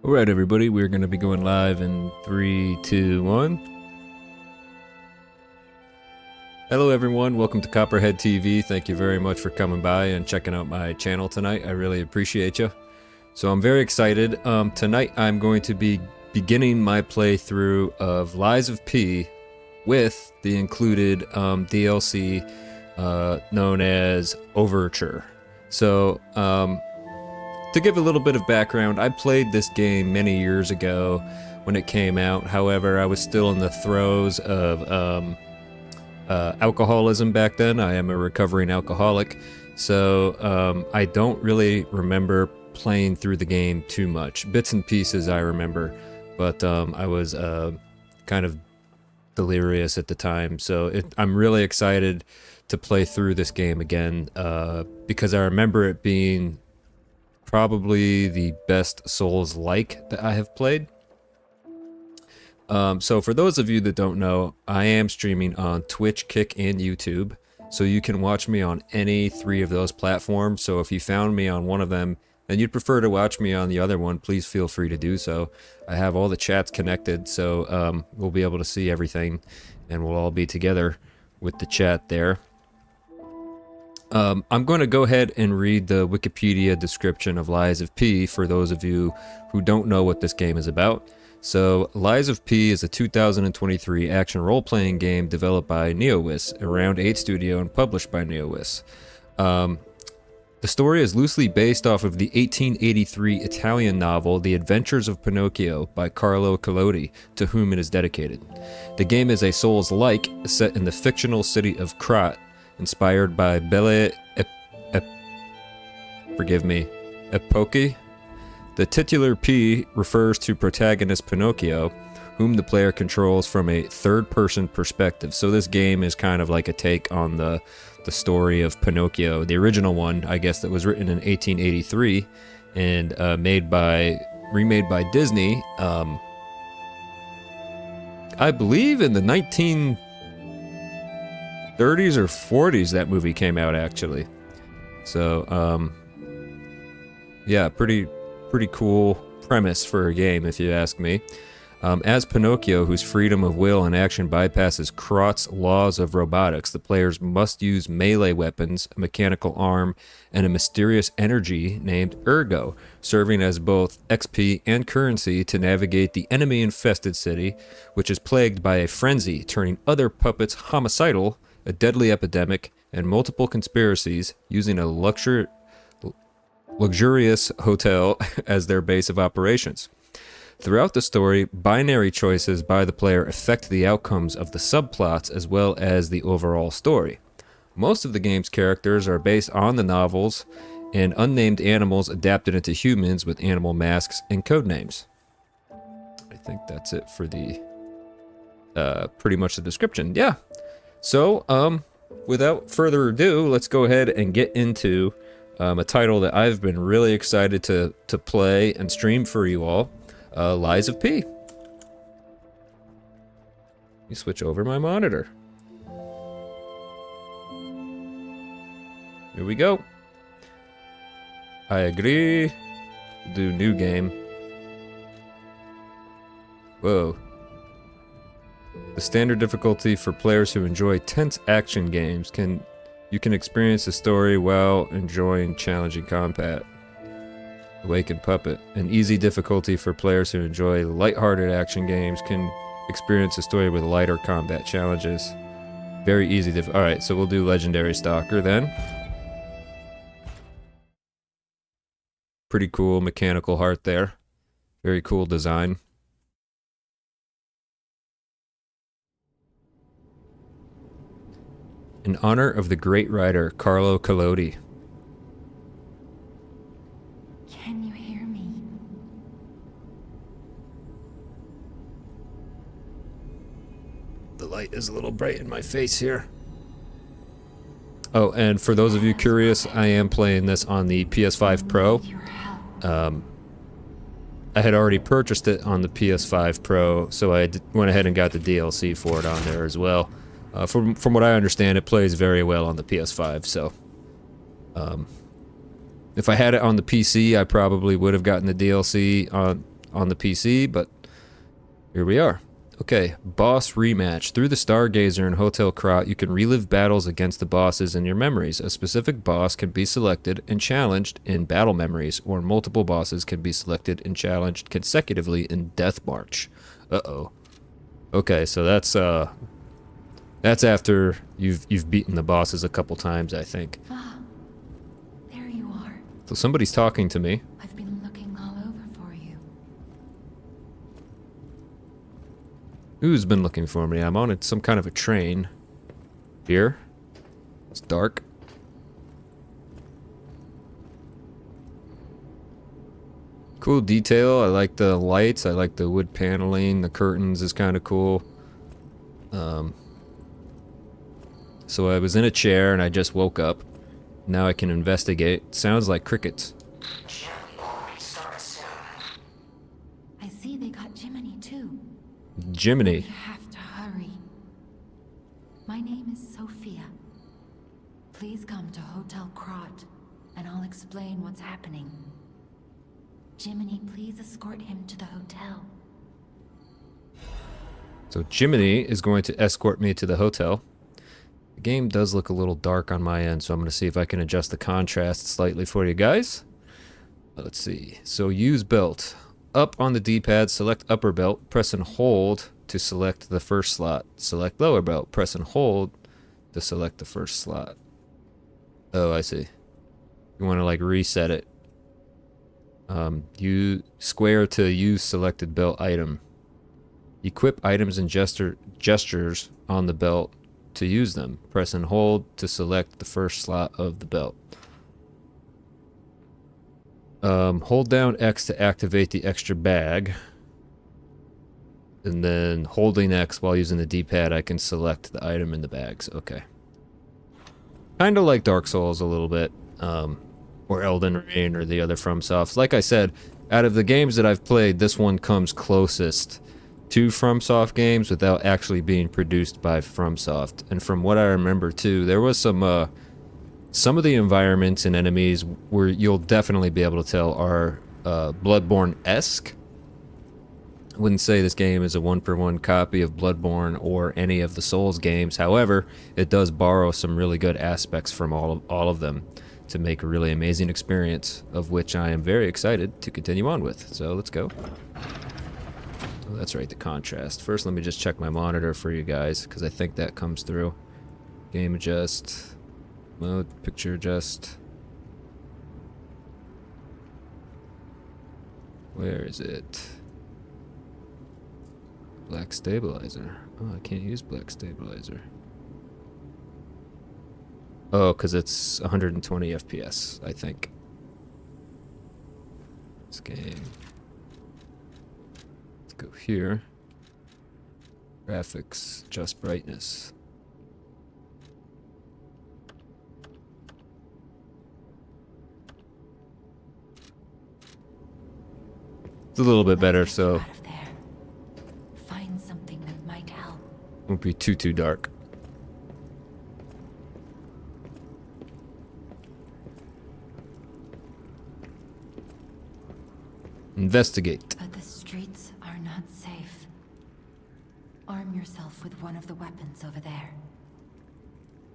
Alright everybody, we're going to be going live in 3, 2, 1. Hello everyone, welcome to Copperhead TV. Thank you very much for coming by and checking out my channel tonight. I really appreciate you. So I'm very excited. Tonight I'm going to be beginning my playthrough of Lies of P with the included DLC known as Overture. So, to give a little bit of background, I played this game many years ago when it came out. However, I was still in the throes of alcoholism back then. I am a recovering alcoholic, so I don't really remember playing through the game too much. Bits and pieces I remember, but I was kind of delirious at the time. So I'm really excited to play through this game again because I remember it being probably the best Souls-like that I have played. So for those of you that don't know, I am streaming on Twitch, Kick, and YouTube. So you can watch me on any three of those platforms. So if you found me on one of them and you'd prefer to watch me on the other one, please feel free to do so. I have all the chats connected, so we'll be able to see everything and we'll all be together with the chat there. I'm going to go ahead and read the Wikipedia description of Lies of P for those of you who don't know what this game is about. So, Lies of P is a 2023 action role-playing game developed by NeoWiz, a Round 8 studio, and published by NeoWiz. The story is loosely based off of the 1883 Italian novel The Adventures of Pinocchio by Carlo Collodi, to whom it is dedicated. The game is a Souls-like set in the fictional city of Krat, inspired by Belle Epoque. The titular P refers to protagonist Pinocchio, whom the player controls from a third-person perspective. So this game is kind of like a take on the story of Pinocchio, the original one, I guess, that was written in 1883 and remade by Disney. I believe in the 1930s or 40s that movie came out, actually. So yeah, pretty cool premise for a game, if you ask me. As Pinocchio, whose freedom of will and action bypasses Krat's laws of robotics, the players must use melee weapons, a mechanical arm, and a mysterious energy named Ergo, serving as both XP and currency to navigate the enemy-infested city, which is plagued by a frenzy, turning other puppets homicidal, a deadly epidemic, and multiple conspiracies, using a luxurious hotel as their base of operations. Throughout the story, binary choices by the player affect the outcomes of the subplots as well as the overall story. Most of the game's characters are based on the novels and unnamed animals adapted into humans with animal masks and codenames. I think that's it for the pretty much the description. Yeah. So, without further ado, let's go ahead and get into a title that I've been really excited to play and stream for you all. Lies of P. Let me switch over my monitor. Here we go. I agree. Do new game. Whoa. The standard difficulty for players who enjoy tense action games you can experience the story while enjoying challenging combat. Awakened Puppet. An easy difficulty for players who enjoy lighthearted action games can experience the story with lighter combat challenges. Very easy. Alright, so we'll do Legendary Stalker then. Pretty cool mechanical heart there. Very cool design. In honor of the great writer Carlo Collodi. Can you hear me? The light is a little bright in my face here. Oh, and for those of you curious, I am playing this on the PS5 Pro. I had already purchased it on the PS5 Pro, so I went ahead and got the DLC for it on there as well. From what I understand, it plays very well on the PS5, so If I had it on the PC, I probably would have gotten the DLC on on the PC, but here we are. Okay, boss rematch. Through the Stargazer in Hotel Krat, you can relive battles against the bosses in your memories. A specific boss can be selected and challenged in battle memories, or multiple bosses can be selected and challenged consecutively in Death March. Uh-oh. Okay, so that's after you've beaten the bosses a couple times, I think. Ah, there you are. So somebody's talking to me. I've been looking all over for you. Who's been looking for me? I'm on some kind of a train. Here. It's dark. Cool detail. I like the lights. I like the wood paneling. The curtains is kind of cool. So I was in a chair and I just woke up. Now I can investigate. Sounds like crickets. I see they got Jiminy too. Jiminy. We have to hurry. My name is Sophia. Please come to Hotel Krat, and I'll explain what's happening. Jiminy, please escort him to the hotel. So Jiminy is going to escort me to the hotel. The game does look a little dark on my end, so I'm going to see if I can adjust the contrast slightly for you guys. Let's see. So use belt. Up on the D-pad, select upper belt, press and hold to select the first slot. Select lower belt, press and hold to select the first slot. Oh, I see. You want to like reset it. You square to use selected belt item. Equip items and gestures on the belt to use them. Press and hold to select the first slot of the belt. Hold down X to activate the extra bag. And then holding X while using the D-pad, I can select the item in the bags. Okay. Kind of like Dark Souls a little bit. Or Elden Ring or the other FromSofts. Like I said, out of the games that I've played, this one comes closest to FromSoft games without actually being produced by FromSoft. And from what I remember too, there was some of the environments and enemies where you'll definitely be able to tell are Bloodborne-esque. I wouldn't say this game is a one-for-one copy of Bloodborne or any of the Souls games. However, it does borrow some really good aspects from all of them to make a really amazing experience, of which I am very excited to continue on with. So let's go. Oh, that's right, the contrast. First, let me just check my monitor for you guys, because I think that comes through. Game adjust. Mode, picture adjust. Where is it? Black stabilizer. Oh, I can't use black stabilizer. Oh, because it's 120 FPS, I think. This game. Let's go here. Graphics, adjust brightness. It's a little bit better, so Out of there. Find something that might help. won't be too dark. Investigate. But the streets are not safe. Arm yourself with one of the weapons over there.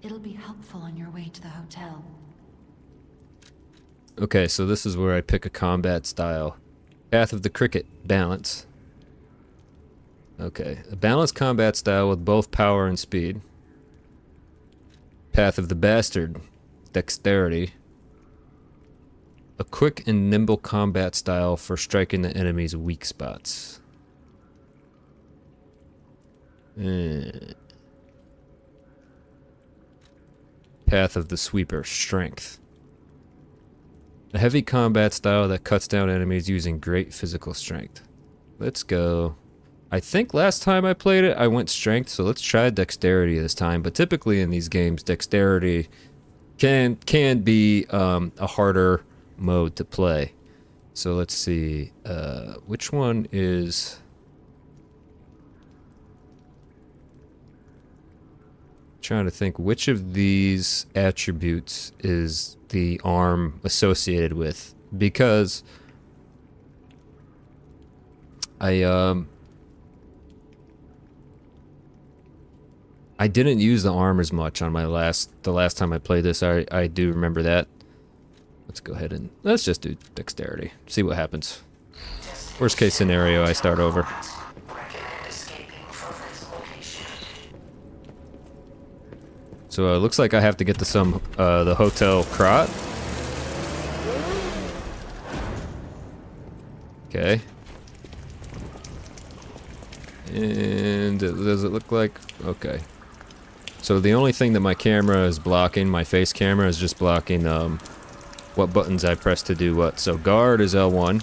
It'll be helpful on your way to the hotel. Okay, so this is where I pick a combat style. Path of the Cricket, balance. Okay, a balanced combat style with both power and speed. Path of the Bastard, dexterity. A quick and nimble combat style for striking the enemy's weak spots. Path of the Sweeper, strength. A heavy combat style that cuts down enemies using great physical strength. Let's go. I think last time I played it, I went strength, so let's try dexterity this time. But typically in these games, dexterity can be a harder mode to play. So let's see. Which one is... Trying to think which of these attributes is the arm associated with, because I didn't use the arm as much on the last time I played this. I do remember that. Let's go ahead and let's just do dexterity. See what happens. Worst case scenario, I start over. So it looks like I have to get to the Hotel Crot. Okay. And does it look like... Okay. So the only thing that my camera is blocking, my face camera, is just blocking what buttons I press to do what. So guard is L1.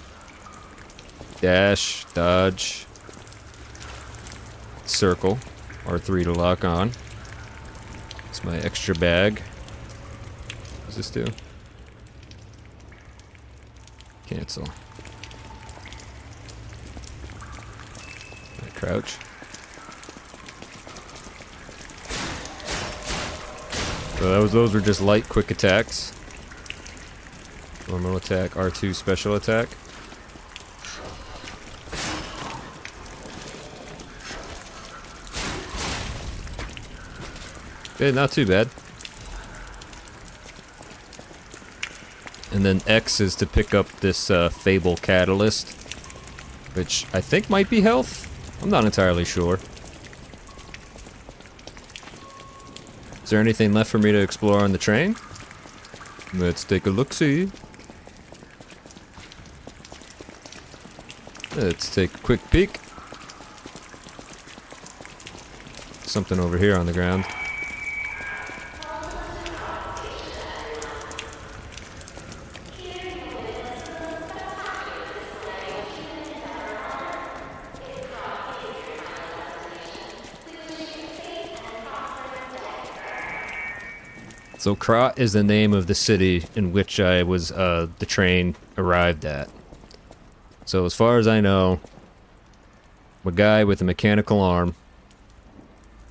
Dash, dodge, circle, R3 to lock on. It's my extra bag. What does this do? Cancel. Crouch. So those were just light, quick attacks. Normal attack, R2 special attack. Okay, not too bad. And then X is to pick up this Fable Catalyst, which I think might be health. I'm not entirely sure. Is there anything left for me to explore on the train? Let's take a look-see. Let's take a quick peek. Something over here on the ground. So Krot is the name of the city in which I was, the train arrived at. So as far as I know, a guy with a mechanical arm,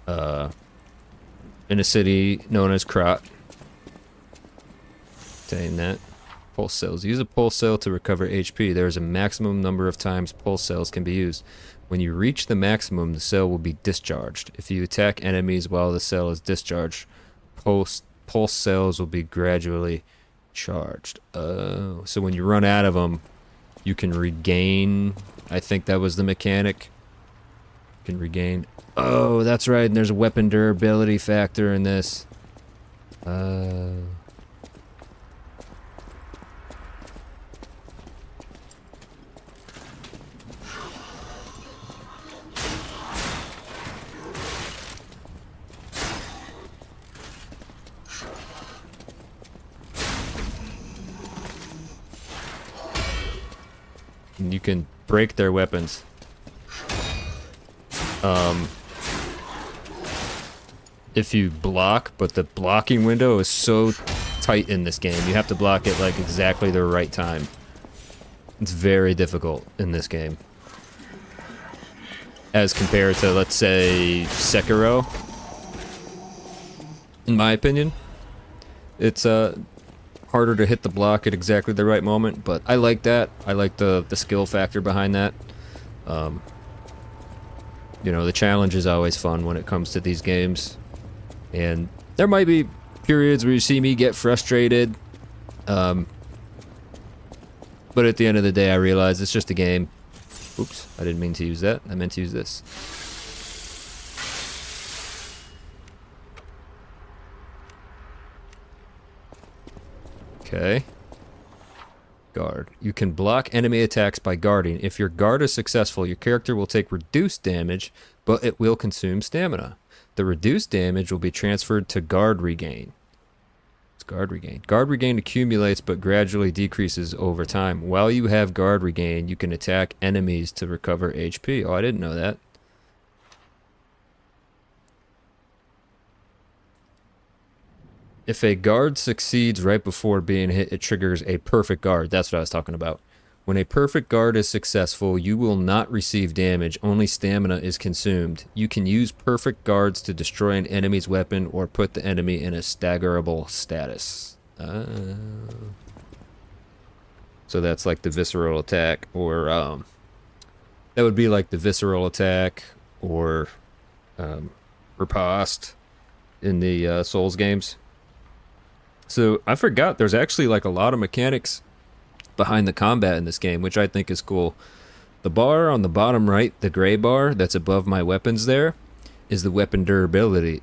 in a city known as Krot. Saying that. Pulse cells. Use a pulse cell to recover HP. There is a maximum number of times pulse cells can be used. When you reach the maximum, the cell will be discharged. If you attack enemies while the cell is discharged, pulse cells will be gradually charged. So when you run out of them, you can regain. I think that was the mechanic. You can regain. Oh, that's right. And there's a weapon durability factor in this. And you can break their weapons. If you block, but the blocking window is so tight in this game. You have to block it like exactly the right time. It's very difficult in this game. As compared to, let's say, Sekiro. In my opinion. It's harder to hit the block at exactly the right moment, but I like that. I like the skill factor behind that. You know, the challenge is always fun when it comes to these games. And there might be periods where you see me get frustrated. But at the end of the day, I realize it's just a game. Oops, I didn't mean to use that. I meant to use this. Okay. Guard. You can block enemy attacks by guarding. If your guard is successful, your character will take reduced damage, but it will consume stamina. The reduced damage will be transferred to guard regain. It's guard regain. Guard regain accumulates but gradually decreases over time. While you have guard regain, you can attack enemies to recover HP. Oh, I didn't know that. If a guard succeeds right before being hit, it triggers a perfect guard. That's what I was talking about. When a perfect guard is successful, you will not receive damage. Only stamina is consumed. You can use perfect guards to destroy an enemy's weapon or put the enemy in a staggerable status. So that's like the visceral attack, or That would be like the visceral attack or riposte in the Souls games. So I forgot there's actually like a lot of mechanics behind the combat in this game, which I think is cool. The bar on the bottom right, the gray bar that's above my weapons there, is the weapon durability.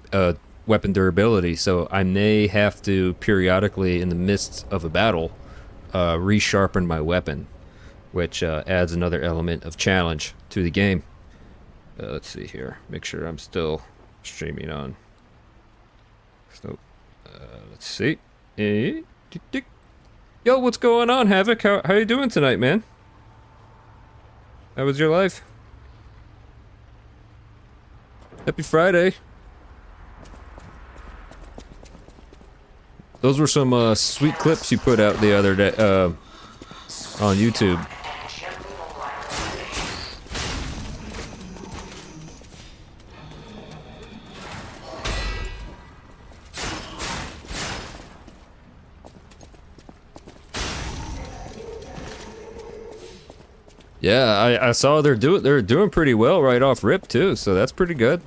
So I may have to periodically, in the midst of a battle, resharpen my weapon, which adds another element of challenge to the game. Let's see here. Make sure I'm still streaming on. So, let's see. Yo, what's going on, Havoc? How you doing tonight, man? How was your life? Happy Friday. Those were some sweet clips you put out the other day on YouTube. Yeah, I saw they're doing pretty well right off rip too, so that's pretty good.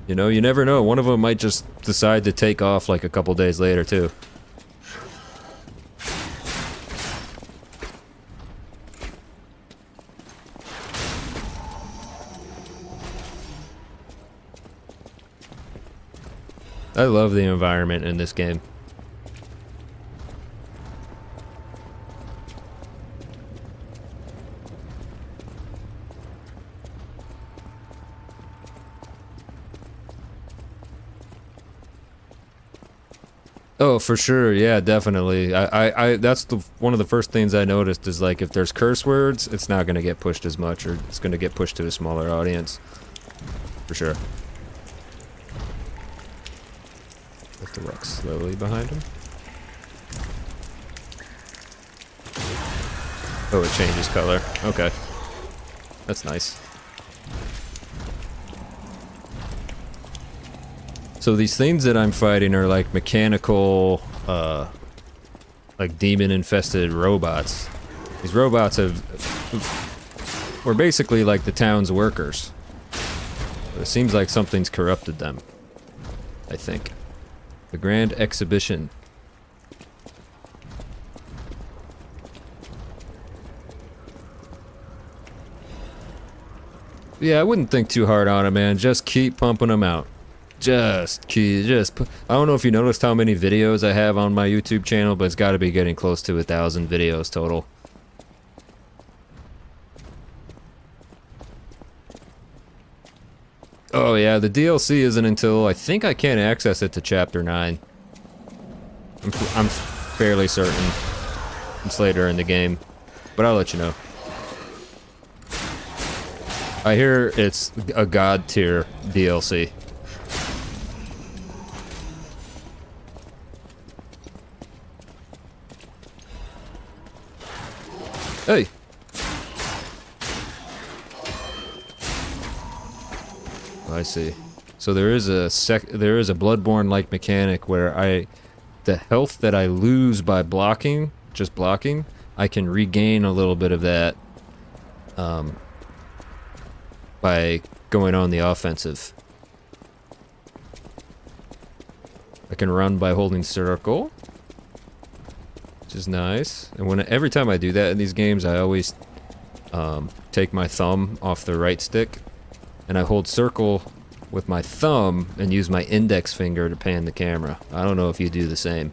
You know, you never know. One of them might just decide to take off like a couple days later too. I love the environment in this game. Oh, for sure. Yeah, definitely. That's one of the first things I noticed is like if there's curse words, it's not going to get pushed as much, or it's going to get pushed to a smaller audience. For sure. Have to walk slowly behind him. Oh, it changes color. Okay. That's nice. So these things that I'm fighting are like mechanical, like demon-infested robots. These robots were basically like the town's workers. But it seems like something's corrupted them, I think. The Grand Exhibition. Yeah, I wouldn't think too hard on it, man. Just keep pumping them out. I don't know if you noticed how many videos I have on my YouTube channel, but it's got to be getting close to 1,000 videos total. Oh yeah, the DLC isn't until, I think I can't access it to Chapter 9. I'm fairly certain it's later in the game, but I'll let you know. I hear it's a god tier DLC. Hey. I see. So there is a Bloodborne-like mechanic where the health that I lose by blocking, just blocking, I can regain a little bit of that by going on the offensive. I can run by holding circle, which is nice. And every time I do that in these games, I always take my thumb off the right stick, and I hold circle with my thumb and use my index finger to pan the camera. I don't know if you do the same.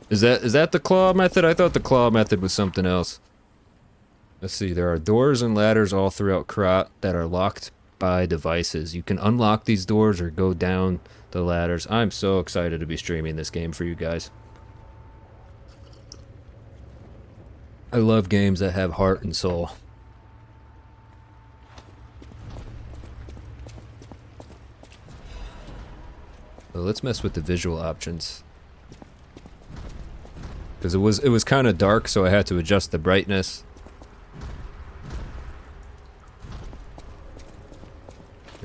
Is that the claw method? I thought the claw method was something else. Let's see, there are doors and ladders all throughout Krat that are locked by devices. You can unlock these doors or go down the ladders. I'm so excited to be streaming this game for you guys. I love games that have heart and soul. So let's mess with the visual options. Because it was kind of dark, so I had to adjust the brightness.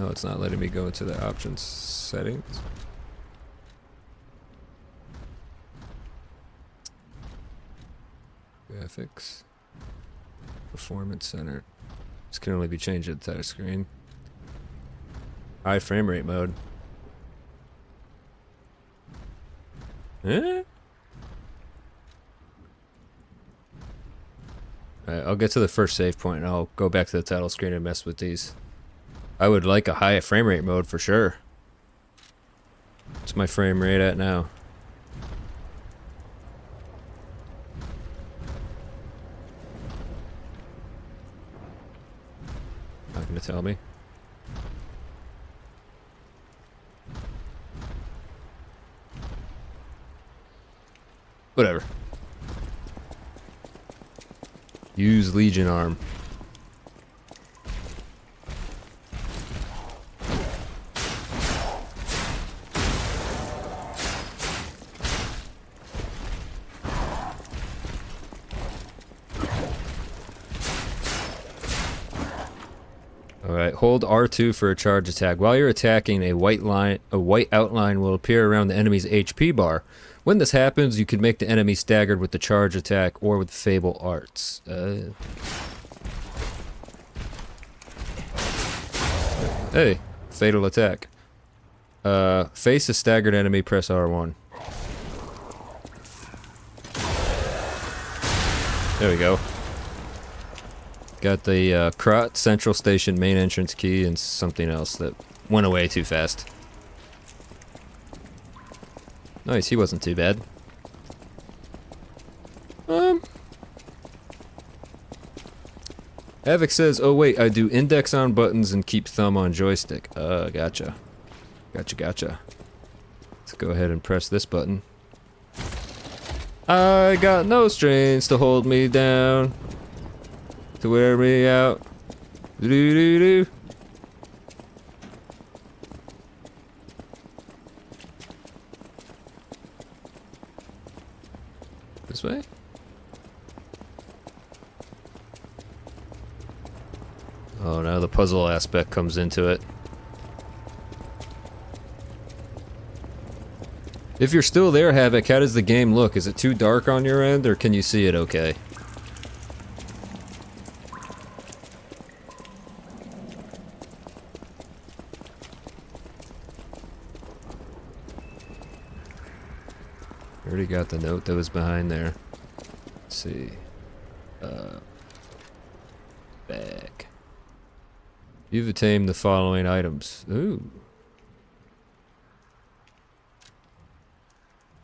No, it's not letting me go into the options settings. Graphics. Performance center. This can only be changed at the touch screen. High frame rate mode. Eh? Alright, I'll get to the first save point and I'll go back to the title screen and mess with these. I would like a high frame rate mode for sure. What's my frame rate at now? Not gonna tell me. Whatever. Use Legion arm. Alright, hold R2 for a charge attack. While you're attacking, a white outline will appear around the enemy's HP bar. When this happens, you can make the enemy staggered with the charge attack or with Fable Arts. Hey, fatal attack. Face a staggered enemy, press R1. There we go. Got the Krot Central Station main entrance key and something else that went away too fast. Nice, he wasn't too bad. Havoc says, oh wait, I do index on buttons and keep thumb on joystick. Gotcha. Gotcha. Let's go ahead and press this button. I got no strings to hold me down. To wear me out. Do-do-do-do. This way? Oh, now the puzzle aspect comes into it. If you're still there, Havoc, how does the game look? Is it too dark on your end, or can you see it okay? Already got the note that was behind there. Let's see. Back. You've attained the following items. Ooh.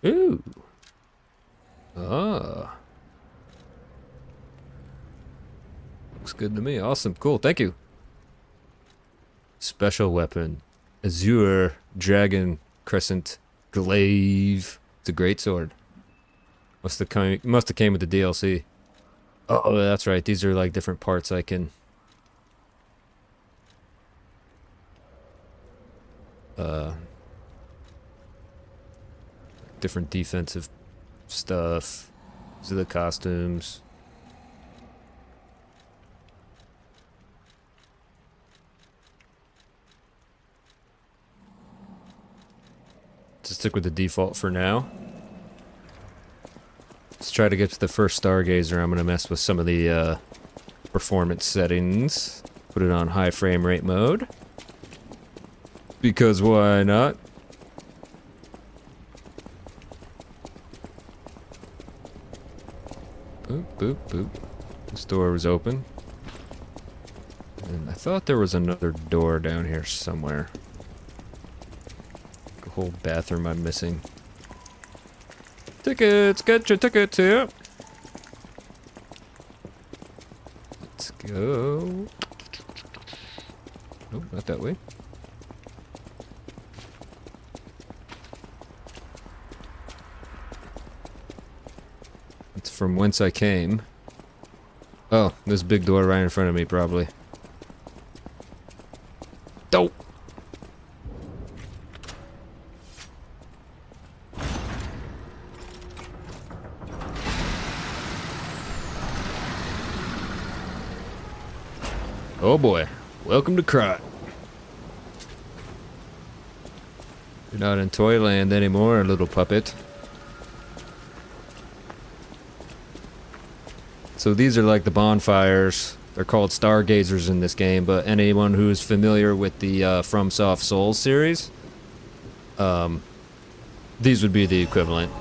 Ooh. Ah. Looks good to me. Awesome. Cool. Thank you. Special weapon. Azure Dragon Crescent Glaive. It's a great sword. Must have came with the DLC. Oh, that's right. These are like different parts I can... different defensive stuff. These are the costumes. Just stick with the default for now. Let's try to get to the first Stargazer. I'm going to mess with some of the performance settings. Put it on high frame rate mode. Because why not? Boop, boop, boop. This door was open. And I thought there was another door down here somewhere. A whole bathroom I'm missing. Tickets! Get your tickets here! Let's go. Nope, not that way. It's from whence I came. Oh, this big door right in front of me, probably. Dope! Oh boy, welcome to Krot. You're not in Toyland anymore, little puppet. So these are like the bonfires. They're called stargazers in this game, but anyone who's familiar with the FromSoft Souls series, these would be the equivalent.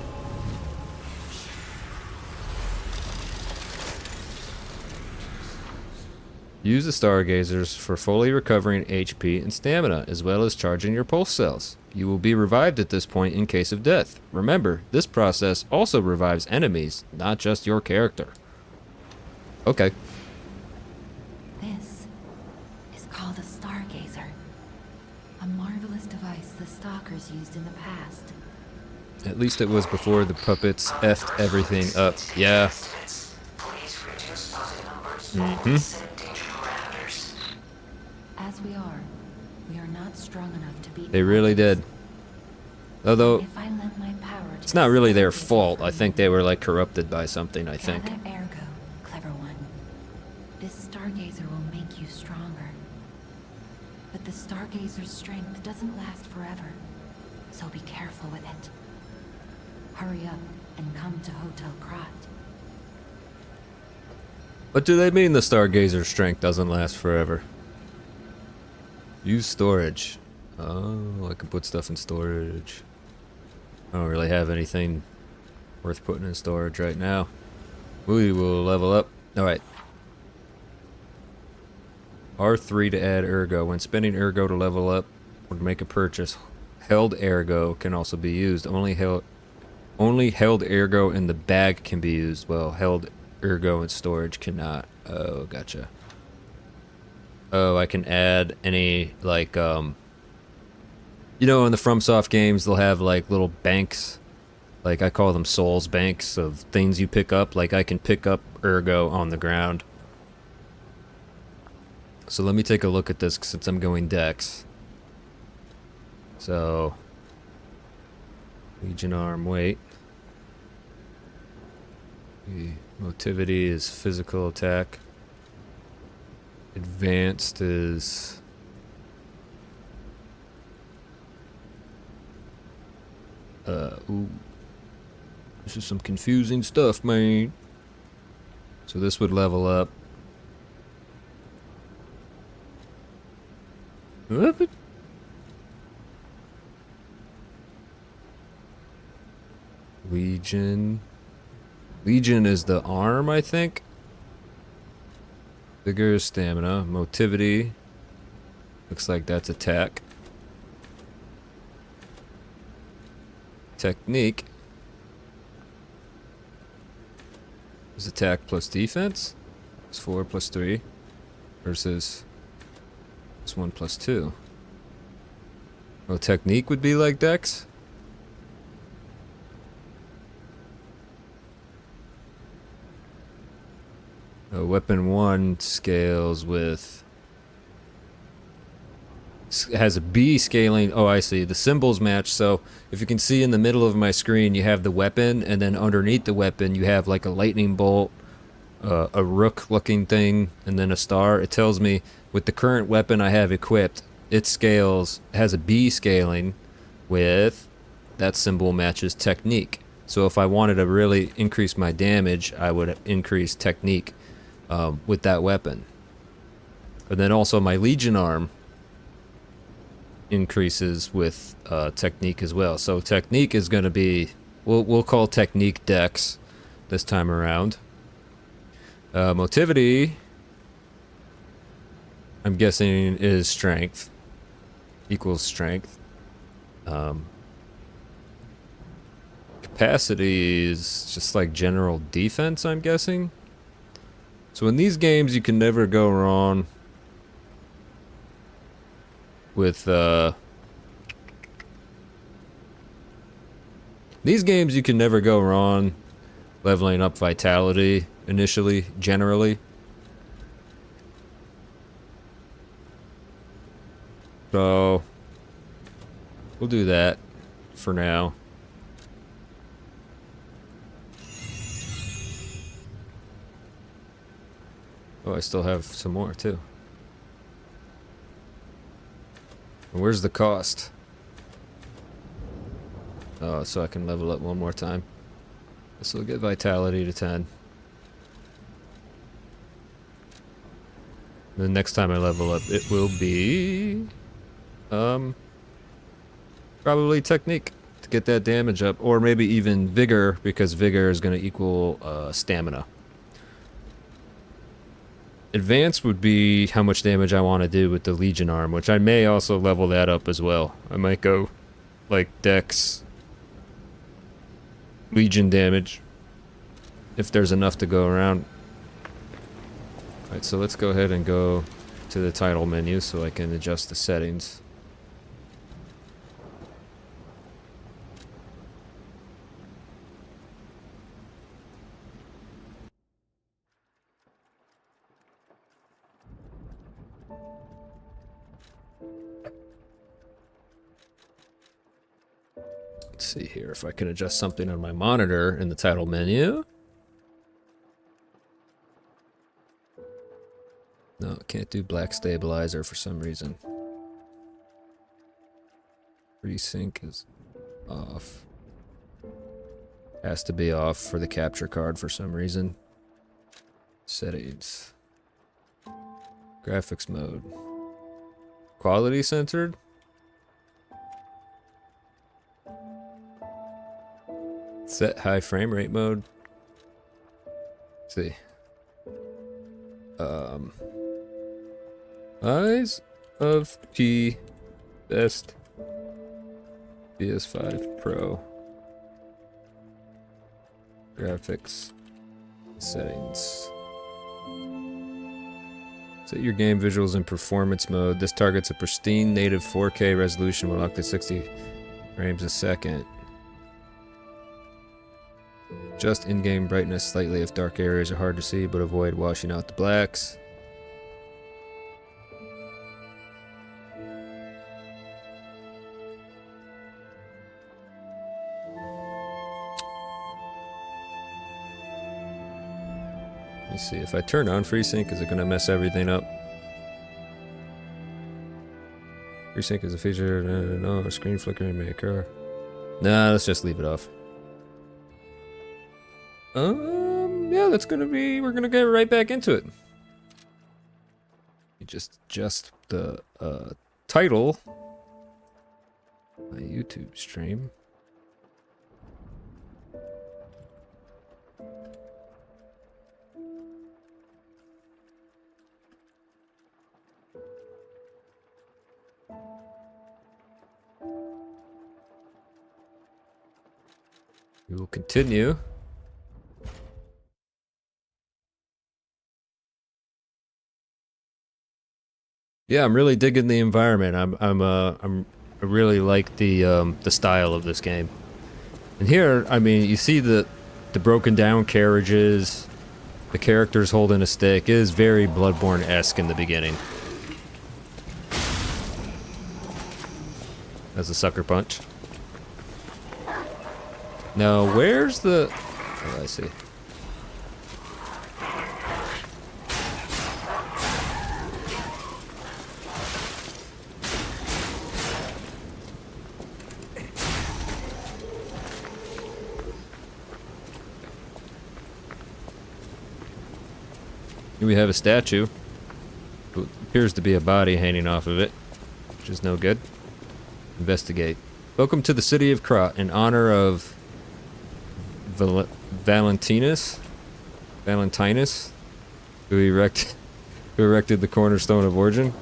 Use the stargazers for fully recovering HP and stamina, as well as charging your pulse cells. You will be revived at this point in case of death. Remember, this process also revives enemies, not just your character. Okay. This is called a stargazer. A marvelous device the stalkers used in the past. At least it was before the puppets effed everything up. Yeah. As we are not strong enough to beat. They really did. Although, If I lent my power to it's not really their the stargazer fault. for I think they were like corrupted by something, I think. Gather ergo, clever one. This stargazer will make you stronger. But the stargazer's strength doesn't last forever, so be careful with it. Hurry up and come to Hotel Krot. What do they mean the stargazer's strength doesn't last forever? Use storage. Oh, I can put stuff in storage. I don't really have anything worth putting in storage right now. We will level up. Alright. R3 to add ergo. When spending ergo to level up or to make a purchase, held ergo can also be used. Only held ergo in the bag can be used. Well, held ergo in storage cannot. Oh, gotcha. Oh, I can add any, like, you know, in the FromSoft games, they'll have, like, little banks. Like, I call them souls banks of things you pick up. Like, I can pick up ergo on the ground. So let me take a look at this since I'm going Dex. So, Legion Arm, wait. The motivity is physical attack. Advanced is... ooh. This is some confusing stuff, man. So this would level up. What? Legion. Legion is the arm, I think. Vigor, stamina, motivity. Looks like that's attack. Technique is attack plus defense. It's 4 plus 3 versus it's 1 plus 2. Oh, technique would be like Dex? Weapon 1 scales with... has a B scaling. Oh, I see. The symbols match. So if you can see in the middle of my screen, you have the weapon, and then underneath the weapon, you have like a lightning bolt, a rook-looking thing, and then a star. It tells me with the current weapon I have equipped, it scales, has a B scaling with that symbol matches technique. So if I wanted to really increase my damage, I would increase technique with that weapon. And then also my Legion arm increases with technique as well. So technique is going to be, we'll call technique Dex this time around. Motivity, I'm guessing, is strength, equals strength. Capacity is just like general defense, I'm guessing. So in these games, you can never go wrong with these games. You can never go wrong leveling up vitality initially, generally. So we'll do that for now. Oh, I still have some more too. Where's the cost? so I can level up one more time. This will get vitality to 10. The next time I level up, it will be probably technique to get that damage up, or maybe even vigor, because vigor is going to equal stamina. Advanced would be how much damage I want to do with the Legion arm, which I may also level that up as well. I might go like Dex, Legion damage, if there's enough to go around. Alright, so let's go ahead and go to the title menu so I can adjust the settings. Let's see here if I can adjust something on my monitor in the title menu. No, can't do black stabilizer for some reason. Resync is off. Has to be off for the capture card for some reason. Settings. Graphics mode. Quality centered? Set high frame rate mode. Let's see. Eyes of P Best PS5 Pro. Graphics settings. Set your game visuals in performance mode. This targets a pristine native 4K resolution while up to 60 frames a second. Adjust in-game brightness slightly if dark areas are hard to see, but avoid washing out the blacks. Let's see, if I turn on FreeSync, is it going to mess everything up? FreeSync is a feature, no, screen flickering may occur. Nah, let's just leave it off. Yeah, that's gonna be, we're gonna get right back into it. You just adjust the, title. My YouTube stream. We will continue. Yeah, I'm really digging the environment. I really like the style of this game. And here, I mean, you see the broken down carriages, the characters holding a stick. It is very Bloodborne-esque in the beginning. As a sucker punch. Now, where's the... Oh, I see. Here we have a statue. It appears to be a body hanging off of it, which is no good. Investigate. Welcome to the city of Krat in honor of Valentinus, who erected the cornerstone of origin.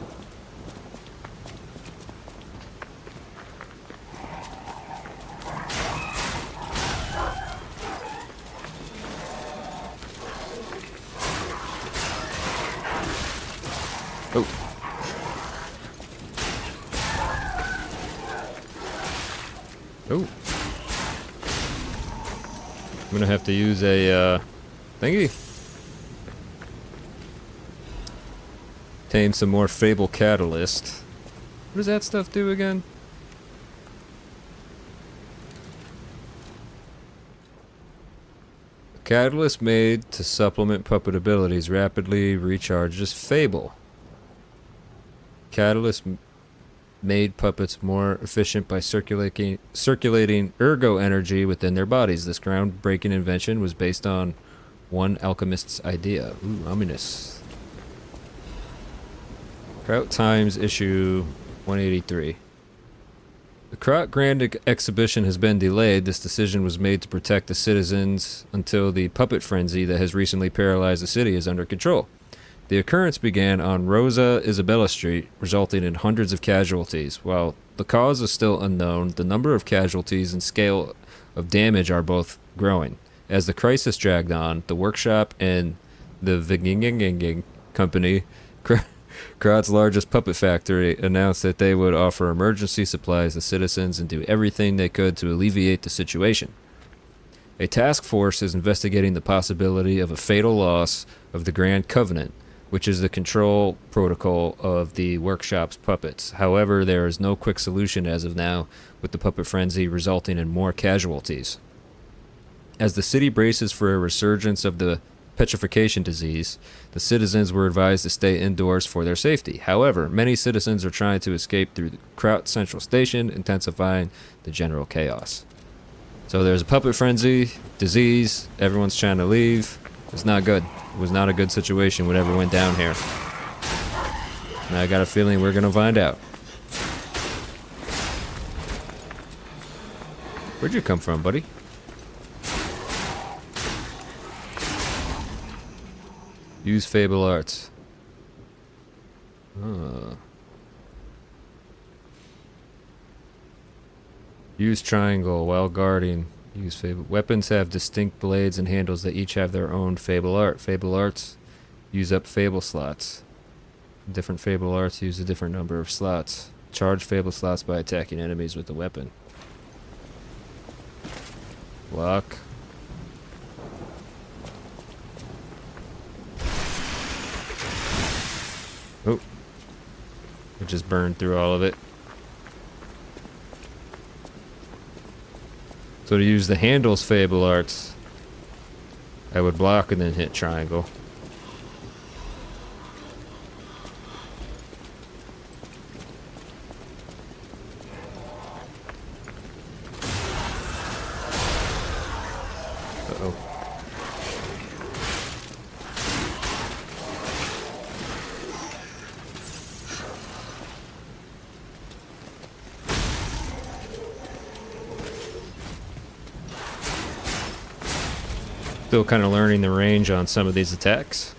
Oh. Oh. I'm gonna have to use a, thingy. Obtain some more Fable Catalyst. What does that stuff do again? Catalyst made to supplement puppet abilities rapidly recharges Fable. Catalyst made puppets more efficient by circulating ergo energy within their bodies. This groundbreaking invention was based on one alchemist's idea. Ooh, ominous. Kraut Times issue 183. The Kraut Grand Exhibition has been delayed. This decision was made to protect the citizens until the puppet frenzy that has recently paralyzed the city is under control. The occurrence began on Rosa Isabella Street, resulting in hundreds of casualties. While the cause is still unknown, the number of casualties and scale of damage are both growing. As the crisis dragged on, the workshop and the Viginging Company, Kraut's largest puppet factory, announced that they would offer emergency supplies to citizens and do everything they could to alleviate the situation. A task force is investigating the possibility of a fatal loss of the Grand Covenant, which is the control protocol of the workshop's puppets. However, there is no quick solution as of now, with the puppet frenzy resulting in more casualties. As the city braces for a resurgence of the petrification disease, the citizens were advised to stay indoors for their safety. However, many citizens are trying to escape through the Kraut Central Station, intensifying the general chaos. So there's a puppet frenzy, disease, everyone's trying to leave. It's not good. It was not a good situation, whatever went down here. And I got a feeling we're going to find out. Where'd you come from, buddy? Use Fable Arts. Use Triangle while guarding. Use Fable. Weapons have distinct blades and handles that each have their own Fable Art. Fable Arts use up Fable slots. Different Fable Arts use a different number of slots. Charge Fable slots by attacking enemies with the weapon. Block. Oh. It just burned through all of it. So to use the handles Fable Arts, I would block and then hit triangle. Uh-oh. Still kind of learning the range on some of these attacks.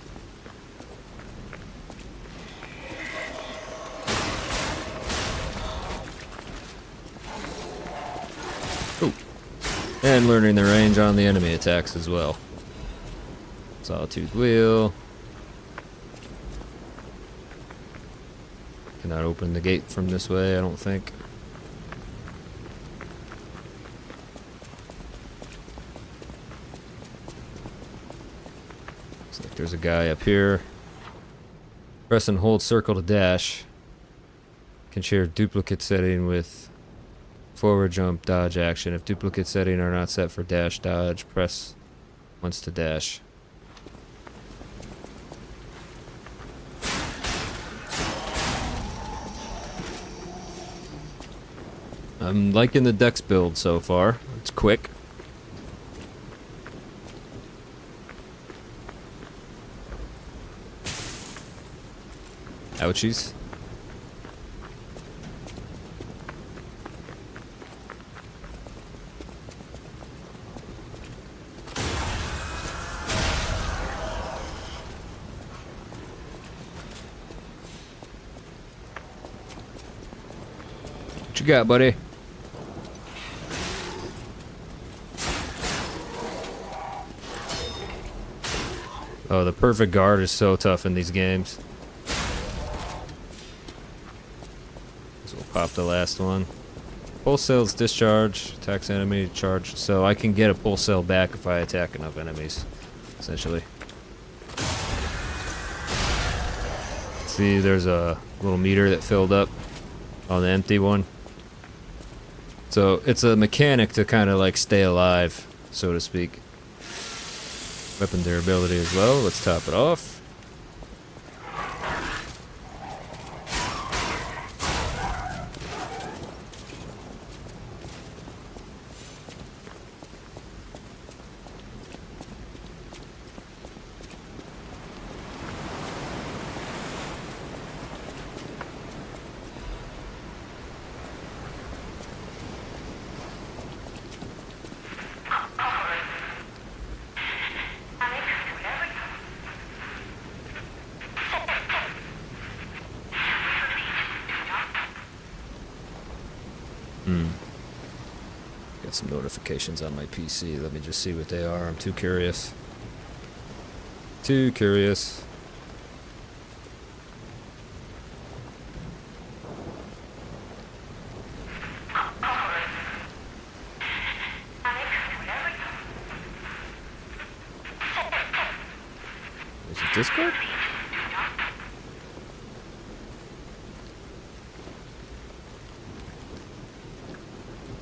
Ooh. And learning the range on the enemy attacks as well. Sawtooth Wheel. Cannot open the gate from this way, I don't think. There's a guy up here. Press and hold circle to dash. Can share duplicate setting with forward jump dodge action. If duplicate setting are not set for dash dodge, press once to dash. I'm liking the Dex build so far. It's quick. Ouchies. What you got, buddy? Oh, the perfect guard is so tough in these games. Pop the last one. Pulse cells discharge, attacks enemy, charge. So I can get a pulse cell back if I attack enough enemies, essentially. See, there's a little meter that filled up on the empty one. So it's a mechanic to kind of like stay alive, so to speak. Weapon durability as well. Let's top it off. Got some notifications on my PC. Let me just see what they are. I'm too curious. Too curious. Is it Discord?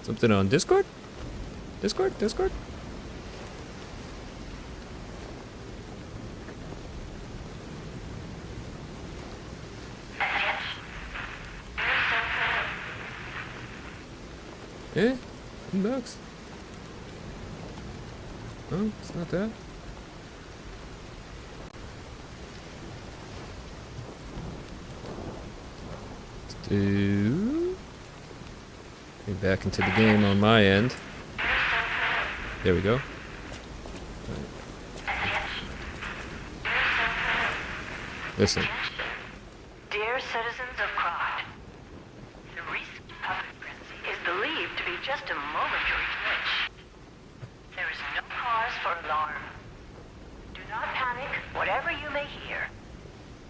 Something on Discord? Discord? Discord? Eh? $10. Oh, it's not that. Let's do... Get back into the game on my end. There we go. Listen. Dear citizens of Krod, the recent puppet frenzy is believed to be just a momentary glitch. There is no cause for alarm. Do not panic, whatever you may hear.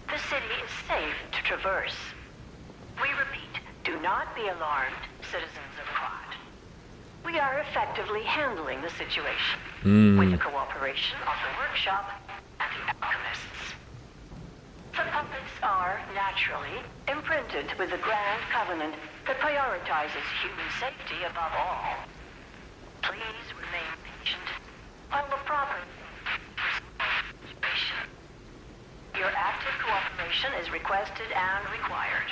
The city is safe to traverse. We repeat, do not be alarmed, citizens of Krod. We are effectively handling the situation with the cooperation of the workshop and the alchemists. The puppets are, naturally, imprinted with the grand covenant that prioritizes human safety above all. Please remain patient while the proper situation. Your active cooperation is requested and required.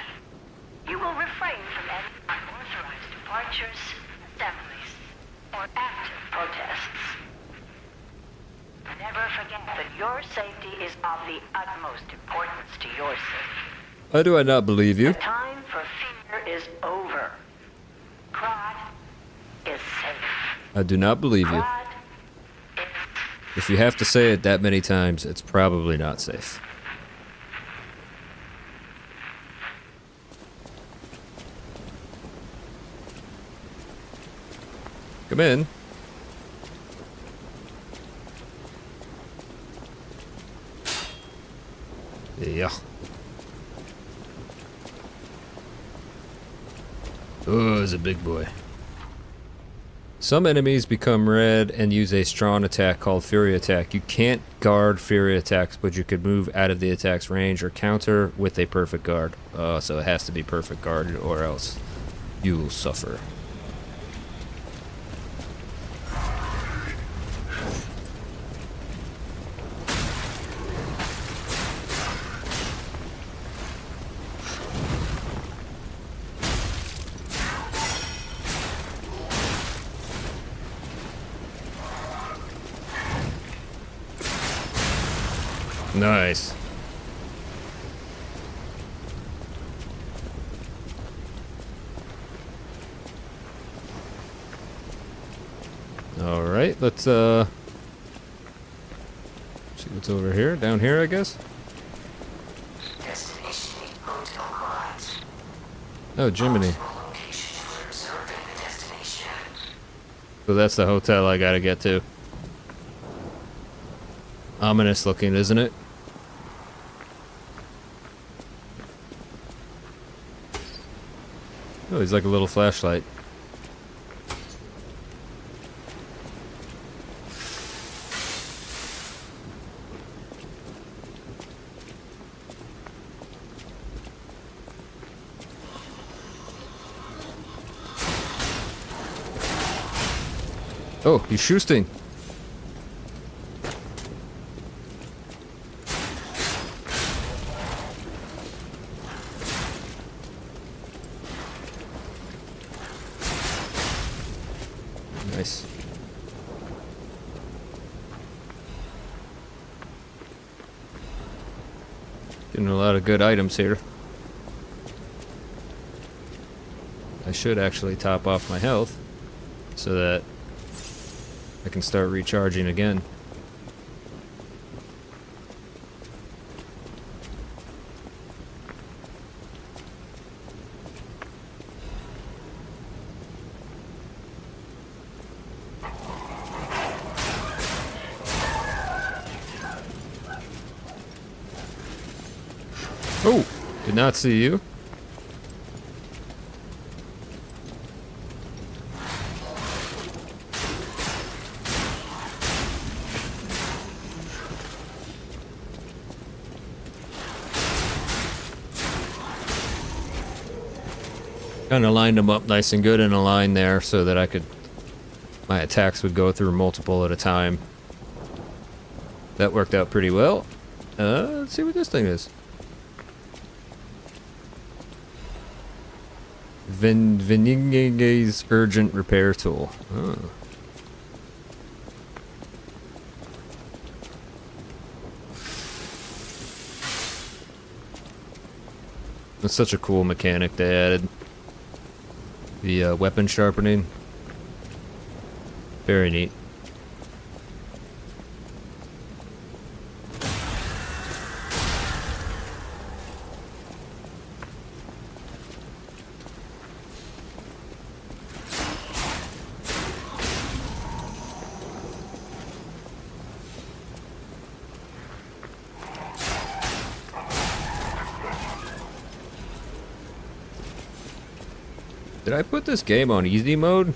You will refrain from any unauthorized departures, assemblies, or active protests. Never forget that your safety is of the utmost importance to your city. How do I not believe you? The time for fear is over. Krod is safe. I do not believe you. Krod is... If you have to say it that many times, it's probably not safe. Come in. Yeah. Oh, it's a big boy. Some enemies become red and use a strong attack called Fury Attack. You can't guard Fury Attacks, but you could move out of the attack's range or counter with a perfect guard. So it has to be perfect guarded or else you will suffer. Nice. All right, let's see what's over here. Down here, I guess. Destination Hotel Krod. Oh, Jiminy. Location for observing the destination. So that's the hotel I gotta get to. Ominous looking, isn't it? Oh, he's like a little flashlight. Oh, he's shooting. Nice. Getting a lot of good items here. I should actually top off my health so that I can start recharging again. Oh, did not see you. Kind of lined them up nice and good in a line there so that my attacks would go through multiple at a time. That worked out pretty well. Let's see what this thing is. Veninge's urgent repair tool. Oh. That's such a cool mechanic they added. The weapon sharpening. Very neat. Did I put this game on easy mode?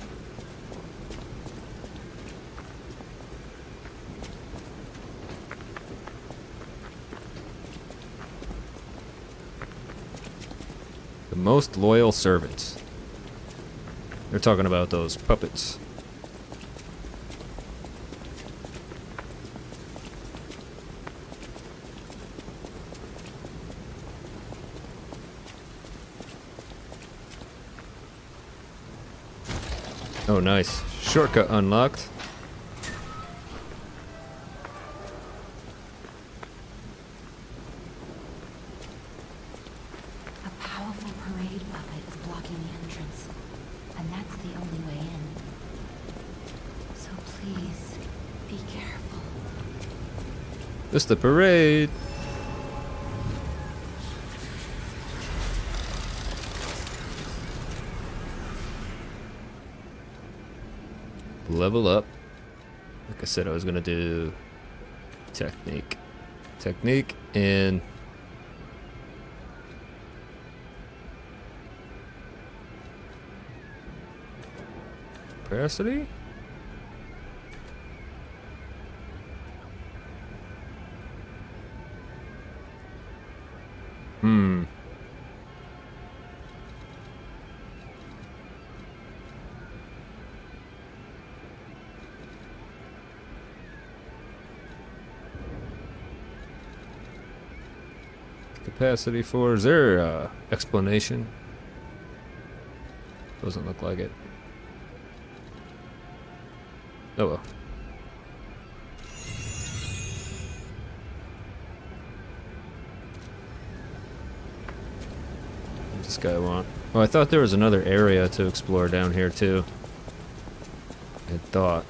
The most loyal servants. They're talking about those puppets. Oh, nice. Shortcut unlocked. A powerful parade puppet is blocking the entrance, and that's the only way in. So please, be careful. It's the parade. Level up. Like I said, I was gonna do technique, and capacity. Capacity for, is there explanation? Doesn't look like it. Oh well. What does this guy want? Oh, I thought there was another area to explore down here too. I thought.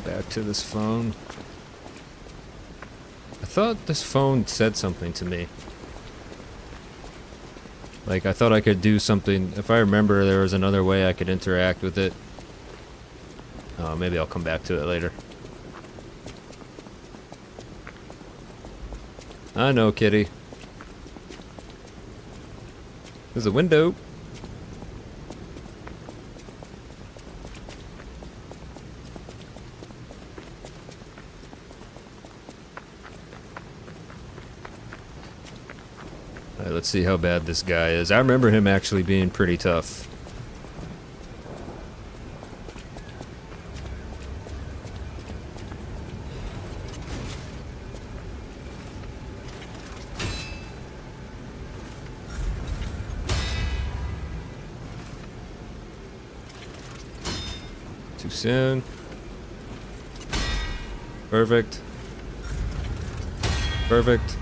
Back to this phone. I thought this phone said something to me. Like, I thought I could do something. If I remember, there was another way I could interact with it. Maybe I'll come back to it later. I know, kitty. There's a window. Let's see how bad this guy is. I remember him actually being pretty tough. Too soon. Perfect. Perfect.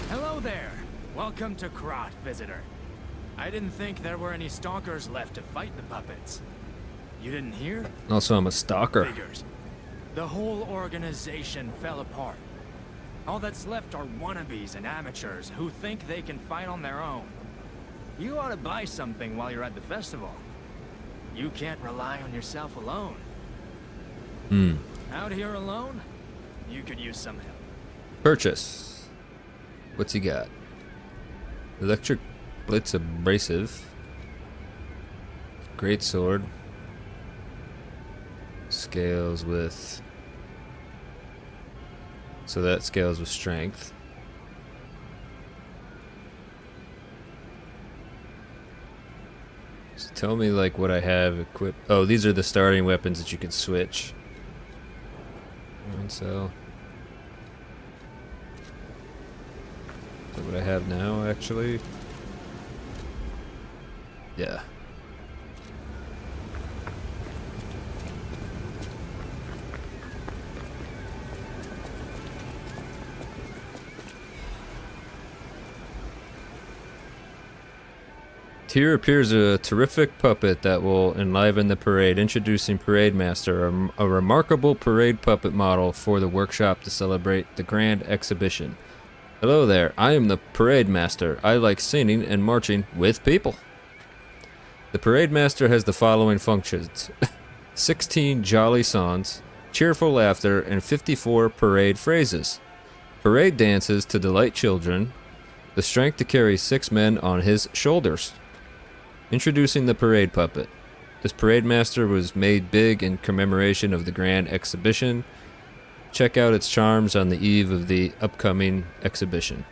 Hello there. Welcome to Krot, visitor. I didn't think there were any stalkers left to fight the puppets. You didn't hear? Also, I'm a stalker. Figures. The whole organization fell apart. All that's left are wannabes and amateurs who think they can fight on their own. You ought to buy something while you're at the festival. You can't rely on yourself alone. Out here alone? You could use some help. Purchase. What's he got? Electric Blitz Abrasive. Great sword. Scales with... So that scales with strength. So tell me like what I have equipped. Oh, these are the starting weapons that you can switch. And so... Is that what I have now, actually? Yeah. Here appears a terrific puppet that will enliven the parade, introducing Parade Master, a remarkable parade puppet model for the workshop to celebrate the grand exhibition. Hello there, I am the Parade Master. I like singing and marching with people. The Parade Master has the following functions. 16 jolly songs, cheerful laughter, and 54 parade phrases. Parade dances to delight children, the strength to carry 6 men on his shoulders. Introducing the parade puppet. This Parade Master was made big in commemoration of the grand exhibition. Check out its charms on the eve of the upcoming exhibition.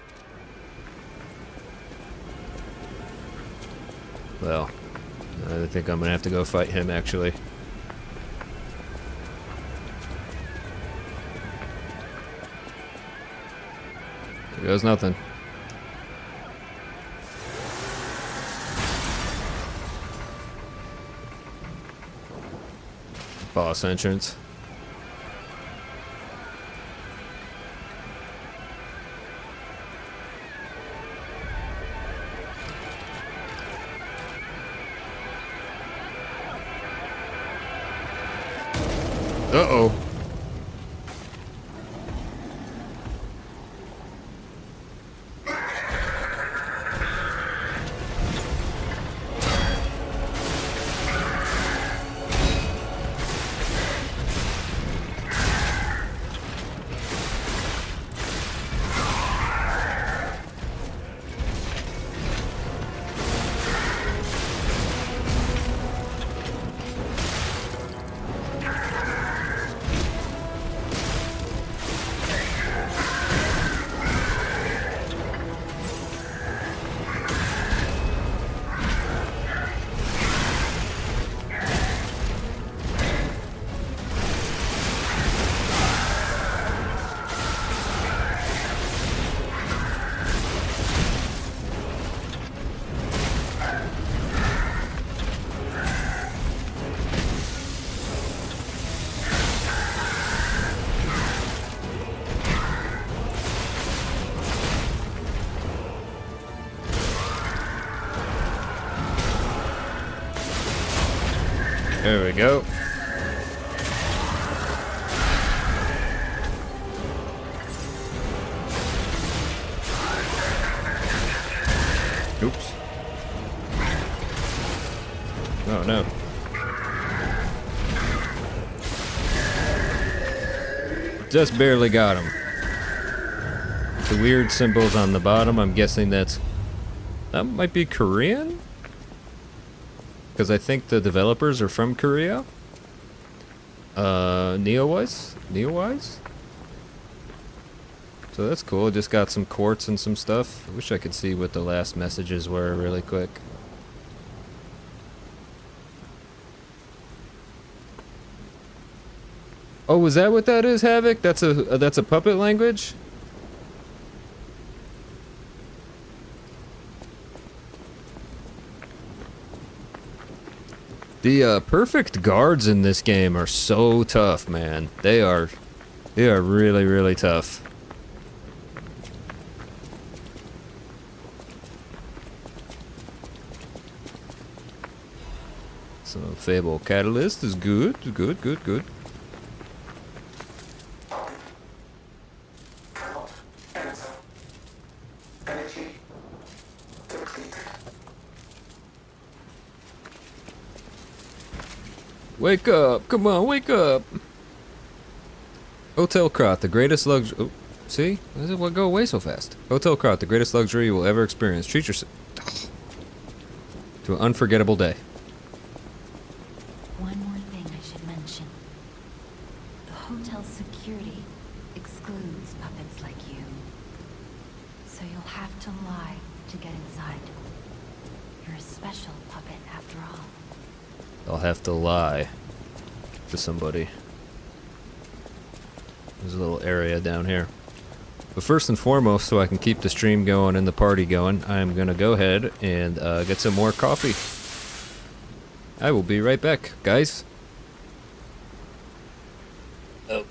Well, I think I'm gonna have to go fight him actually. There goes nothing. Boss entrance. Uh-oh. There we go. Oops. Oh no. Just barely got him. The weird symbols on the bottom, I'm guessing that might be Korean? Because I think the developers are from Korea. Neowise? So that's cool. Just got some quartz and some stuff. I wish I could see what the last messages were really quick. Oh, is that what that is, Havoc? That's a puppet language? The perfect guards in this game are so tough, man. They are really, really tough. So Fable Catalyst is good, good, good, good. Wake up! Come on, wake up! Hotel Crot, the greatest luxury. Oh, see? Why does it go away so fast? Hotel Crot, the greatest luxury you will ever experience. Treat yourself to an unforgettable day. One more thing I should mention. The hotel's security excludes puppets like you. So you'll have to lie to get inside. You're a special puppet after all. I'll have to lie to somebody. There's a little area down here. But first and foremost, so I can keep the stream going and the party going, I'm gonna go ahead and get some more coffee. I will be right back, guys. Oh.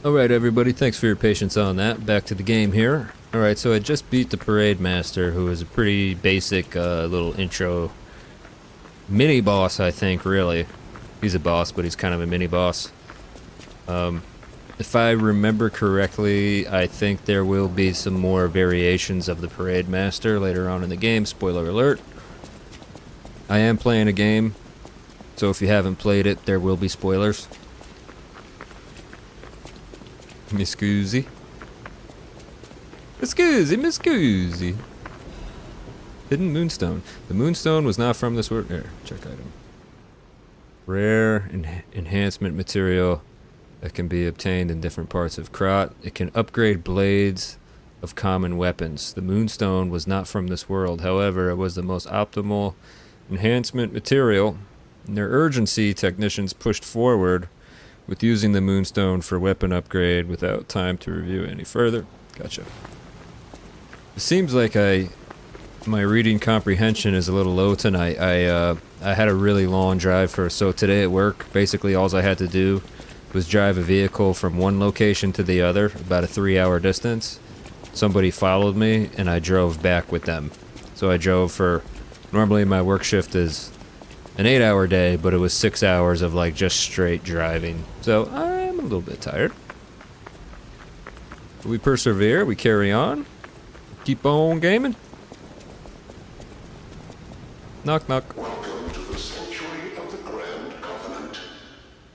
Alright everybody, thanks for your patience on that. Back to the game here. Alright, so I just beat the Parade Master, who is a pretty basic little intro mini-boss, I think, really. He's a boss, but he's kind of a mini-boss. If I remember correctly, I think there will be some more variations of the Parade Master later on in the game. Spoiler alert. I am playing a game, so if you haven't played it, there will be spoilers. Mi scusi. Scusi, mi scusi. Hidden Moonstone. The Moonstone was not from this world. Here, check item. Rare enhancement material that can be obtained in different parts of Krot. It can upgrade blades of common weapons. The Moonstone was not from this world. However, it was the most optimal enhancement material. In their urgency, technicians pushed forward with using the Moonstone for weapon upgrade without time to review any further. Gotcha. It seems like my reading comprehension is a little low tonight. I had a really long drive so today at work, basically all I had to do was drive a vehicle from one location to the other, about a 3-hour distance. Somebody followed me, and I drove back with them. So I drove for, normally my work shift is an 8-hour day, but it was 6 hours of like just straight driving. So I'm a little bit tired. But we persevere, we carry on, keep on gaming. Knock knock. Welcome to the Sanctuary of the Grand Covenant.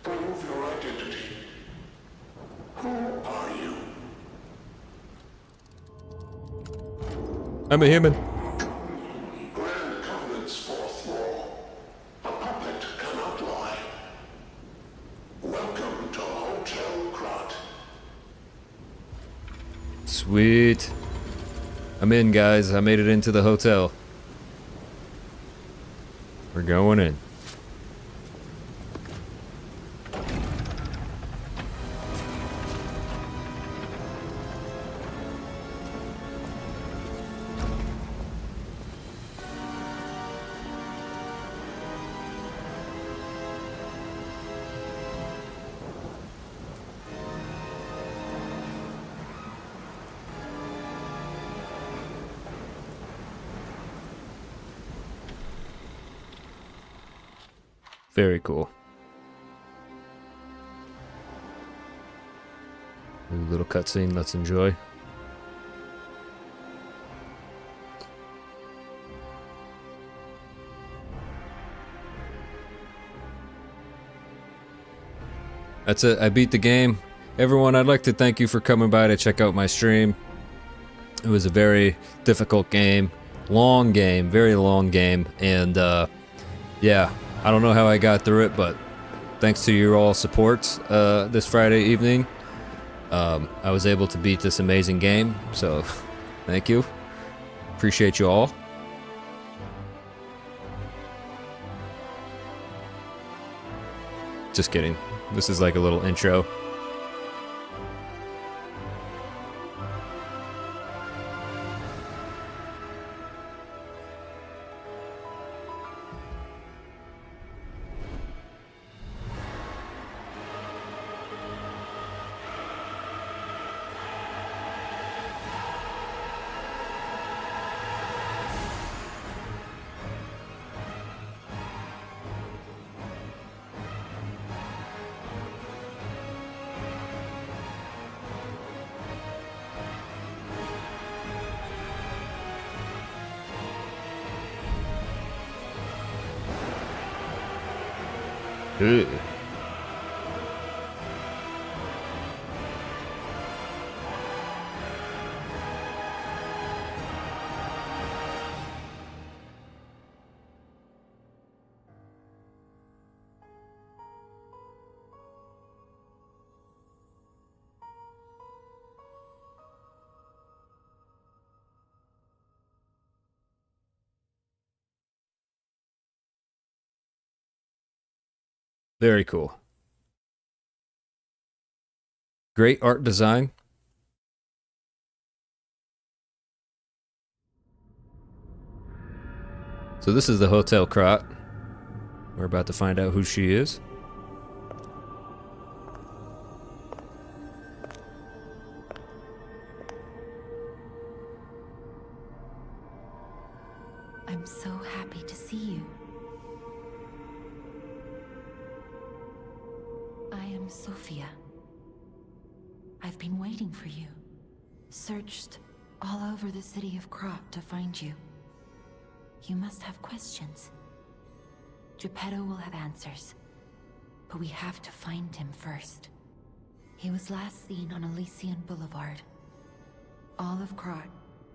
Prove your identity. Who are you? I'm a human. Grand Covenant's fourth law. A puppet cannot lie. Welcome to Hotel Krat. Sweet. I'm in, guys. I made it into the hotel. We're going in. Very cool. New little cutscene, let's enjoy. That's it, I beat the game. Everyone, I'd like to thank you for coming by to check out my stream. It was a very difficult game, long game, very long game, and yeah. I don't know how I got through it, but thanks to your all support this Friday evening, I was able to beat this amazing game, so thank you. Appreciate you all. Just kidding. This is like a little intro. Ugh. Very cool. Great art design. So this is the Hotel Krat. We're about to find out who she is. I'm so happy to see you. I am Sophia. I've been waiting for you. Searched all over the city of Krat to find you. You must have questions. Geppetto will have answers. But we have to find him first. He was last seen on Elysian Boulevard. All of Krat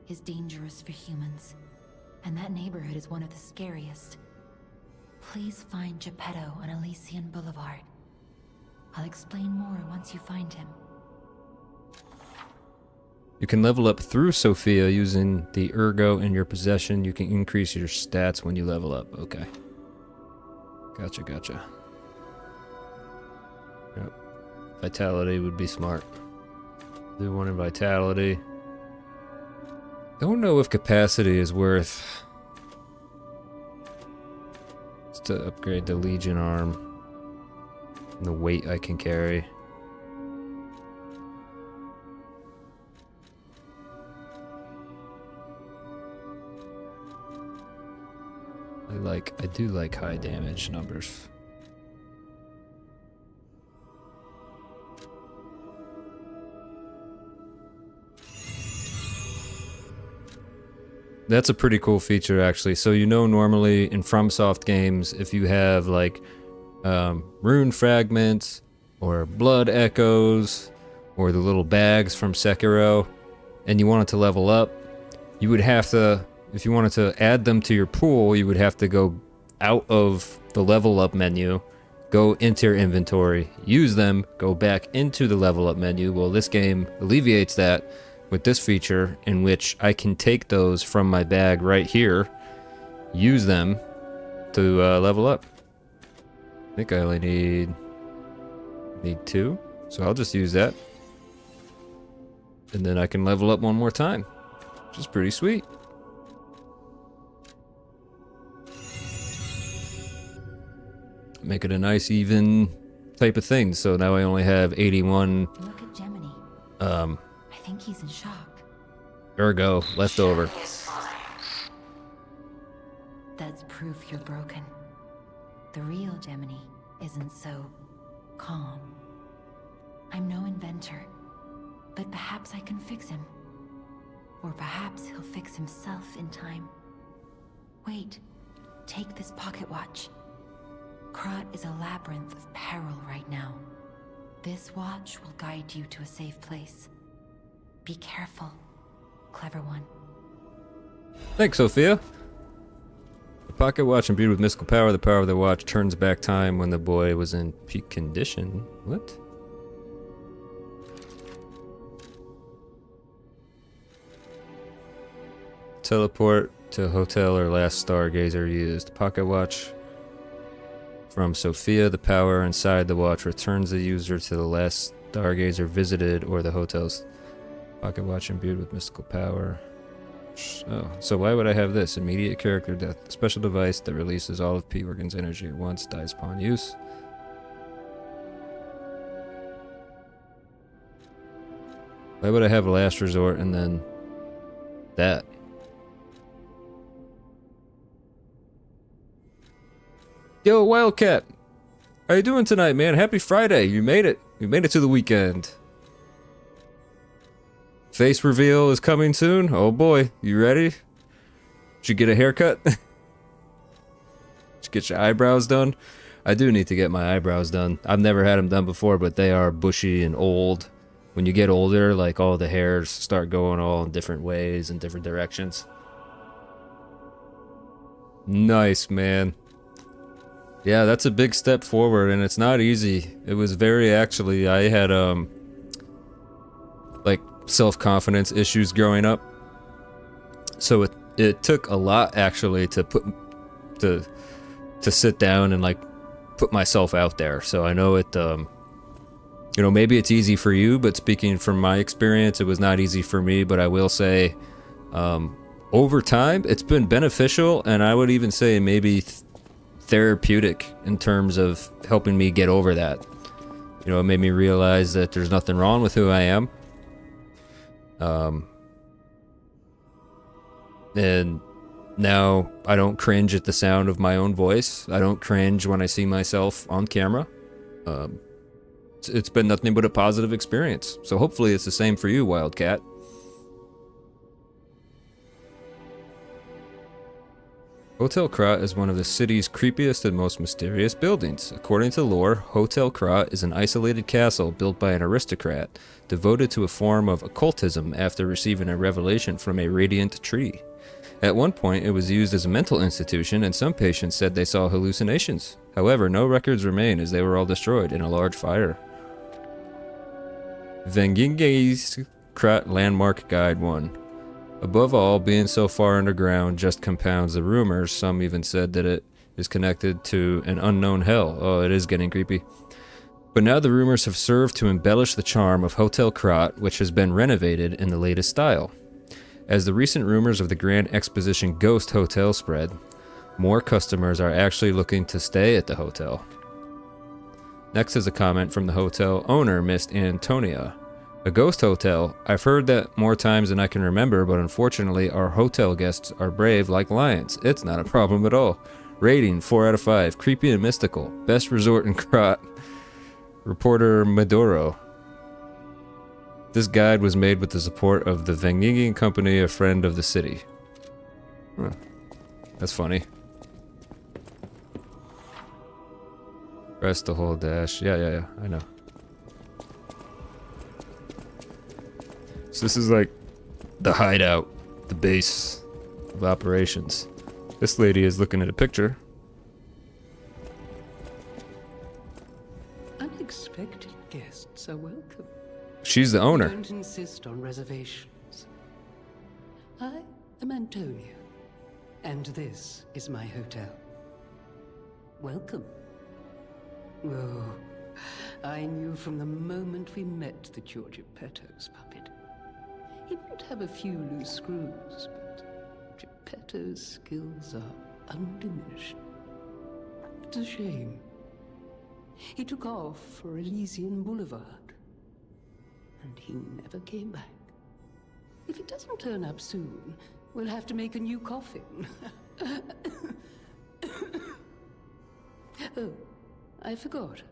is dangerous for humans. And that neighborhood is one of the scariest. Please find Geppetto on Elysian Boulevard. I'll explain more once you find him. You can level up through Sophia using the Ergo in your possession. You can increase your stats when you level up. Okay. Gotcha, gotcha. Yep. Vitality would be smart. Do one in Vitality. Don't know if capacity is worth to upgrade the Legion arm and the weight I can carry. I do like high damage numbers. That's a pretty cool feature, actually. So normally in FromSoft games, if you have like rune fragments or blood echoes or the little bags from Sekiro, and you wanted to level up, you would have to, if you wanted to add them to your pool, you would have to go out of the level up menu, go into your inventory, use them, go back into the level up menu. Well, this game alleviates that with this feature, in which I can take those from my bag right here, use them to level up. I think I only need 2, so I'll just use that. And then I can level up one more time, which is pretty sweet. Make it a nice even type of thing. So now I only have 81 Look at Gemini. I think he's in shock. ergo left over. Is fine. That's proof you're broken. The real Gemini isn't so calm. I'm no inventor, but perhaps I can fix him. Or perhaps he'll fix himself in time. Wait, take this pocket watch. Krat is a labyrinth of peril right now. This watch will guide you to a safe place. Be careful, clever one. Thanks, Sophia. The pocket watch imbued with mystical power. The power of the watch turns back time when the boy was in peak condition. What? Teleport to hotel or last stargazer used. Pocket watch from Sophia. The power inside the watch returns the user to the last stargazer visited or the hotel's. Pocket watch imbued with mystical power. Oh, so why would I have this? Immediate character death. A special device that releases all of P-Organ's energy at once. Dies upon use. Why would I have a last resort and then that? Yo, Wildcat! How you doing tonight, man? Happy Friday! You made it! You made it to the weekend. Face reveal is coming soon. Oh boy, you ready? Did you get a haircut? Did you get your eyebrows done? I do need to get my eyebrows done. I've never had them done before, but they are bushy and old. When you get older, like all the hairs start going all in different ways and different directions. Nice, man. Yeah, that's a big step forward, and it's not easy. It was very, actually, I had like self-confidence issues growing up, so it took a lot actually to sit down and like put myself out there. So I know it maybe it's easy for you, but speaking from my experience, it was not easy for me. But I will say over time it's been beneficial, and I would even say maybe therapeutic in terms of helping me get over that. It made me realize that there's nothing wrong with who I am. And now I don't cringe at the sound of my own voice. I don't cringe when I see myself on camera. It's been nothing but a positive experience. So hopefully it's the same for you, Wildcat. Hotel Krat is one of the city's creepiest and most mysterious buildings. According to lore, Hotel Krat is an isolated castle built by an aristocrat devoted to a form of occultism after receiving a revelation from a radiant tree. At one point, it was used as a mental institution, and some patients said they saw hallucinations. However, no records remain as they were all destroyed in a large fire. Venginge's Krat Landmark Guide 1. Above all, being so far underground just compounds the rumors. Some even said that it is connected to an unknown hell. Oh, it is getting creepy. But now the rumors have served to embellish the charm of Hotel Krat, which has been renovated in the latest style. As the recent rumors of the Grand Exposition Ghost Hotel spread, more customers are actually looking to stay at the hotel. Next is a comment from the hotel owner, Miss Antonia. A ghost hotel? I've heard that more times than I can remember, but unfortunately our hotel guests are brave like lions. It's not a problem at all. Rating 4 out of 5. Creepy and mystical. Best resort in Krot. Reporter Maduro. This guide was made with the support of the Vengingi Company, a friend of the city. Huh. That's funny. Press the whole dash. Yeah, I know. So this is like the hideout, the base of operations. This lady is looking at a picture. Unexpected guests are welcome. She's the owner. Don't insist on reservations. I am Antonia, and this is my hotel. Welcome. Oh, I knew from the moment we met that you're Geppetto's puppet. He might have a few loose screws, but Geppetto's skills are undiminished. It's a shame. He took off for Elysian Boulevard, and he never came back. If he doesn't turn up soon, we'll have to make a new coffin. Oh, I forgot.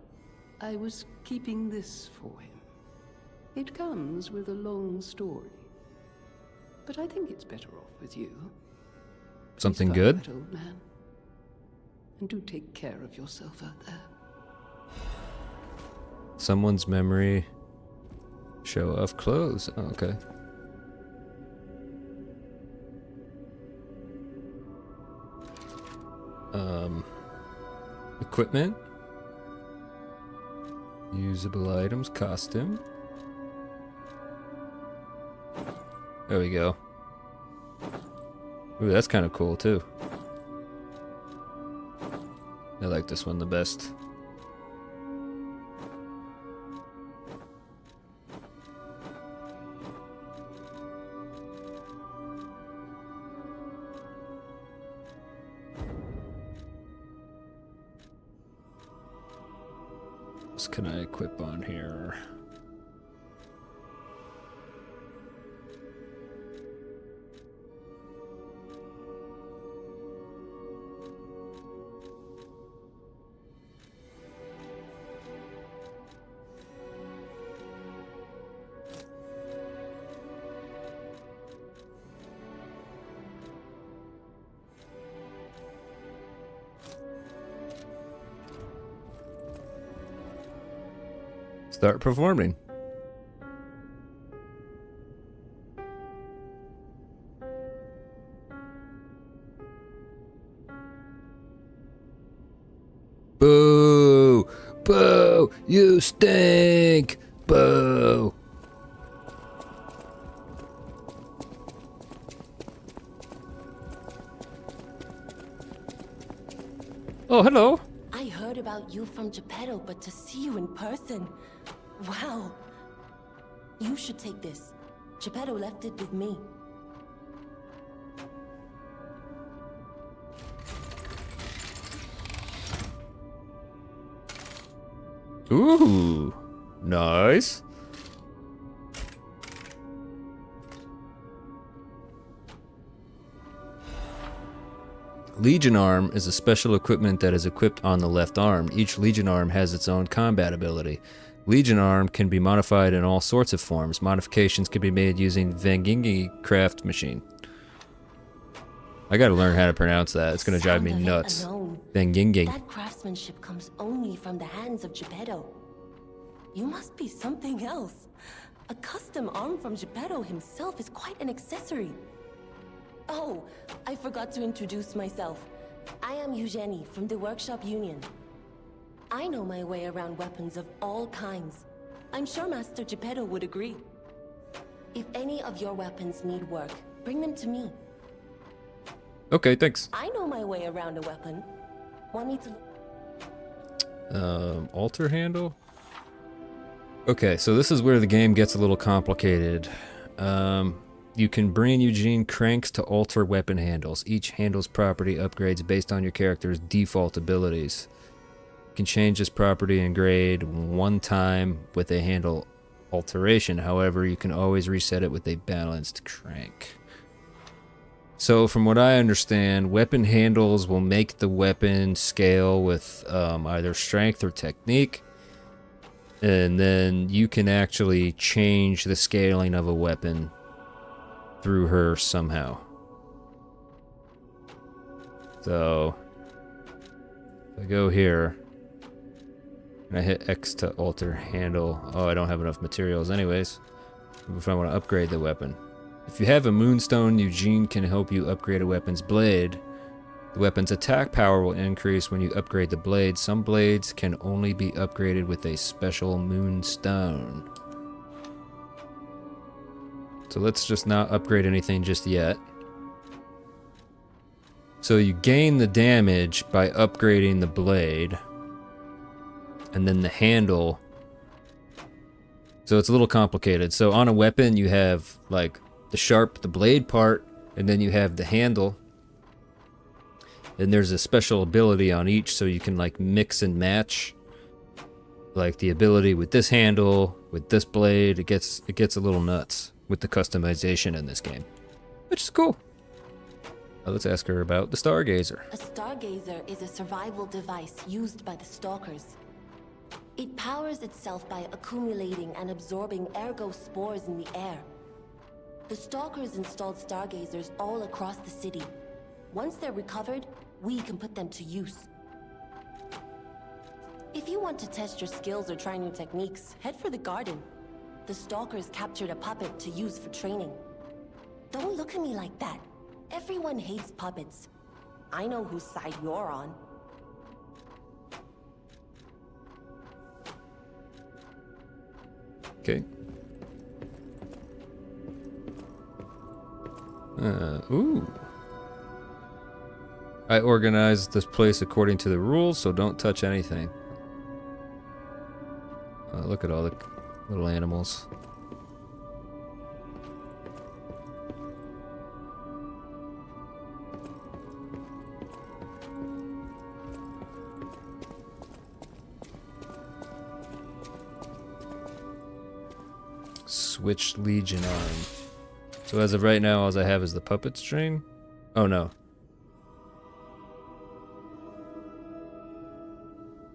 I was keeping this for him. It comes with a long story, but I think it's better off with you. Something Please find good? that old man. And do take care of yourself out there. Someone's memory. Show off clothes. Oh, okay. Equipment. Usable items. Costume. There we go. Ooh, that's kind of cool too. I like this one the best. What can I equip on here? Start performing. Boo! Boo! You stink! Boo! Oh, hello. I heard about you from Geppetto, but to see you in person... Wow. You should take this. Geppetto left it with me. Ooh, nice. Legion Arm is a special equipment that is equipped on the left arm. Each Legion Arm has its own combat ability. Legion Arm can be modified in all sorts of forms. Modifications can be made using Vengingi craft machine. I gotta learn how to pronounce that. It's gonna drive me nuts. Vengingi. That craftsmanship comes only from the hands of Geppetto. You must be something else. A custom arm from Geppetto himself is quite an accessory. Oh, I forgot to introduce myself. I am Eugenie from the Workshop Union. I know my way around weapons of all kinds. I'm sure Master Geppetto would agree. If any of your weapons need work, bring them to me. Okay, thanks. I know my way around a weapon. Want me to... Altar handle? Okay, so this is where the game gets a little complicated. You can bring Eugene cranks to alter weapon handles. Each handle's property upgrades based on your character's default abilities. You can change this property and grade one time with a handle alteration. However, you can always reset it with a balanced crank. So from what I understand, weapon handles will make the weapon scale with either strength or technique. And then you can actually change the scaling of a weapon through her somehow. So if I go here and I hit X to alter handle. Oh, I don't have enough materials anyways. If I want to upgrade the weapon. If you have a moonstone, Eugene can help you upgrade a weapon's blade. The weapon's attack power will increase when you upgrade the blade. Some blades can only be upgraded with a special moonstone. So let's just not upgrade anything just yet. So you gain the damage by upgrading the blade. And then the handle. So it's a little complicated. So on a weapon you have like the blade part, and then you have the handle. And there's a special ability on each, so you can like mix and match. Like the ability with this handle, with this blade, it gets a little nuts with the customization in this game, which is cool. Now let's ask her about the Stargazer. A Stargazer is a survival device used by the Stalkers. It powers itself by accumulating and absorbing ergo spores in the air. The Stalkers installed Stargazers all across the city. Once they're recovered, we can put them to use. If you want to test your skills or try new techniques, head for the garden. The Stalkers captured a puppet to use for training. Don't look at me like that. Everyone hates puppets. I know whose side you're on. Okay. Ooh. I organized this place according to the rules, so don't touch anything. Look at all the little animals. Switch Legion arm. So as of right now, all I have is the puppet string. Oh no.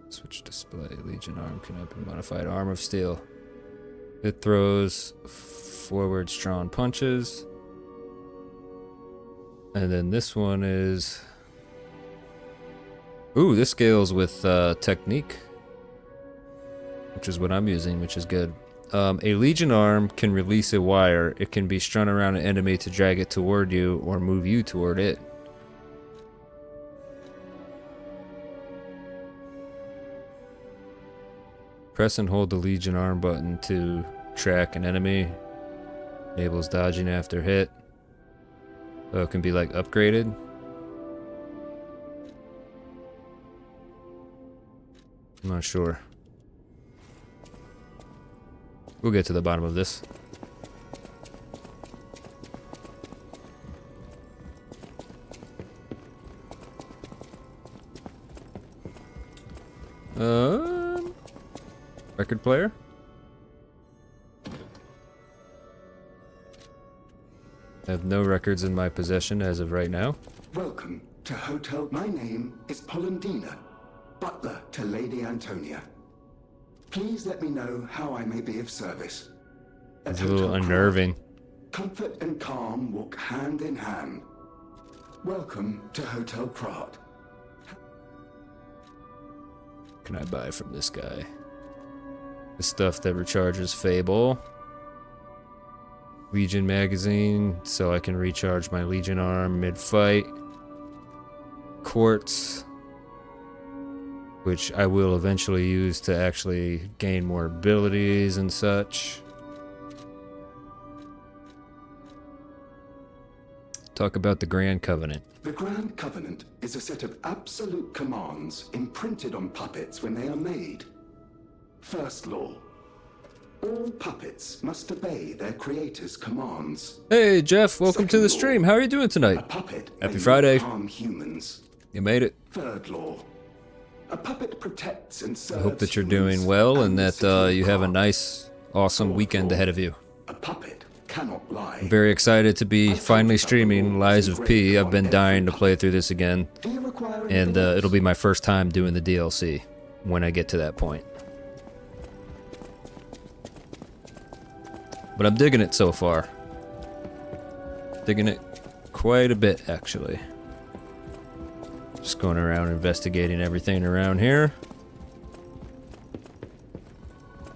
Switch display. Legion arm can open modified arm of steel. It throws forward strong punches. And then this one is... Ooh, this scales with technique. Which is what I'm using, which is good. A Legion arm can release a wire. It can be strung around an enemy to drag it toward you or move you toward it. Press and hold the Legion arm button to track an enemy. Enables dodging after hit. Oh, it can be like upgraded. I'm not sure. We'll get to the bottom of this. Record player? I have no records in my possession as of right now. Welcome to Hotel. My name is Polendina, butler to Lady Antonia. Please let me know how I may be of service. It's a little unnerving. Comfort and calm walk hand in hand. Welcome to Hotel Krat. What can I buy from this guy? The stuff that recharges Fable. Legion magazine, so I can recharge my Legion arm mid-fight. Quartz, which I will eventually use to actually gain more abilities and such. Talk about the Grand Covenant. The Grand Covenant is a set of absolute commands imprinted on puppets when they are made. First law. All puppets must obey their creator's commands. Hey Jeff, welcome to the Second stream. How are you doing A tonight? puppet Happy may Friday. not harm humans. You made it. Third law. A puppet protects and serves I hope that you're humans doing well and the that city of you have a Krat. nice, awesome Fourth weekend law. ahead of you. A puppet cannot lie. I'm very excited to be finally streaming Lies of P. I've been dying to play through this again, Do you require and anything else? it'll be my first time doing the DLC when I get to that point. But I'm digging it so far. Digging it quite a bit, actually. Just going around investigating everything around here.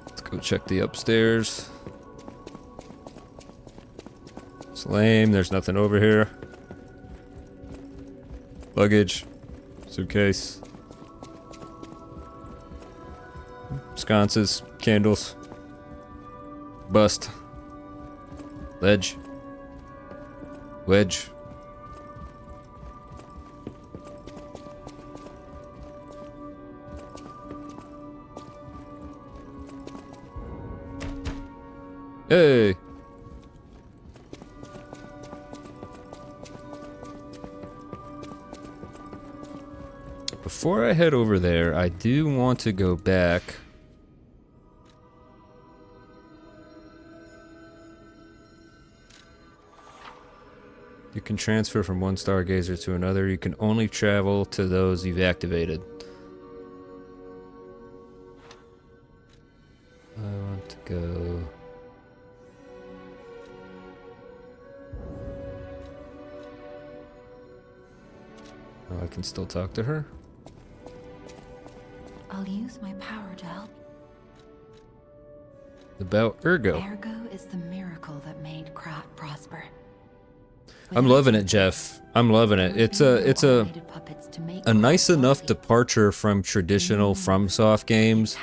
Let's go check the upstairs. It's lame, there's nothing over here. Luggage. Suitcase. Sconces. Candles. Bust. Ledge. Wedge. Hey! Before I head over there, I do want to go back. You can transfer from one stargazer to another. You can only travel to those you've activated. I want to go... Oh, I can still talk to her? I'll use my power to help. About Ergo. Ergo is the miracle that made Krat prosper. I'm loving it, Jeff. I'm loving it. It's a nice enough departure from traditional FromSoft games,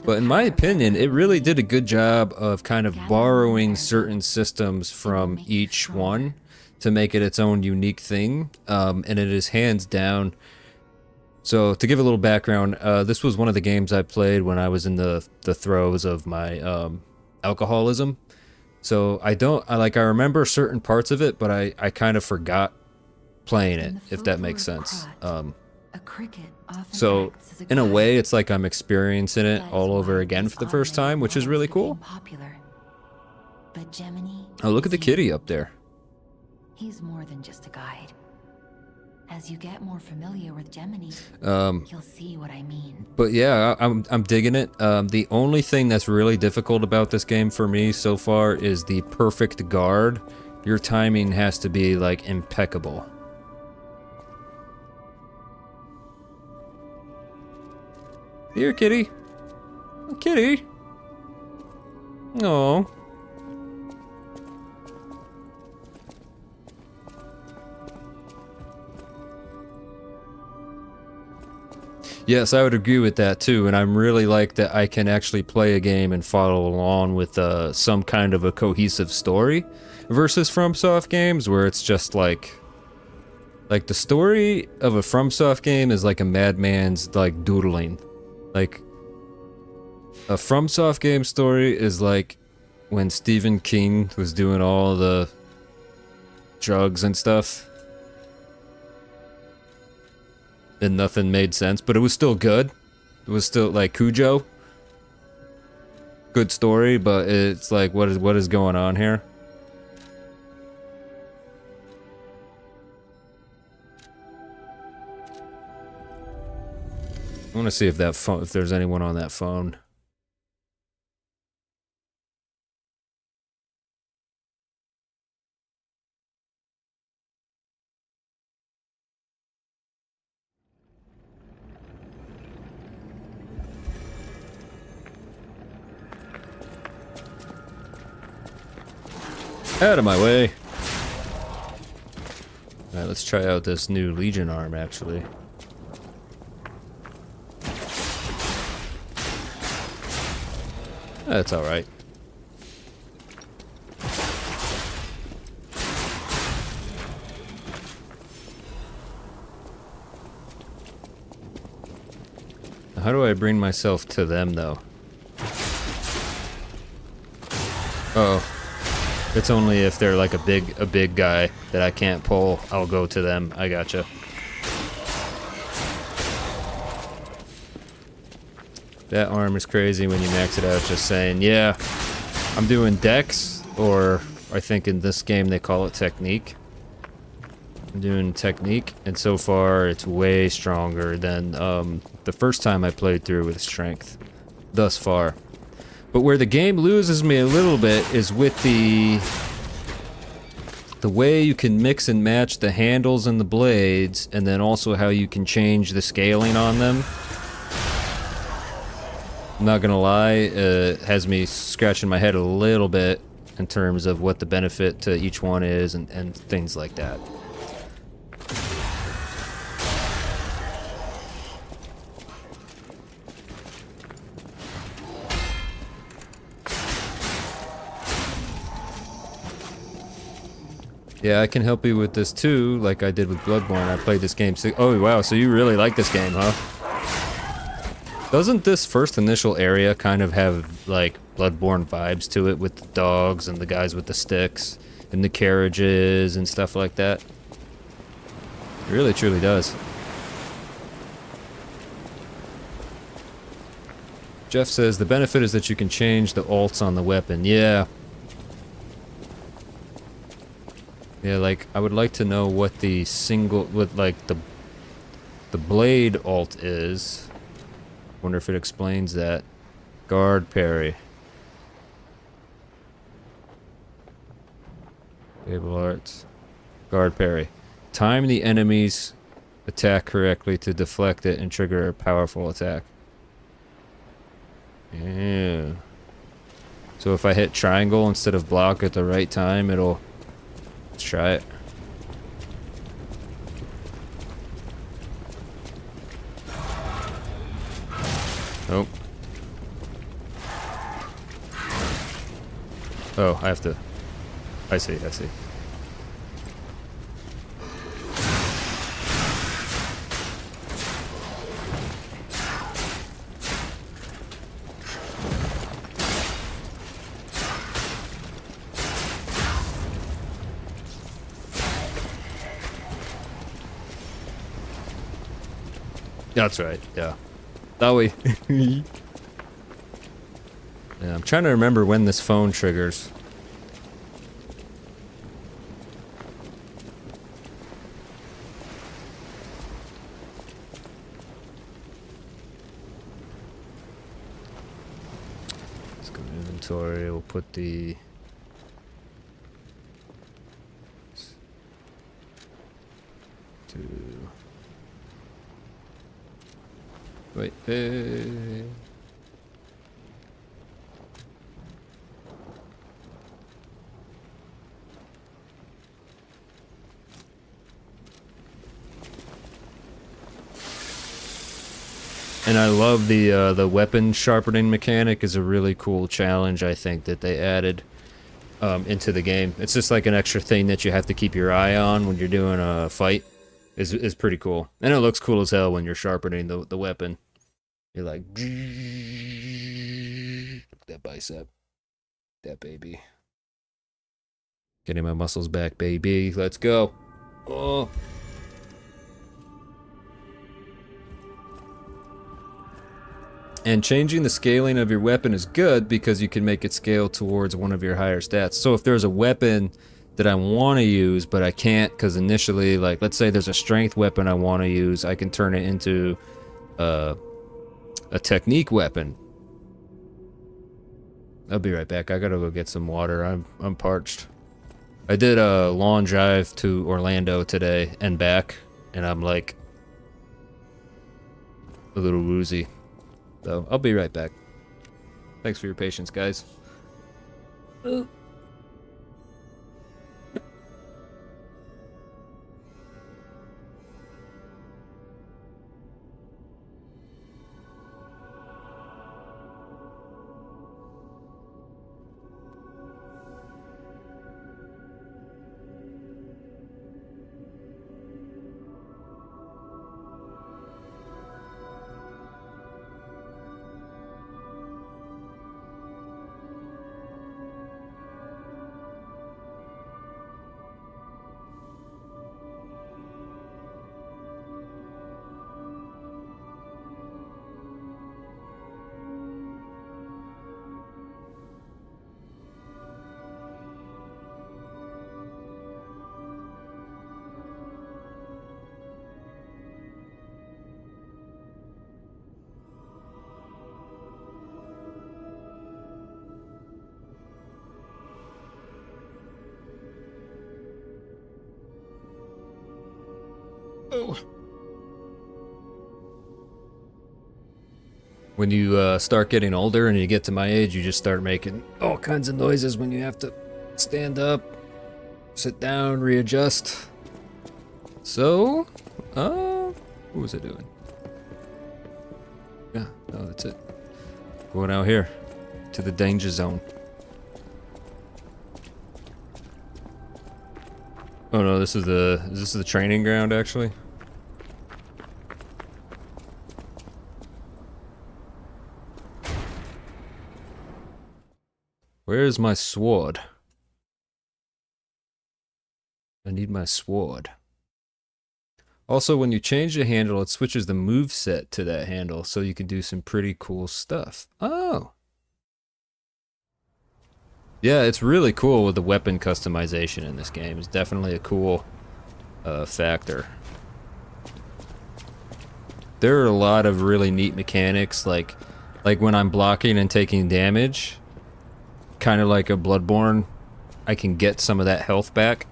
but in my opinion, it really did a good job of kind of borrowing certain systems from each one to make it its own unique thing, and it is hands down. So to give a little background, this was one of the games I played when I was in the throes of my alcoholism. So I remember certain parts of it, but I kind of forgot playing it, if that makes sense. So in a way, it's like I'm experiencing it all over again for the first time, which is really cool. Oh, look at the kitty up there. He's more than just a guide. As you get more familiar with Gemini, you'll see what I mean. But yeah, I'm digging it. The only thing that's really difficult about this game for me so far is the perfect guard. Your timing has to be like impeccable. Here, kitty. Kitty. Oh. Yes, I would agree with that too, and I'm really like that I can actually play a game and follow along with some kind of a cohesive story versus FromSoft games where it's just like the story of a FromSoft game is like a madman's like doodling. Like a FromSoft game story is like when Stephen King was doing all the drugs and stuff. And nothing made sense, but it was still good. It was still like Cujo. Good story, but it's like what is going on here? I want to see if there's anyone on that phone. Out of my way. Alright, let's try out this new Legion arm, actually. That's alright. How do I bring myself to them, though? Uh-oh. It's only if they're like a big guy that I can't pull, I'll go to them. I gotcha. That arm is crazy when you max it out, just saying. Yeah, I'm doing dex or I think in this game they call it technique. I'm doing technique, and so far it's way stronger than the first time I played through with strength, thus far. But where the game loses me a little bit is with the way you can mix and match the handles and the blades, and then also how you can change the scaling on them. I'm not gonna lie, it has me scratching my head a little bit in terms of what the benefit to each one is and things like that. Yeah, I can help you with this too, like I did with Bloodborne. I played this game. Oh wow, so you really like this game, huh? Doesn't this first initial area kind of have like Bloodborne vibes to it with the dogs and the guys with the sticks and the carriages and stuff like that? It really truly does. Jeff says the benefit is that you can change the alts on the weapon. Yeah. Yeah, like I would like to know what the the blade alt is. Wonder if it explains that. Guard parry. Table arts. Guard parry. Time the enemy's attack correctly to deflect it and trigger a powerful attack. Yeah. So if I hit triangle instead of block at the right time, it'll... Let's try it. Nope. Oh, I have to... I see, I see. That's right, yeah. That way. Yeah, I'm trying to remember when this phone triggers. Let's go to inventory, we'll put the... Wait, And I love the weapon sharpening mechanic is a really cool challenge, I think, that they added into the game. It's just like an extra thing that you have to keep your eye on when you're doing a fight. Is pretty cool. And it looks cool as hell when you're sharpening the weapon. You're like... That bicep. That baby. Getting my muscles back, baby. Let's go. Oh. And changing the scaling of your weapon is good because you can make it scale towards one of your higher stats. So if there's a weapon that I want to use, but I can't because initially, like, let's say there's a strength weapon I want to use, I can turn it into a technique weapon. I'll be right back. I gotta go get some water. I'm parched. I did a long drive to Orlando today and back, and I'm like a little woozy. So I'll be right back. Thanks for your patience, guys. Oh. When you start getting older and you get to my age, you just start making all kinds of noises when you have to stand up, sit down, readjust. So, what was I doing? Yeah, no, that's it. Going out here to the danger zone. Oh no, is this the training ground actually? Where's my sword? I need my sword. Also, when you change the handle, it switches the move set to that handle, so you can do some pretty cool stuff. Oh. Yeah, it's really cool with the weapon customization in this game. It's definitely a cool factor. There are a lot of really neat mechanics, like when I'm blocking and taking damage, kind of like a Bloodborne, I can get some of that health back.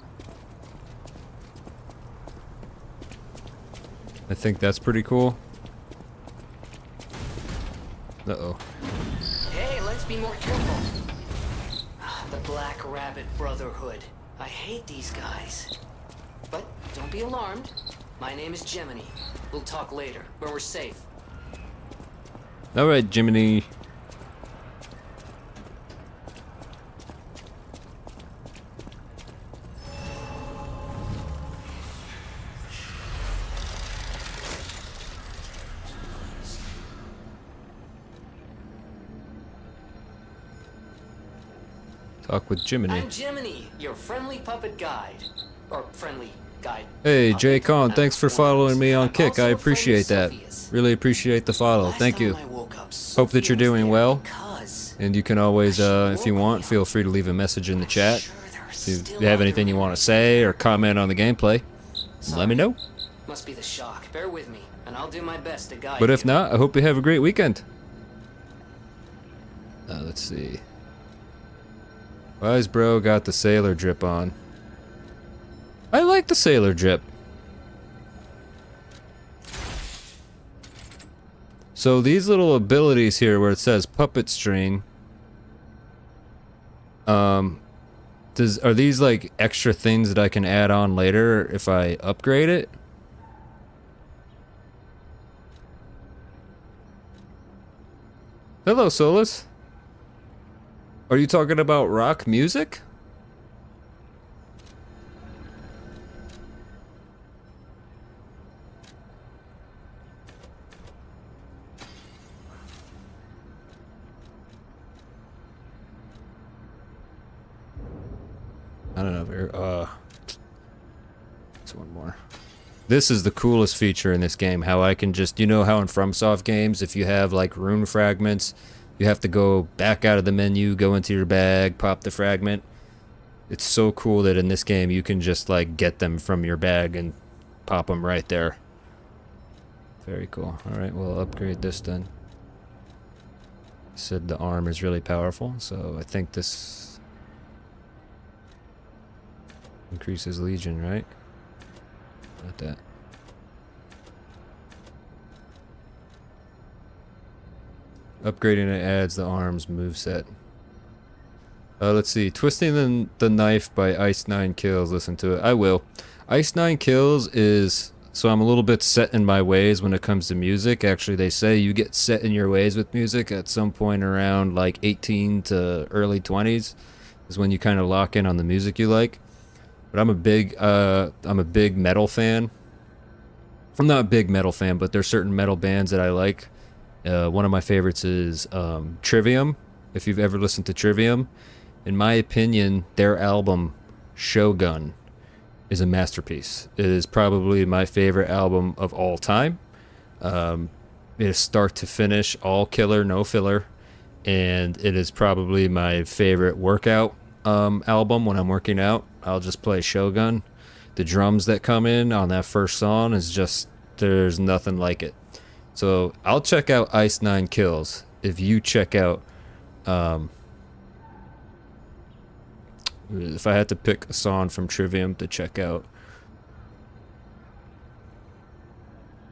I think that's pretty cool. Uh-oh. Hey, let's be more careful. The Black Rabbit Brotherhood. I hate these guys. But don't be alarmed. My name is Gemini. We'll talk later, when we're safe. Alright, Jiminy. Talk with Jiminy. I'm Gemini, your friendly puppet guide. Or friendly guide. Hey, puppet. Jay Con, thanks for following me on I'm Kick. I also a friend of appreciate that. Sophie's. Really appreciate the follow. Last Thank you. time I woke up, Hope that you're Sophie was doing there well. because And you can always, if you want, feel free to leave a message in the chat. sure there are If you still have other anything you want to enemies say there. or comment on the gameplay, let me know. Must be the shock. Bear with me, and I'll do my best to guide But if you. not, I hope you have a great weekend. Let's see. Wise bro got the sailor drip on. I like the sailor drip. So these little abilities here where it says puppet string, are these like extra things that I can add on later if I upgrade it? Hello, Solus. Are you talking about rock music? I don't know. It's one more. This is the coolest feature in this game. How I can just, you know how in FromSoft games, if you have like rune fragments, you have to go back out of the menu, go into your bag, pop the fragment. It's so cool that in this game you can just like get them from your bag and pop them right there. Very cool. Alright, we'll upgrade this then. Said the arm is really powerful, so I think this increases Legion, right? Not that. Upgrading it adds the arm's moveset. Let's see. Twisting the Knife by Ice 9 Kills. Listen to it. I will. Ice 9 Kills is... So I'm a little bit set in my ways when it comes to music. Actually, they say you get set in your ways with music at some point around like 18 to early 20s is when you kind of lock in on the music you like. But I'm a big metal fan. I'm not a big metal fan, but there's certain metal bands that I like. One of my favorites is Trivium. If you've ever listened to Trivium, in my opinion, their album Shogun is a masterpiece. It is probably my favorite album of all time. It is start to finish, all killer, no filler, and it is probably my favorite workout album when I'm working out. I'll just play Shogun. The drums that come in on that first song is just, there's nothing like it. So I'll check out Ice 9 Kills if you check out, if I had to pick a song from Trivium to check out,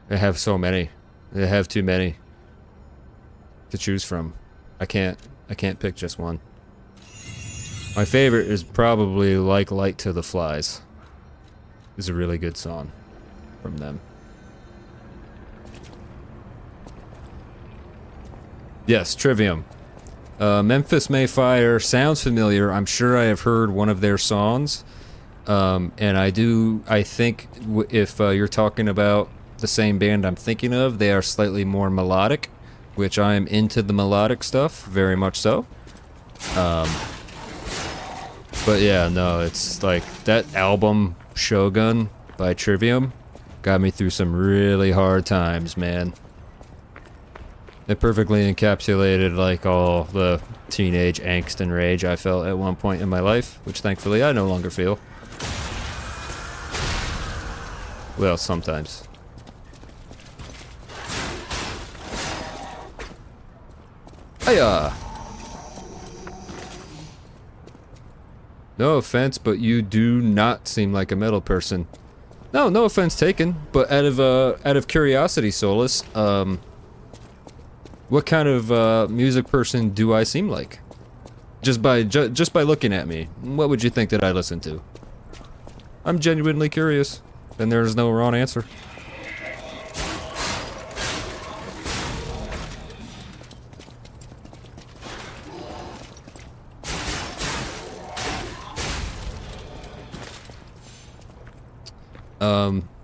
They have so many. They have too many to choose from. I can't pick just one. My favorite is probably Like Light to the Flies. It's a really good song from them. Yes, Trivium. Memphis Mayfire sounds familiar. I'm sure I have heard one of their songs. And I think if you're talking about the same band I'm thinking of, they are slightly more melodic, which I am into the melodic stuff, very much so. But yeah, no, it's like that album, Shogun by Trivium, got me through some really hard times, man. It perfectly encapsulated like all the teenage angst and rage I felt at one point in my life, which thankfully I no longer feel. Well, sometimes. Hiya! No offense, but you do not seem like a metal person. No offense taken, but out of curiosity, Solus, what kind of music person do I seem like? Just by looking at me, what would you think that I listen to? I'm genuinely curious, and there's no wrong answer.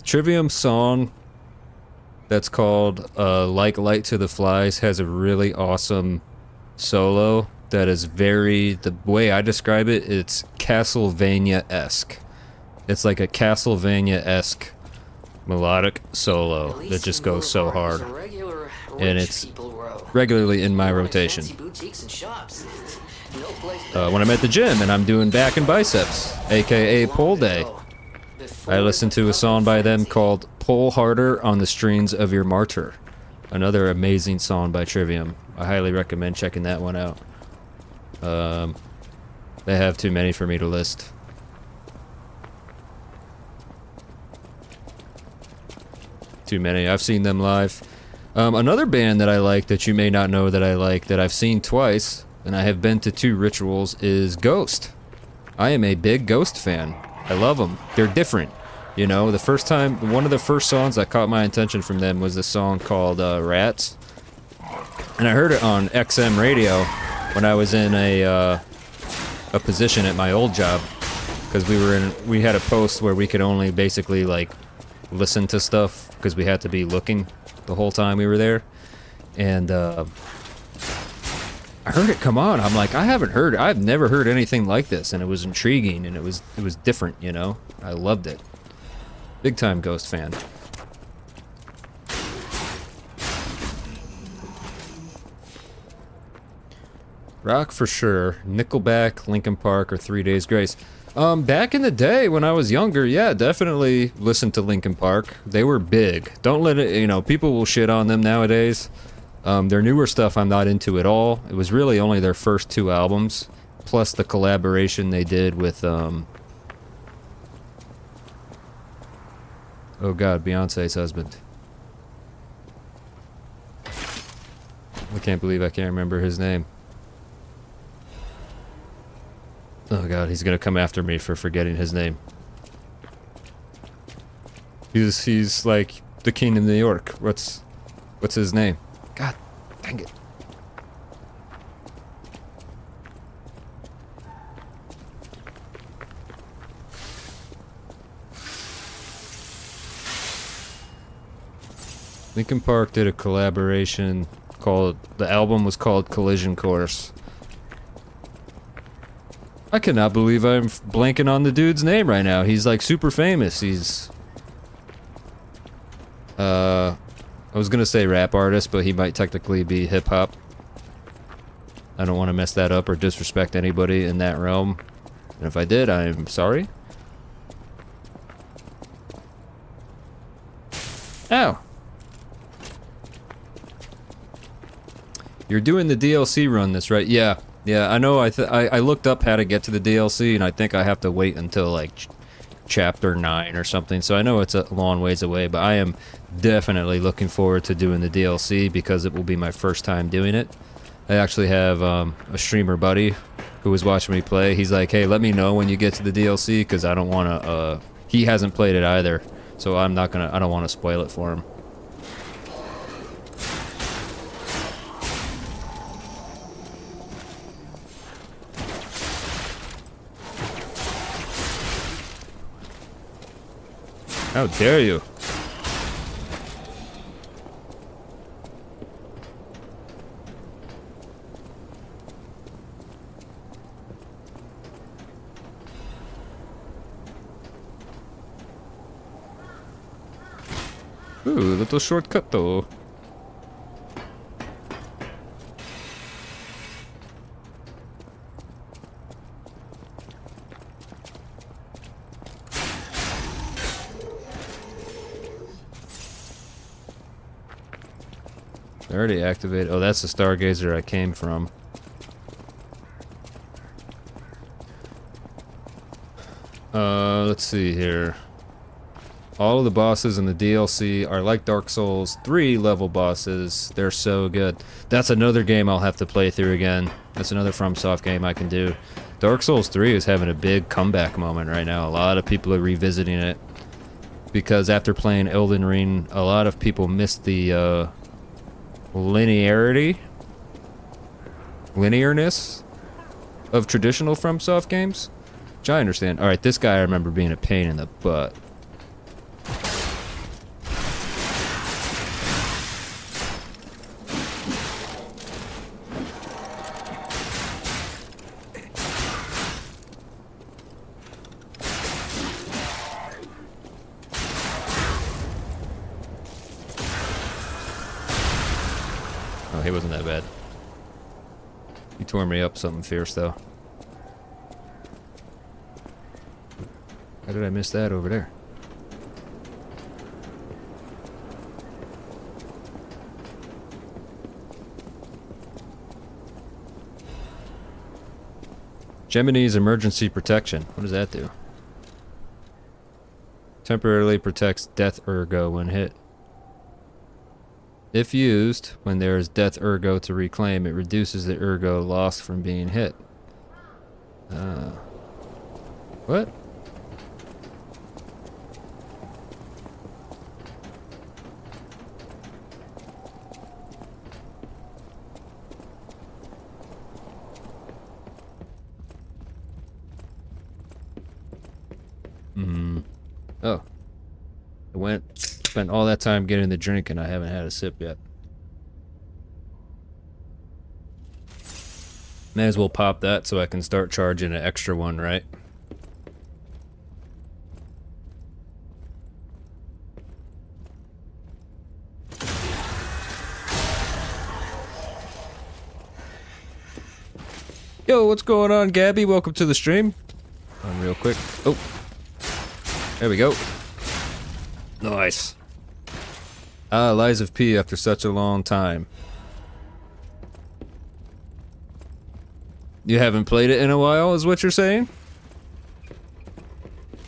Trivium's song that's called Like Light to the Flies has a really awesome solo that is the way I describe it, it's Castlevania-esque. It's like a Castlevania-esque melodic solo that just goes so hard. And it's regularly in my rotation. When I'm at the gym and I'm doing back and biceps, aka pole day, I listen to a song by them called Pull Harder on the Strings of Your Martyr. Another amazing song by Trivium. I highly recommend checking that one out. They have too many for me to list. Too many. I've seen them live. Another band that I like that you may not know that I like that I've seen twice, and I have been to 2 rituals, is Ghost. I am a big Ghost fan. I love them. They're different. You know, one of the first songs that caught my attention from them was a song called Rats. And I heard it on XM radio when I was in a position at my old job. Because we had a post where we could only basically like listen to stuff because we had to be looking the whole time we were there. And I heard it come on. I'm like, I've never heard anything like this, and it was intriguing, and it was different, you know? I loved it. Big time Ghost fan. Rock for sure. Nickelback, Linkin Park, or 3 Days Grace. Back in the day when I was younger, yeah, definitely listened to Linkin Park. They were big. Don't let it, people will shit on them nowadays. Their newer stuff I'm not into at all. It was really only their first 2 albums, plus the collaboration they did with, oh god, Beyonce's husband. I can't believe I can't remember his name. Oh god, he's gonna come after me for forgetting his name. He's like the king of New York. What's his name? God dang it. Linkin Park did a collaboration the album was called Collision Course. I cannot believe I'm blanking on the dude's name right now. He's like super famous. He's I was gonna say rap artist, but he might technically be hip hop. I don't want to mess that up or disrespect anybody in that realm. And if I did, I'm sorry. Ow. You're doing the DLC run this, right? Yeah. Yeah, I know. I looked up how to get to the DLC, and I think I have to wait until like chapter 9 or something, so I know it's a long ways away, but I am definitely looking forward to doing the DLC because it will be my first time doing it. I actually have a streamer buddy who was watching me play. He's like, hey, let me know when you get to the DLC because I don't want to, he hasn't played it either, so I don't want to spoil it for him. How dare you? Ooh, little shortcut though. I already activated. Oh, that's the Stargazer I came from. Let's see here. All of the bosses in the DLC are like Dark Souls 3 level bosses. They're so good. That's another game I'll have to play through again. That's another FromSoft game I can do. Dark Souls 3 is having a big comeback moment right now. A lot of people are revisiting it. Because after playing Elden Ring, a lot of people missed the linearness of traditional FromSoft games, which I understand. Alright, this guy I remember being a pain in the butt. Oh, he wasn't that bad. He tore me up something fierce, though. How did I miss that over there? Gemini's emergency protection. What does that do? Temporarily protects death ergo when hit. If used, when there is death ergo to reclaim, it reduces the ergo lost from being hit. What? Oh. Spent all that time getting the drink and I haven't had a sip yet. May as well pop that so I can start charging an extra one, right? Yo, what's going on, Gabby? Welcome to the stream. On real quick. Oh. There we go. Nice. Ah, Lies of P after such a long time. You haven't played it in a while, is what you're saying?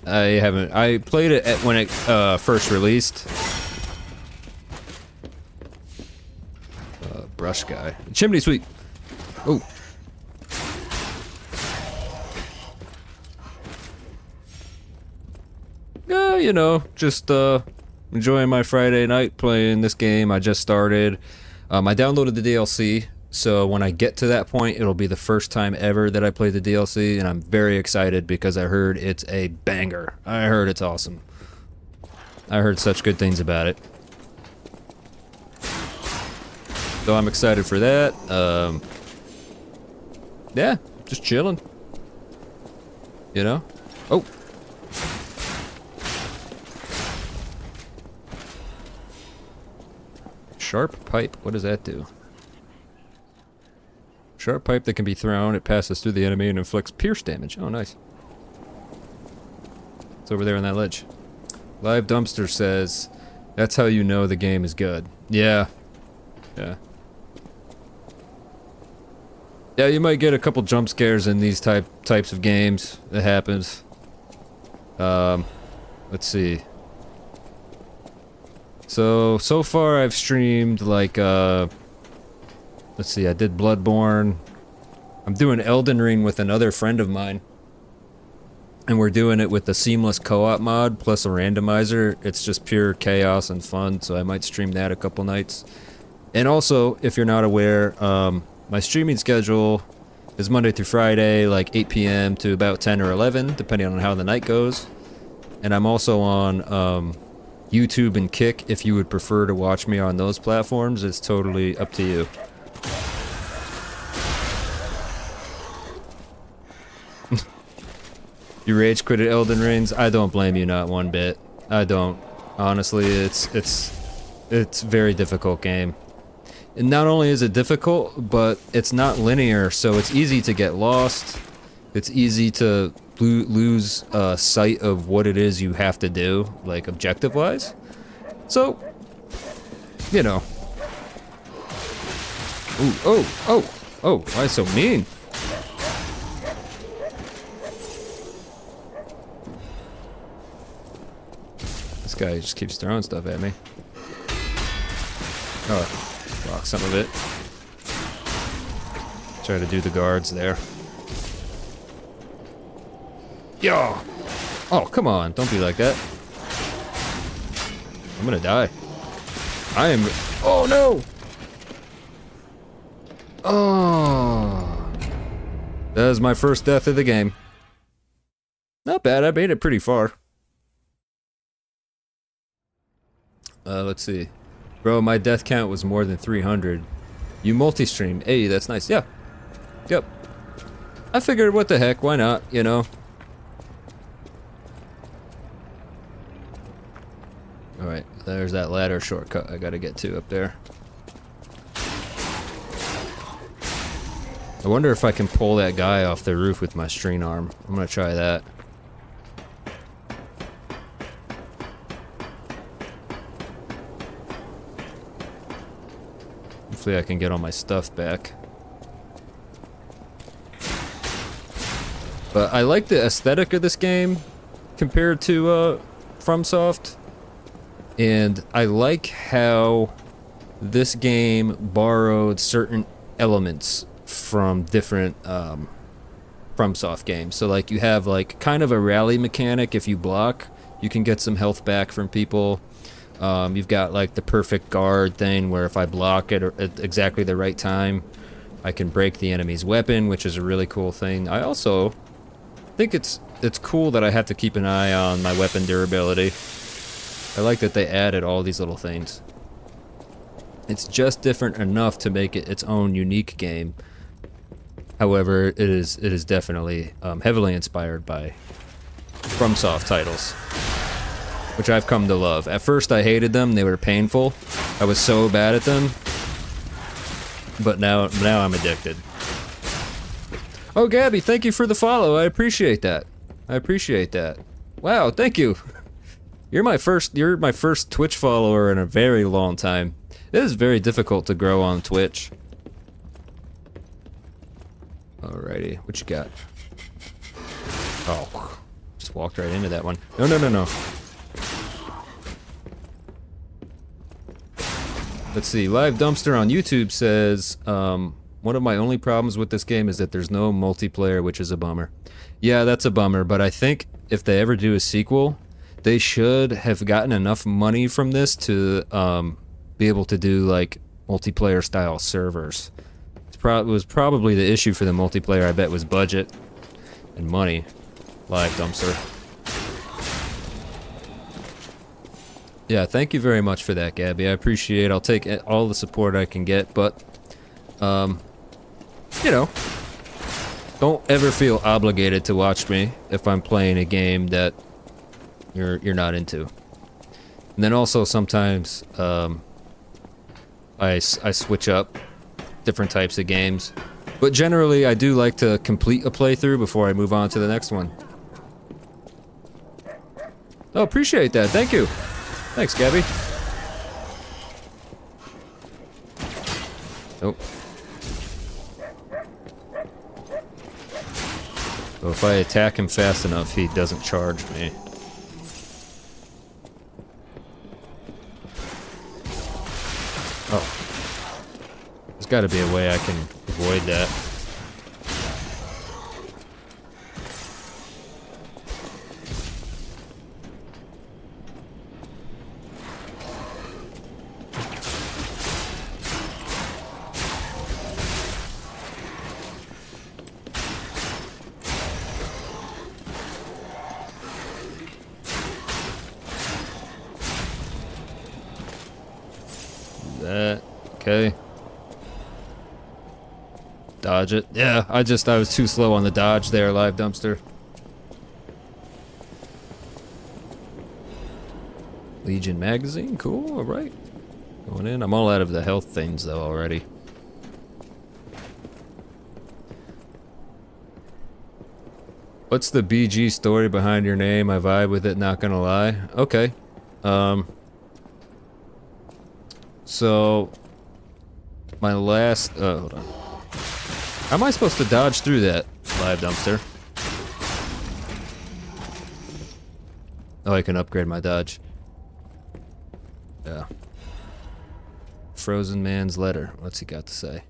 I haven't. I played it when it first released. Brush guy. Chimney sweep. Oh. You know, just enjoying my Friday night playing this game. I just started. I downloaded the DLC, so when I get to that point, it'll be the first time ever that I play the DLC, and I'm very excited because I heard it's a banger. I heard it's awesome. I heard such good things about it. So I'm excited for that. Yeah, just chilling. You know? Oh. Sharp pipe, what does that do? Sharp pipe that can be thrown, it passes through the enemy and inflicts pierce damage. Oh, nice. It's over there on that ledge. Live Dumpster says, that's how you know the game is good. Yeah. Yeah. Yeah, you might get a couple jump scares in these types of games. It happens. Let's see. So far I've streamed like, let's see, I did Bloodborne. I'm doing Elden Ring with another friend of mine. And we're doing it with the seamless co-op mod plus a randomizer. It's just pure chaos and fun, so I might stream that a couple nights. And also, if you're not aware, my streaming schedule is Monday through Friday, like 8 p.m. to about 10 or 11, depending on how the night goes. And I'm also on YouTube and Kick. If you would prefer to watch me on those platforms, it's totally up to you. You rage quit at Elden Rings? I don't blame you, not one bit. I don't. Honestly, it's a very difficult game. And not only is it difficult, but it's not linear, so it's easy to get lost. It's easy to lose sight of what it is you have to do, like objective-wise. So, you know. Ooh, oh, why so mean? This guy just keeps throwing stuff at me. Oh, block some of it. Try to do the guards there. Yo! Oh, come on, don't be like that. I'm gonna die. I am... Oh, no! Oh! That is my first death of the game. Not bad, I made it pretty far. Let's see. Bro, my death count was more than 300. You multi-stream. Hey, that's nice. Yeah. Yep. I figured, what the heck, why not, you know? Alright, there's that ladder shortcut I gotta get to up there. I wonder if I can pull that guy off the roof with my string arm. I'm gonna try that. Hopefully I can get all my stuff back. But I like the aesthetic of this game compared to FromSoft. And I like how this game borrowed certain elements from different FromSoft games. So like you have like kind of a rally mechanic. If you block, you can get some health back from people. You've got like the perfect guard thing where if I block it at exactly the right time, I can break the enemy's weapon, which is a really cool thing. I also think it's cool that I have to keep an eye on my weapon durability. I like that they added all these little things. It's just different enough to make it its own unique game. However, it is definitely heavily inspired by FromSoft titles, which I've come to love. At first I hated them, they were painful. I was so bad at them. But now I'm addicted. Oh, Gabby, thank you for the follow. I appreciate that. I appreciate that. Wow, thank you. You're my first Twitch follower in a very long time. It is very difficult to grow on Twitch. Alrighty, what you got? Oh, just walked right into that one. No. Let's see, Live Dumpster on YouTube says, one of my only problems with this game is that there's no multiplayer, which is a bummer. Yeah, that's a bummer, but I think if they ever do a sequel, they should have gotten enough money from this to be able to do like multiplayer style servers. It was probably the issue for the multiplayer, I bet, was budget and money. Live Dumpster. Yeah, thank you very much for that, Gabby. I appreciate it. I'll take all the support I can get, but you know, don't ever feel obligated to watch me if I'm playing a game that you're not into. And then also sometimes I switch up different types of games, but generally I do like to complete a playthrough before I move on to the next one. Oh, appreciate that. Thank you. Thanks, Gabby. Nope. So if I attack him fast enough, he doesn't charge me. Oh. There's gotta be a way I can avoid that. That okay. Dodge it. Yeah, I was too slow on the dodge there, live dumpster. Legion magazine, cool, alright. Going in. I'm all out of the health things though already. What's the BG story behind your name? I vibe with it, not gonna lie. Okay. So my last hold on. How am I supposed to dodge through that, live dumpster? Oh, I can upgrade my dodge. Yeah. Frozen Man's Letter. What's he got to say?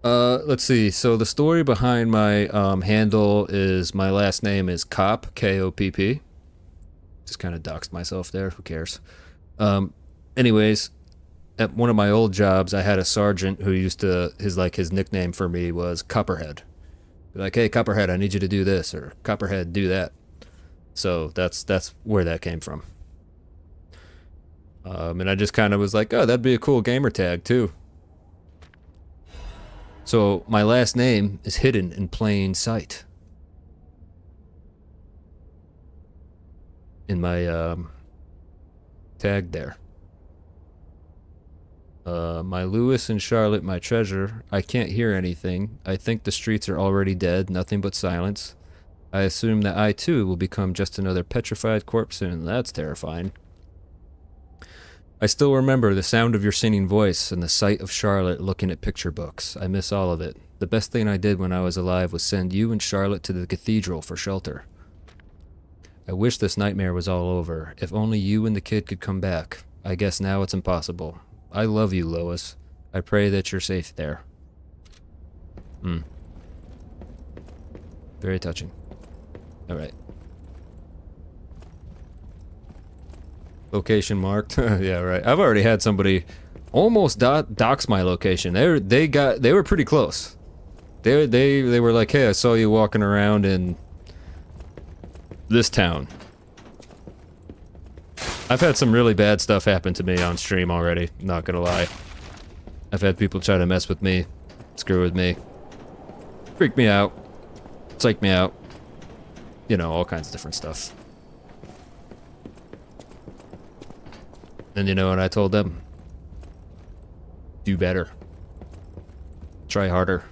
Let's see. So the story behind my handle is my last name is Kopp, K-O-P-P. Just kind of doxed myself there. Who cares? Anyways, at one of my old jobs, I had a sergeant who used to his nickname for me was Copperhead. Be like, hey, Copperhead, I need you to do this, or Copperhead, do that. So that's where that came from. And I just kind of was like, oh, that'd be a cool gamer tag too. So my last name is hidden in plain sight. In my tag there. My Lewis and Charlotte, my treasure. I can't hear anything. I think the streets are already dead, nothing but silence. I assume that I too will become just another petrified corpse soon. That's terrifying. I still remember the sound of your singing voice and the sight of Charlotte looking at picture books. I miss all of it. The best thing I did when I was alive was send you and Charlotte to the cathedral for shelter. I wish this nightmare was all over. If only you and the kid could come back. I guess now it's impossible. I love you, Lois. I pray that you're safe there. Very touching. Alright. Location marked. Yeah, right. I've already had somebody almost dox my location. They were pretty close. They were like, hey, I saw you walking around in this town. I've had some really bad stuff happen to me on stream already, not gonna lie. I've had people try to mess with me, screw with me, freak me out, psych me out, you know, all kinds of different stuff. And you know what I told them? Do better. Try harder.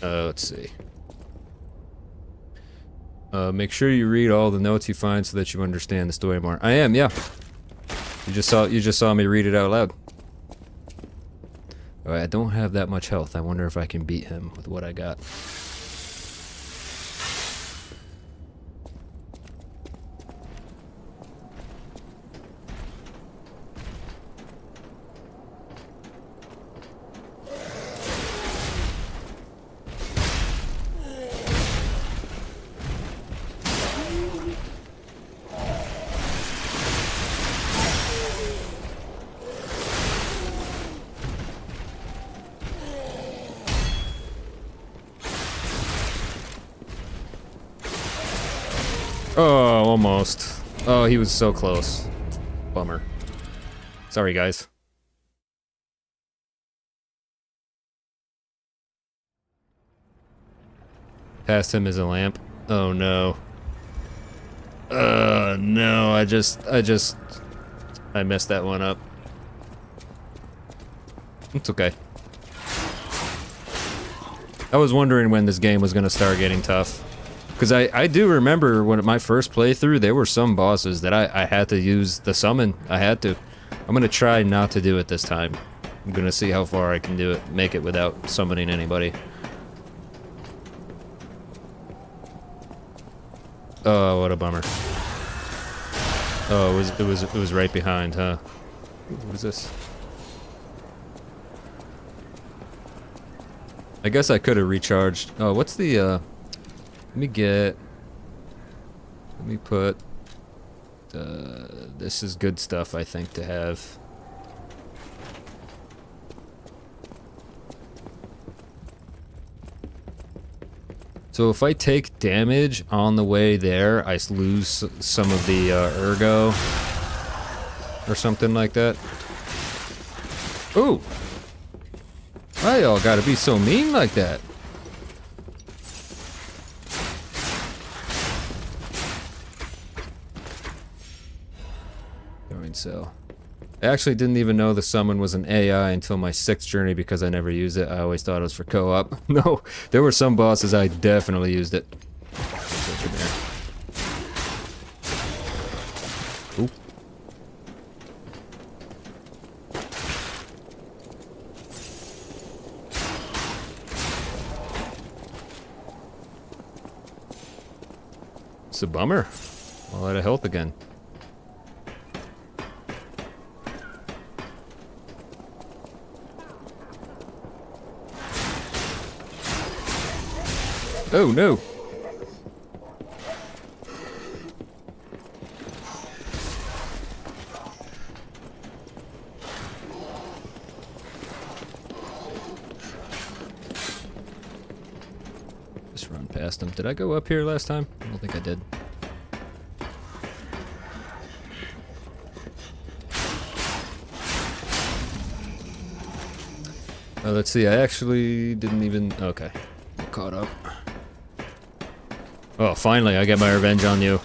Let's see. Make sure you read all the notes you find so that you understand the story more. I am, yeah. You just saw me read it out loud. Alright, I don't have that much health. I wonder if I can beat him with what I got. Oh, almost. Oh, he was so close. Bummer. Sorry, guys. Past him is a lamp. Oh, no. No, I messed that one up. It's okay. I was wondering when this game was gonna start getting tough. Because I do remember when my first playthrough, there were some bosses that I had to use the summon. I had to. I'm going to try not to do it this time. I'm going to see how far I can do it, make it without summoning anybody. Oh, what a bummer. Oh, it was right behind, huh? What is this? I guess I could have recharged. Oh, what's the let me put this is good stuff, I think, to have. So if I take damage on the way there, I lose some of the ergo or something like that. Ooh! Why y'all gotta be so mean like that? Going so. I actually didn't even know the summon was an AI until my 6th journey because I never used it. I always thought it was for co-op. No, there were some bosses I definitely used it. Ooh. It's a bummer. All out of health again. Oh no! Just run past him. Did I go up here last time? I don't think I did. Let's see, I actually didn't even... Okay. Caught up. Oh, finally, I get my revenge on you.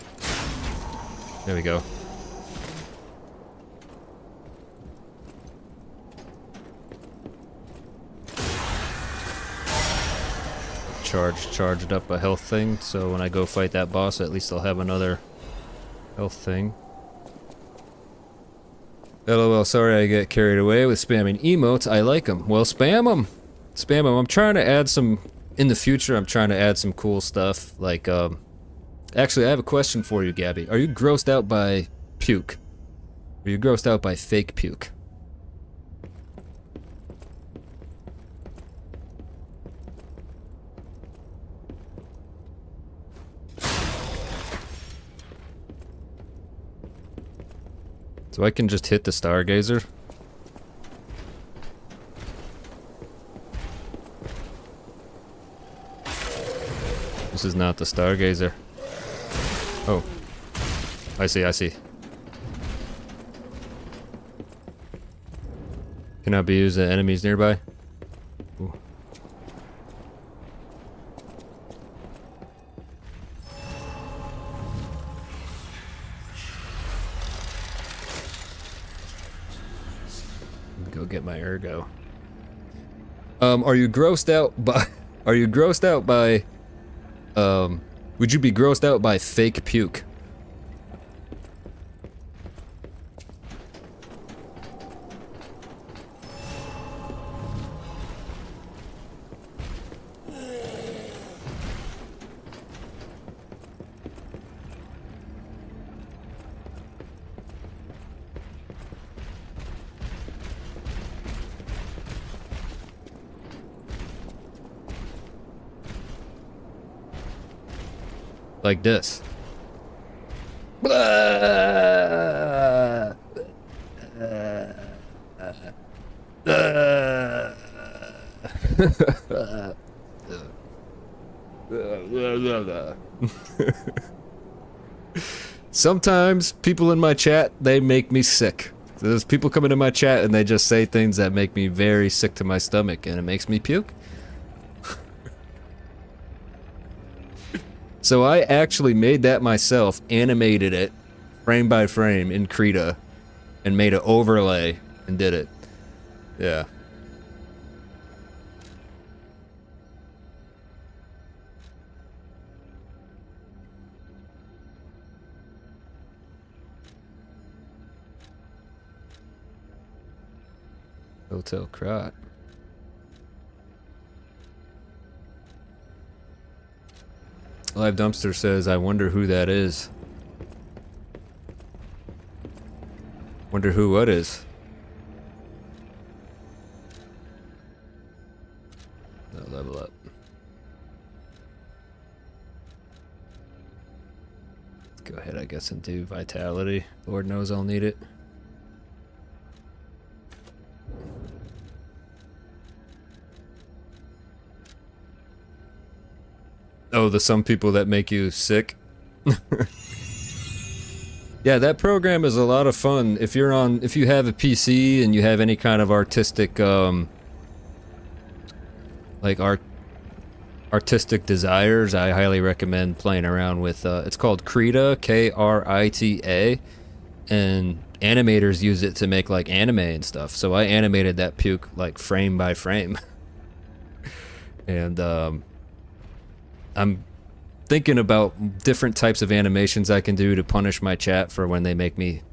There we go. Charged up a health thing, so when I go fight that boss, at least I'll have another health thing. LOL, sorry I get carried away with spamming emotes. I like them. Well, spam them. Spam them. I'm trying to add some... In the future, I'm trying to add some cool stuff, like, Actually, I have a question for you, Gabby. Are you grossed out by puke? Are you grossed out by fake puke? So I can just hit the Stargazer? This is not the Stargazer. Oh. I see, I see. Cannot be used at enemies nearby. Ooh. Go get my ergo. Are you grossed out by... Are you grossed out by... Would you be grossed out by fake puke? Like this. Sometimes people in my chat, they make me sick. There's people coming in my chat and they just say things that make me very sick to my stomach and it makes me puke. So I actually made that myself, animated it, frame by frame in Krita, and made an overlay, and did it. Yeah. Hotel Crot. Live Dumpster says, I wonder who that is. Wonder who what is. No, level up. Let's go ahead, I guess, and do Vitality. Lord knows I'll need it. Oh, the some people that make you sick. Yeah, that program is a lot of fun. If you have a PC and you have any kind of artistic, artistic desires, I highly recommend playing around with. It's called Krita, Krita, and animators use it to make like anime and stuff. So I animated that puke like frame by frame, and I'm thinking about different types of animations I can do to punish my chat for when they make me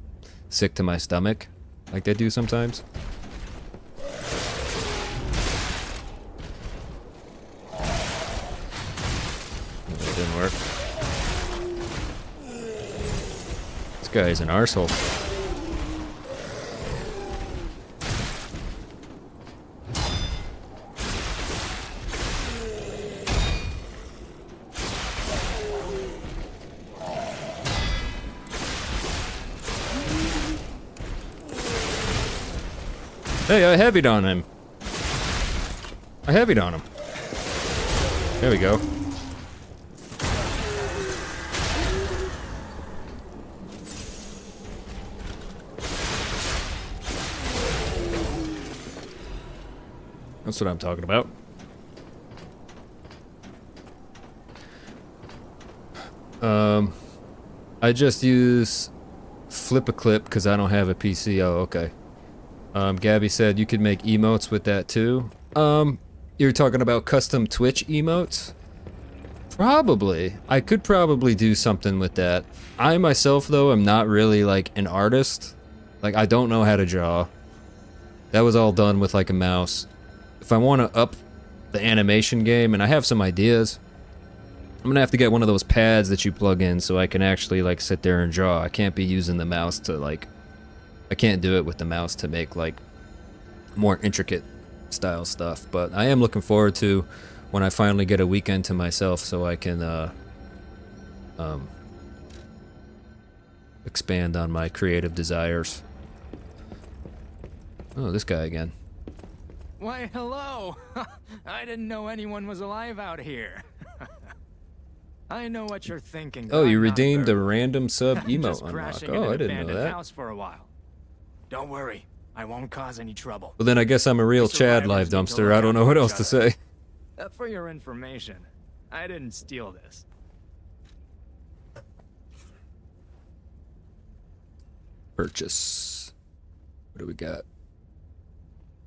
sick to my stomach, like they do sometimes. That didn't work. This guy is an arsehole. Hey, I heavied on him. I heavied on him. There we go. That's what I'm talking about. I just use Flip-a-Clip because I don't have a PC. Oh, okay. Gabby said you could make emotes with that too. You're talking about custom Twitch emotes? Probably. I could probably do something with that. I myself, though, am not really like an artist. Like, I don't know how to draw. That was all done with like a mouse. If I want to up the animation game, and I have some ideas, I'm gonna have to get one of those pads that you plug in so I can actually like sit there and draw. I can't be using the mouse to like... I can't do it with the mouse to make like more intricate style stuff, but I am looking forward to when I finally get a weekend to myself so I can expand on my creative desires. Oh, this guy again. Why, hello! I didn't know anyone was alive out here. I know what you're thinking. Oh, you I'm not redeemed a very- random sub emote Just unlock. crashing in Oh, an I didn't know abandoned that. house for a while. Don't worry, I won't cause any trouble. Well, then I guess I'm a real We Chad survivors live need to dumpster. look I don't out know for what each else to other. say. For your information, I didn't steal this. Purchase. What do we got?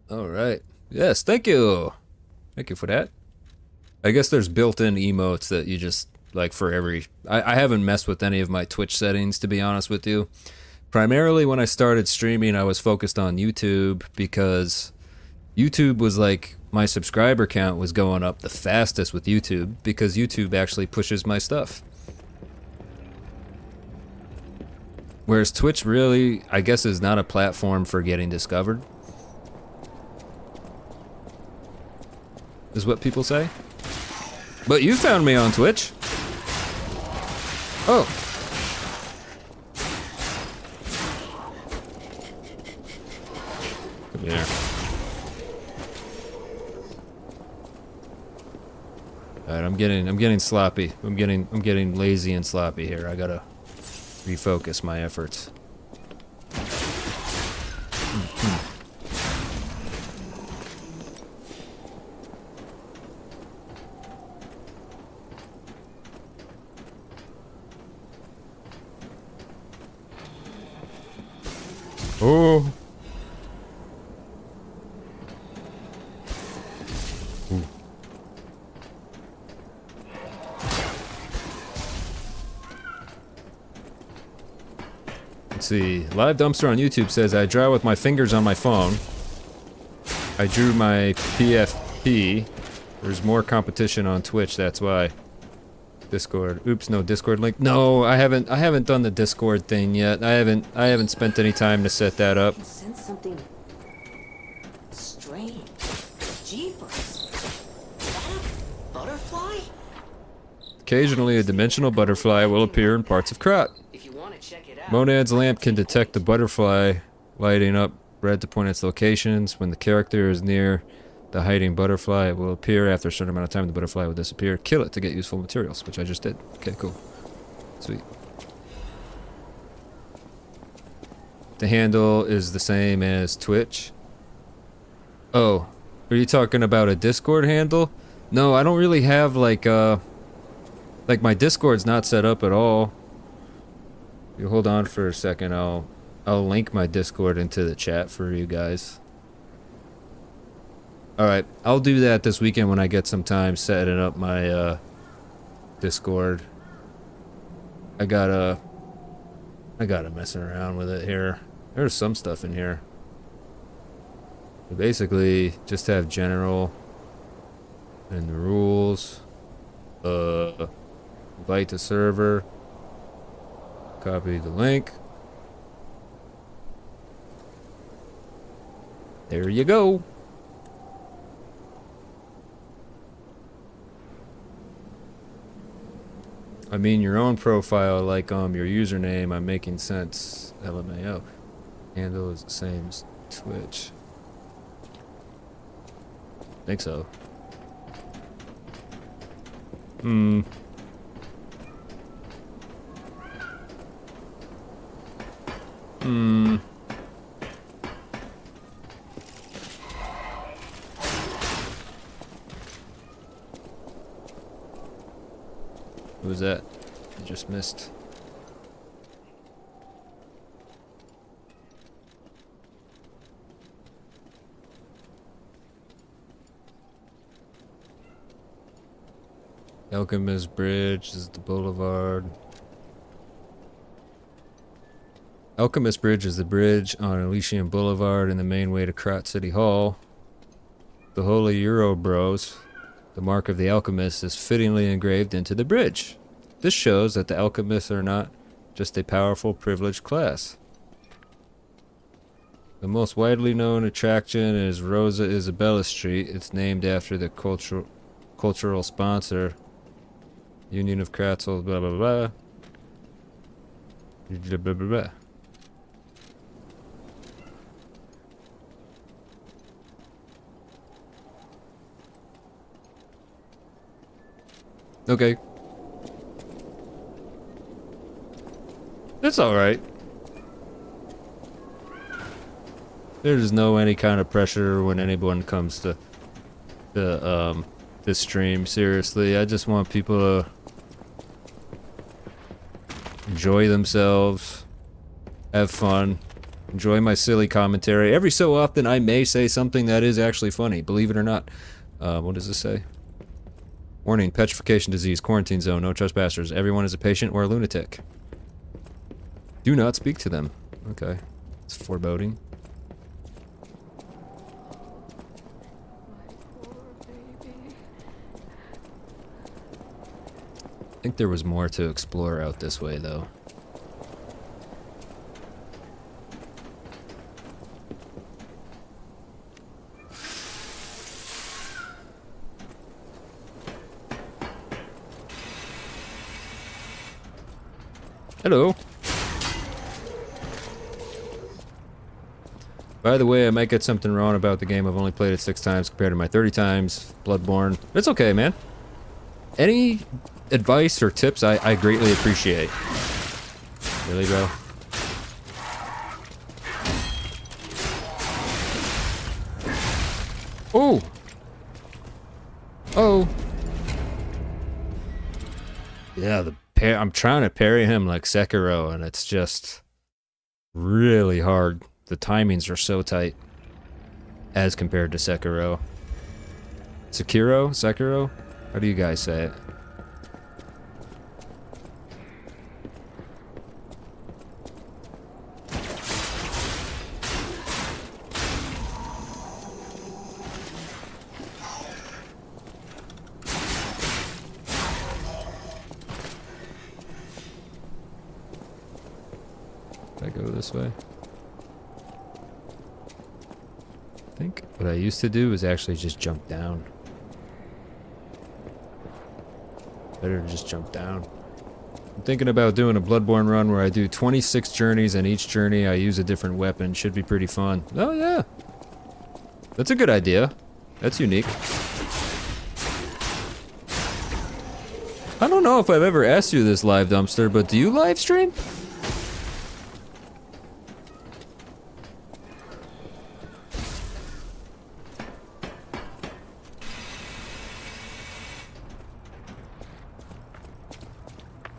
All right. Yes, thank you. Thank you for that. I guess there's built-in emotes that you just like for every... I haven't messed with any of my Twitch settings, to be honest with you. Primarily when I started streaming, I was focused on YouTube because YouTube was like... my subscriber count was going up the fastest with YouTube because YouTube actually pushes my stuff. Whereas Twitch really, I guess, is not a platform for getting discovered. Is what people say. But you found me on Twitch. Oh. Come here. Alright, I'm getting sloppy. I'm getting lazy and sloppy here. I gotta refocus my efforts. Oh. Ooh. Let's see. Live Dumpster on YouTube says I draw with my fingers on my phone. I drew my PFP. There's more competition on Twitch, that's why. Discord. Oops, no Discord link. No, I haven't done the Discord thing yet. I haven't spent any time to set that up. I sense something strange. Jeepers. That a butterfly? Occasionally, a dimensional butterfly will appear in parts of Krot. If you want to check it out. Monad's lamp can detect the butterfly lighting up red to point its locations. When the character is near the hiding butterfly, it will appear. After a certain amount of time, the butterfly will disappear. Kill it to get useful materials, which I just did. Okay, cool. Sweet. The handle is the same as Twitch. Oh, are you talking about a Discord handle? No, I don't really have like my Discord's not set up at all. You hold on for a second, I'll link my Discord into the chat for you guys. Alright, I'll do that this weekend when I get some time setting up my Discord. I gotta mess around with it here. There's some stuff in here. We basically just have general and the rules. Invite to server. Copy the link. There you go. I mean your own profile, like your username. I'm making sense. LMAO. Handle is the same as Twitch. Think so. Who was that? I just missed. Alchemist Bridge is the boulevard. Alchemist Bridge is the bridge on Elysian Boulevard and the main way to Krot City Hall. The Holy Euro Bros. The mark of the alchemist is fittingly engraved into the bridge. This shows that the alchemists are not just a powerful, privileged class. The most widely known attraction is Rosa Isabella Street. It's named after the cultural sponsor, Union of Kratzels, blah blah blah. Blah blah blah. Okay. It's alright. There's no any kind of pressure when anyone comes to this stream, seriously. I just want people to enjoy themselves, have fun, enjoy my silly commentary. Every so often I may say something that is actually funny, believe it or not. What does this say? Warning, petrification disease, quarantine zone, no trespassers. Everyone is a patient or a lunatic. Do not speak to them. Okay. It's foreboding. I think there was more to explore out this way, though. Hello. By the way, I might get something wrong about the game. I've only played it 6 times compared to my 30 times. Bloodborne. It's okay, man. Any advice or tips I greatly appreciate. Really, bro? Oh! Oh! Yeah, I'm trying to parry him like Sekiro, and it's just really hard. The timings are so tight as compared to Sekiro. Sekiro? Sekiro? How do you guys say it? Can I go this way? I think what I used to do is actually just jump down. Better to just jump down. I'm thinking about doing a Bloodborne run where I do 26 journeys, and each journey I use a different weapon. Should be pretty fun. Oh yeah. That's a good idea. That's unique. I don't know if I've ever asked you this, Live Dumpster, but do you live stream?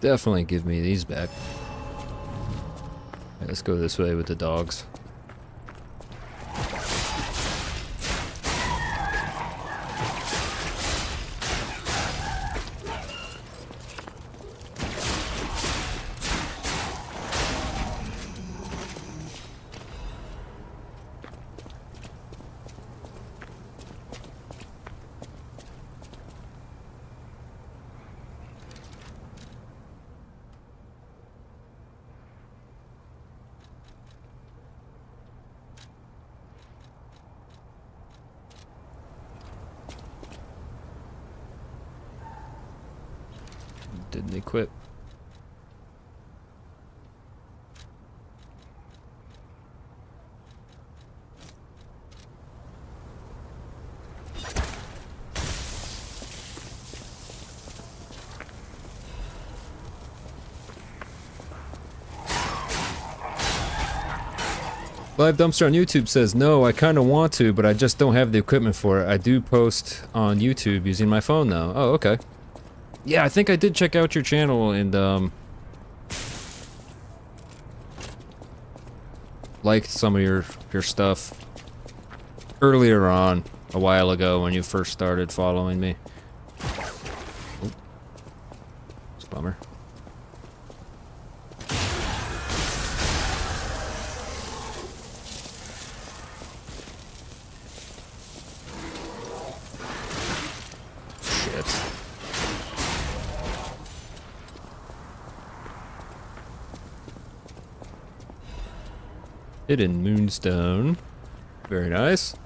Definitely give me these back. Okay, let's go this way with the dogs. Didn't equip. Live Dumpster on YouTube says, no, I kind of want to, but I just don't have the equipment for it. I do post on YouTube using my phone though. Oh, okay. Yeah, I think I did check out your channel and liked some of your stuff earlier on, a while ago when you first started following me. Oh. It's a bummer. Hidden Moonstone. Very nice.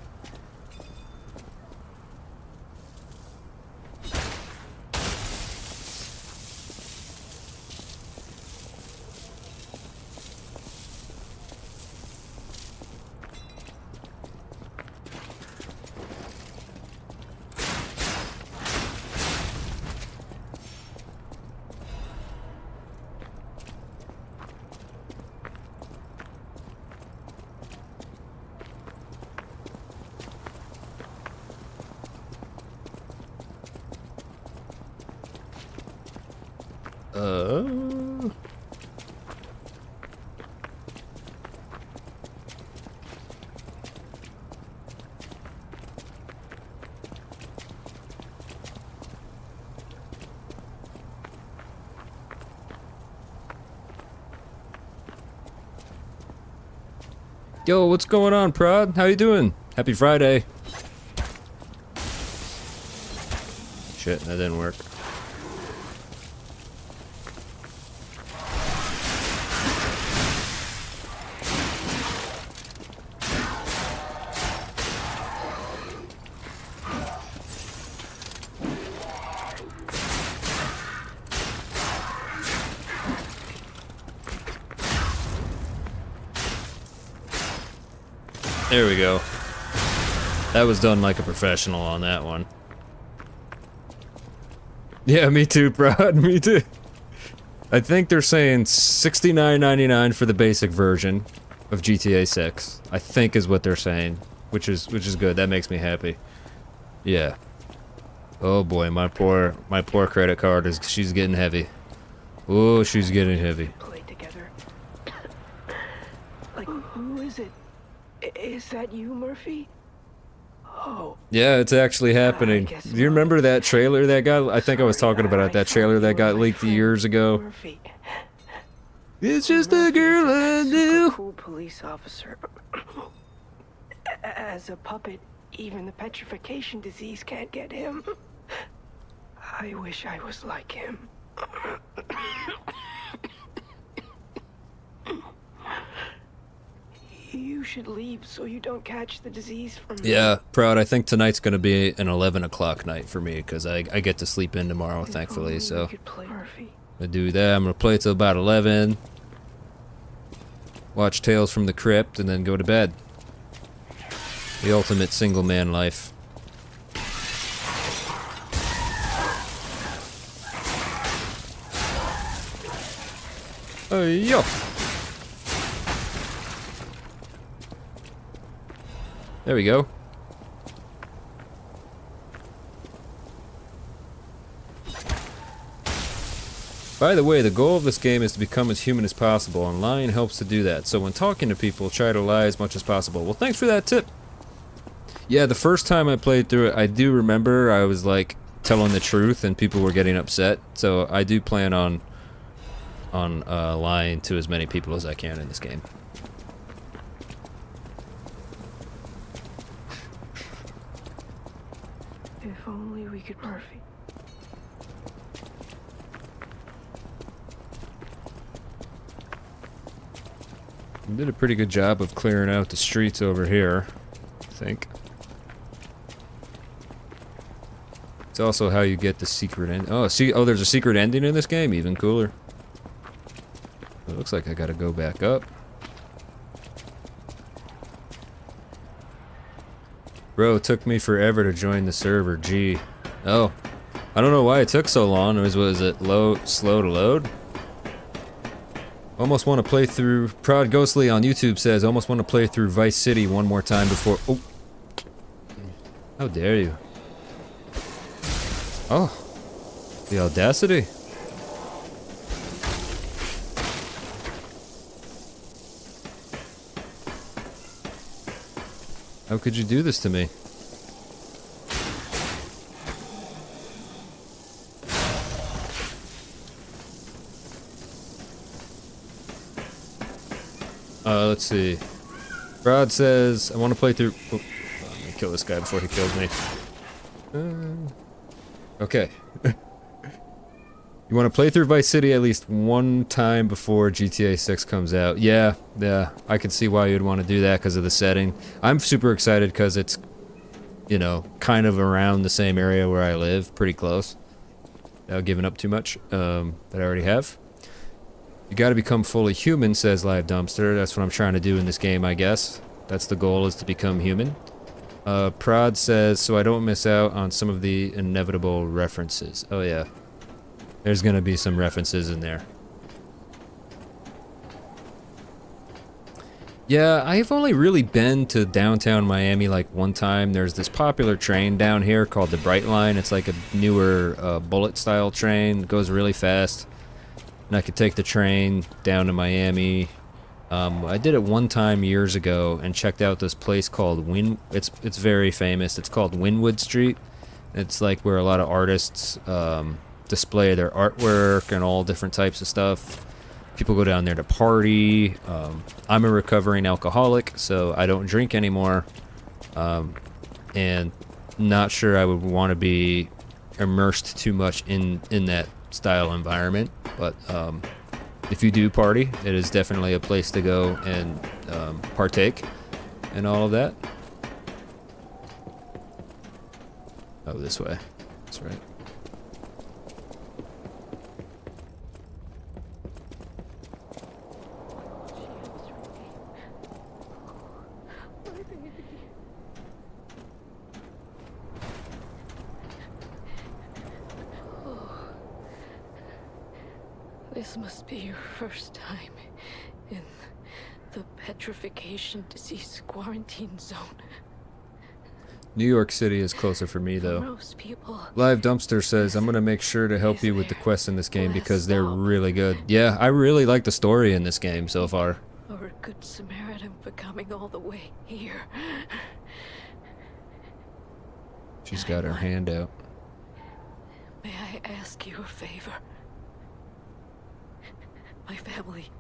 Yo, what's going on, Prod? How you doing? Happy Friday. Shit, that didn't work. There we go. That was done like a professional on that one. Yeah, me too, Prod. Me too. I think they're saying $69.99 for the basic version of GTA 6. I think is what they're saying, which is good. That makes me happy. Yeah. Oh boy, my poor credit card she's getting heavy. Oh, she's getting heavy. Play together. Like, who is it? Is that you, Murphy? Oh. Yeah, it's actually happening. Do you remember that trailer that got... I think I was talking about it, that trailer that got leaked years ago. Murphy. It's just a girl I knew. Cool police officer. As a puppet, even the petrification disease can't get him. I wish I was like him. You should leave so you don't catch the disease from me. Yeah, Proud. I think tonight's going to be an 11 o'clock night for me because I get to sleep in tomorrow, If thankfully. only we So could play Murphy. I do that. I'm going to play till about 11. Watch Tales from the Crypt and then go to bed. The ultimate single man life. Oh, yo. There we go. By the way, the goal of this game is to become as human as possible, and lying helps to do that. So when talking to people, try to lie as much as possible. Well, thanks for that tip. Yeah, the first time I played through it, I do remember I was like telling the truth and people were getting upset. So I do plan on lying to as many people as I can in this game. If only we could Murphy. I did a pretty good job of clearing out the streets over here, I think. It's also how you get the secret end. Oh, see, oh, there's a secret ending in this game. Even cooler. It looks like I gotta go back up. Bro, it took me forever to join the server. Gee. Oh, I don't know why it took so long. Was it slow to load? Almost want to play through. Proud Ghostly on YouTube says, almost want to play through Vice City one more time before. Oh, how dare you! Oh, the audacity! How could you do this to me? Let's see. Rod says, I want to play through... Oh, I'm going to kill this guy before he kills me. Okay. You want to play through Vice City at least one time before GTA 6 comes out. Yeah, I can see why you'd want to do that because of the setting. I'm super excited because it's, you know, kind of around the same area where I live, pretty close. Without giving up too much that I already have. You gotta become fully human, says Live Dumpster. That's what I'm trying to do in this game, I guess. That's the goal, is to become human. Prod says, so I don't miss out on some of the inevitable references. Oh yeah. There's gonna be some references in there. Yeah, I've only really been to downtown Miami like one time. There's this popular train down here called the Bright Line. It's like a newer bullet-style train. It goes really fast. And I could take the train down to Miami. I did it one time years ago and checked out this place called It's very famous. It's called Wynwood Street. It's like where a lot of artists display their artwork and all different types of stuff. People go down there to party. I'm a recovering alcoholic, so I don't drink anymore. And not sure I would want to be immersed too much in that style environment, but if you do party, it is definitely a place to go and partake in all of that. Oh, this way. That's right. This must be your first time in the petrification disease quarantine zone. New York City is closer for me, though. Most people. Live Dumpster says, I'm going to make sure to help you with the quests in this game because they're really good. Yeah, I really like the story in this game so far. Or a good Samaritan for coming all the way here. She's got her hand out. May I ask you a favor? My family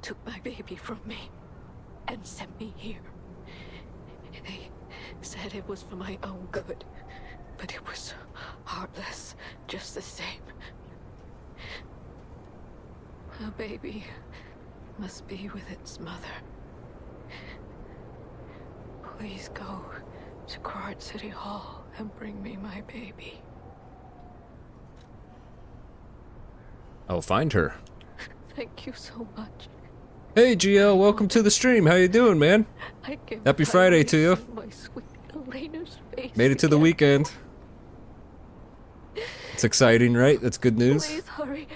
took my baby from me and sent me here. They said it was for my own good, but it was heartless just the same. A baby must be with its mother. Please go to Card City Hall and bring me my baby. I'll find her. Thank you so much. Hey GL, welcome to the stream. How you doing, man? I can Happy Friday to you. see my sweet Elena's face Made it to the again. weekend. It's exciting, right? That's good news. Please hurry.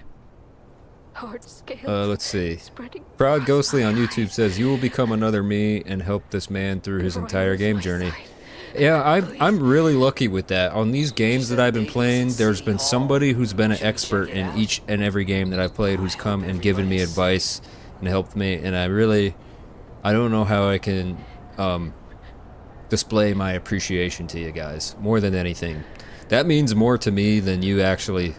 Hard scales. Let's see. Spreading Proud across Ghostly my on YouTube eyes. says you will become another me and help this man through his Right entire is game my journey. side. Yeah, Please. I'm really lucky with that. On these games that I've been playing, there's been somebody who's been an expert in each and every game that I've played who's come and given me advice and helped me, and I don't know how I can display my appreciation to you guys more than anything. That means more to me than you actually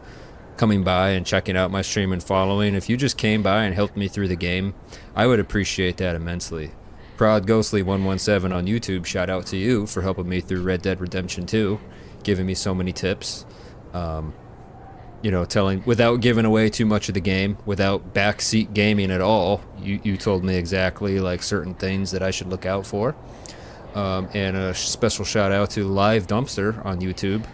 coming by and checking out my stream and following. If you just came by and helped me through the game, I would appreciate that immensely. Proud Ghostly 117 on YouTube, shout out to you for helping me through Red Dead Redemption 2, giving me so many tips. You know, without giving away too much of the game, without backseat gaming at all. You told me exactly like certain things that I should look out for. And a special shout out to Live Dumpster on YouTube,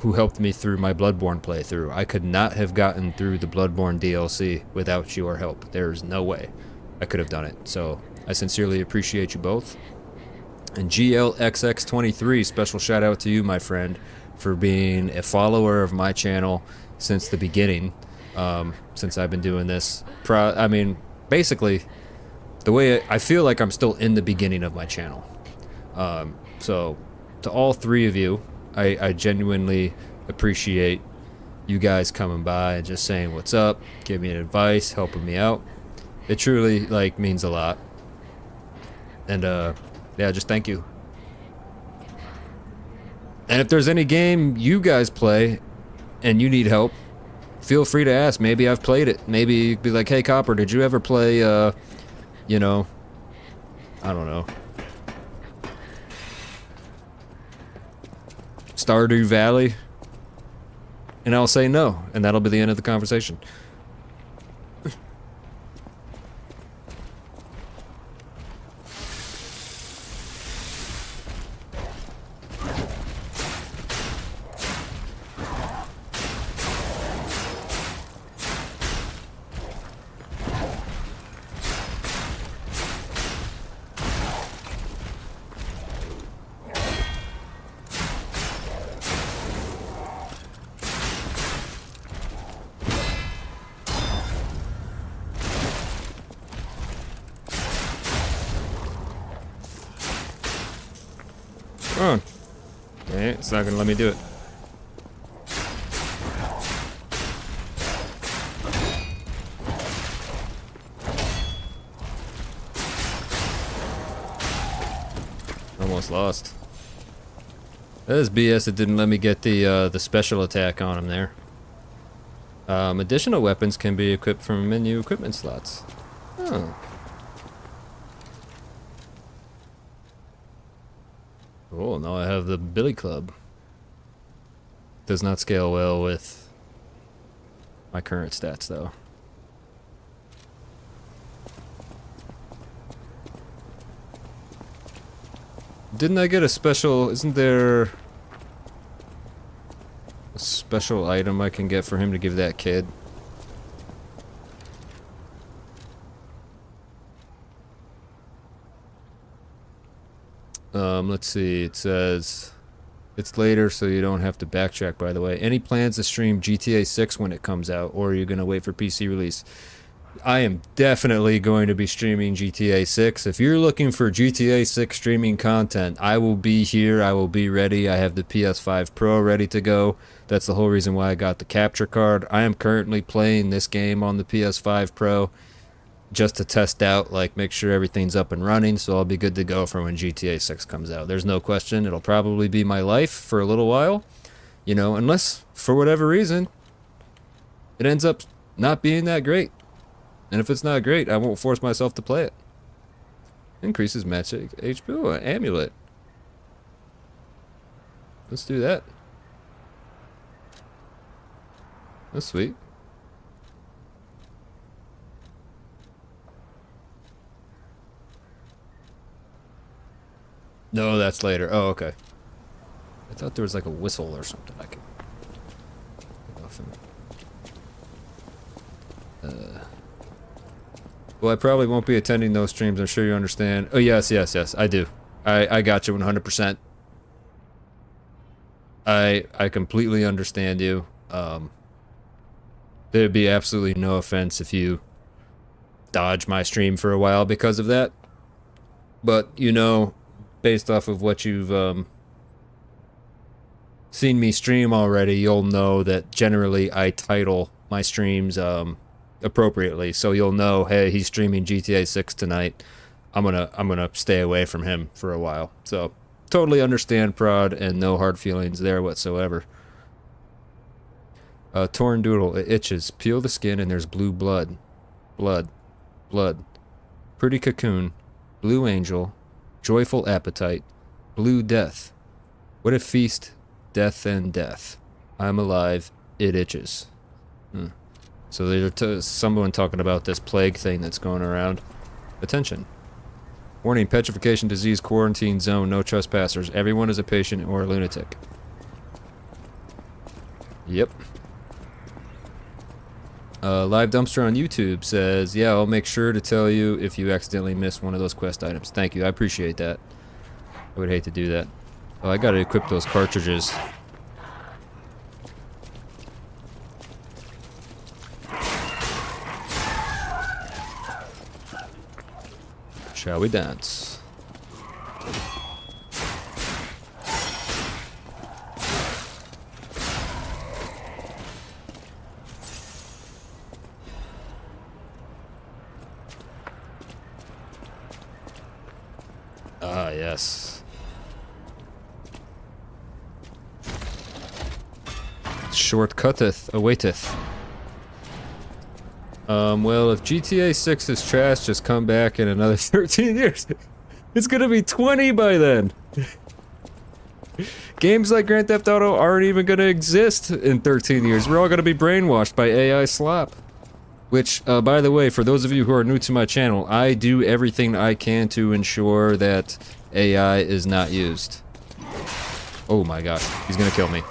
who helped me through my Bloodborne playthrough. I could not have gotten through the Bloodborne DLC without your help. There's no way I could have done it. So I sincerely appreciate you both. And GLXX23, special shout out to you, my friend, for being a follower of my channel since the beginning, since I've been doing this. I mean, basically, the way I feel like I'm still in the beginning of my channel. So to all three of you, I genuinely appreciate you guys coming by and just saying what's up, giving me advice, helping me out. It truly like means a lot. And yeah, just thank you. And if there's any game you guys play and you need help, feel free to ask. Maybe I've played it. Maybe you'd be like, hey Copper, did you ever play you know, I don't know, Stardew Valley? And I'll say no, and that'll be the end of the conversation. Come on. Okay, it's not gonna let me do it. Almost lost. That is BS. It didn't let me get the special attack on him there. Additional weapons can be equipped from menu equipment slots. Oh. Cool, now I have the Billy Club. Does not scale well with my current stats though. Didn't I get a special, isn't there a special item I can get for him to give that kid? Let's see, it says it's later so you don't have to backtrack, by the way. Any plans to stream GTA 6 when it comes out, or are you going to wait for PC release? I am definitely going to be streaming GTA 6. If you're looking for GTA 6 streaming content, I will be here. I will be ready. I have the PS5 Pro ready to go. That's the whole reason why I got the capture card. I am currently playing this game on the PS5 Pro just to test out, like, make sure everything's up and running, so I'll be good to go for when GTA 6 comes out. There's no question. It'll probably be my life for a little while, you know, unless, for whatever reason, it ends up not being that great. And if it's not great, I won't force myself to play it. Increases match HP. Ooh, an amulet. Let's do that. That's sweet. No, that's later. Oh, okay. I thought there was like a whistle or something I could get off him. Well, I probably won't be attending those streams. I'm sure you understand. Oh, yes, yes, yes. I do. I got you 100%. I completely understand you. There'd be absolutely no offense if you dodge my stream for a while because of that. But, you know, based off of what you've seen me stream already, you'll know that generally I title my streams appropriately. So you'll know, hey, he's streaming GTA 6 tonight. I'm gonna stay away from him for a while. So totally understand, Prod, and no hard feelings there whatsoever. Torn Doodle, it itches. Peel the skin and there's blue blood. Blood. Blood. Pretty Cocoon. Blue Angel. Joyful Appetite. Blue Death. What a feast, death and death. I'm alive, it itches. So there's someone talking about this plague thing that's going around. Attention. Warning, petrification disease quarantine zone, no trespassers. Everyone is a patient or a lunatic. Yep. Live Dumpster on YouTube says, yeah, I'll make sure to tell you if you accidentally miss one of those quest items. Thank you, I appreciate that. I would hate to do that. Oh, I gotta equip those cartridges. Shall we dance? Ah, yes. Shortcutteth awaiteth. Well, if GTA 6 is trash, just come back in another 13 years. It's gonna be 20 by then. Games like Grand Theft Auto aren't even gonna exist in 13 years. We're all gonna be brainwashed by AI slop. Which, by the way, for those of you who are new to my channel, I do everything I can to ensure that AI is not used. Oh my gosh, he's gonna kill me.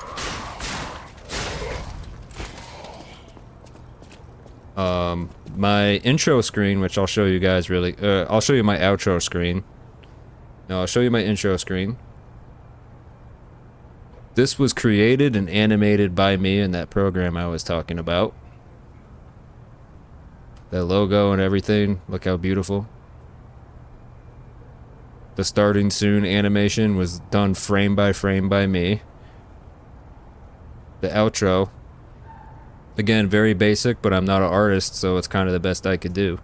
My intro screen, which I'll show you guys really, I'll show you my outro screen. No, I'll show you my intro screen. This was created and animated by me in that program I was talking about. That logo and everything, look how beautiful. The starting soon animation was done frame by me. The outro, again, very basic, but I'm not an artist, so it's kind of the best I could do.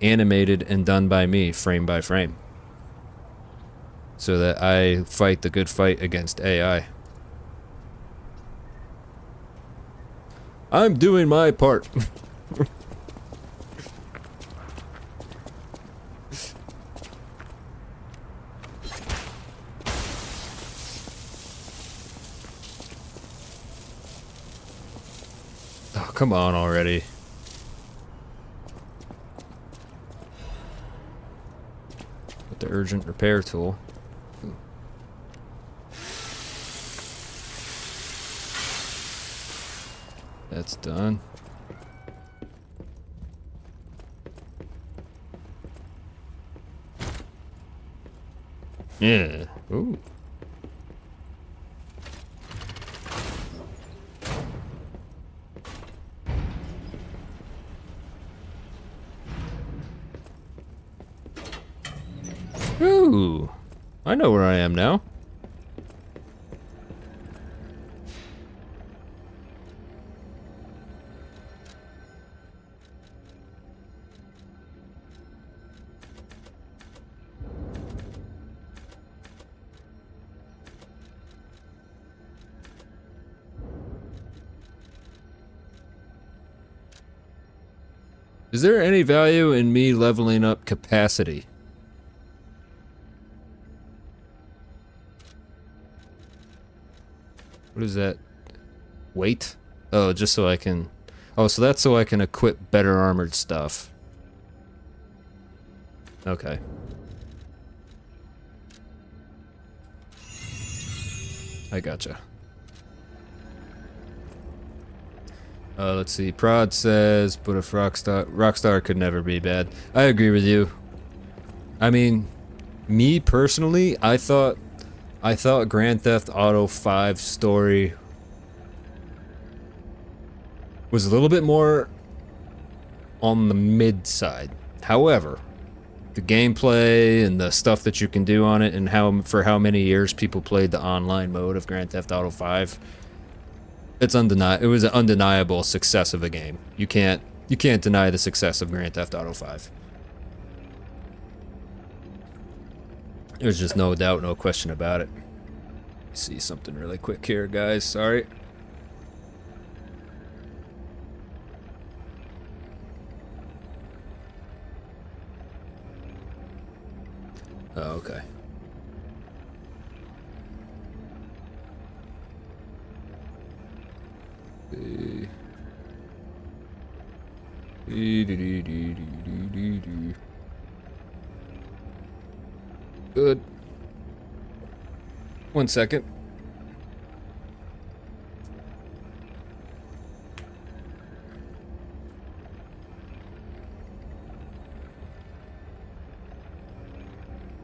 Animated and done by me, frame by frame. So that I fight the good fight against AI. I'm doing my part. Oh, come on already. With the urgent repair tool. That's done. Yeah. Ooh. Ooh. I know where I am now. Is there any value in me leveling up capacity? What is that? Weight? Oh, just so I can... Oh, so that's so I can equip better armored stuff. Okay. I gotcha. Let's see. Prod says, but if Rockstar could never be bad. I agree with you. I mean, me personally, I thought Grand Theft Auto 5 story was a little bit more on the mid side. However, the gameplay and the stuff that you can do on it, and how many years people played the online mode of Grand Theft Auto 5, it was an undeniable success of a game. You can't deny the success of Grand Theft Auto 5. There's just no doubt, no question about it. See something really quick here, guys. Sorry. Oh, okay. Good. 1 second.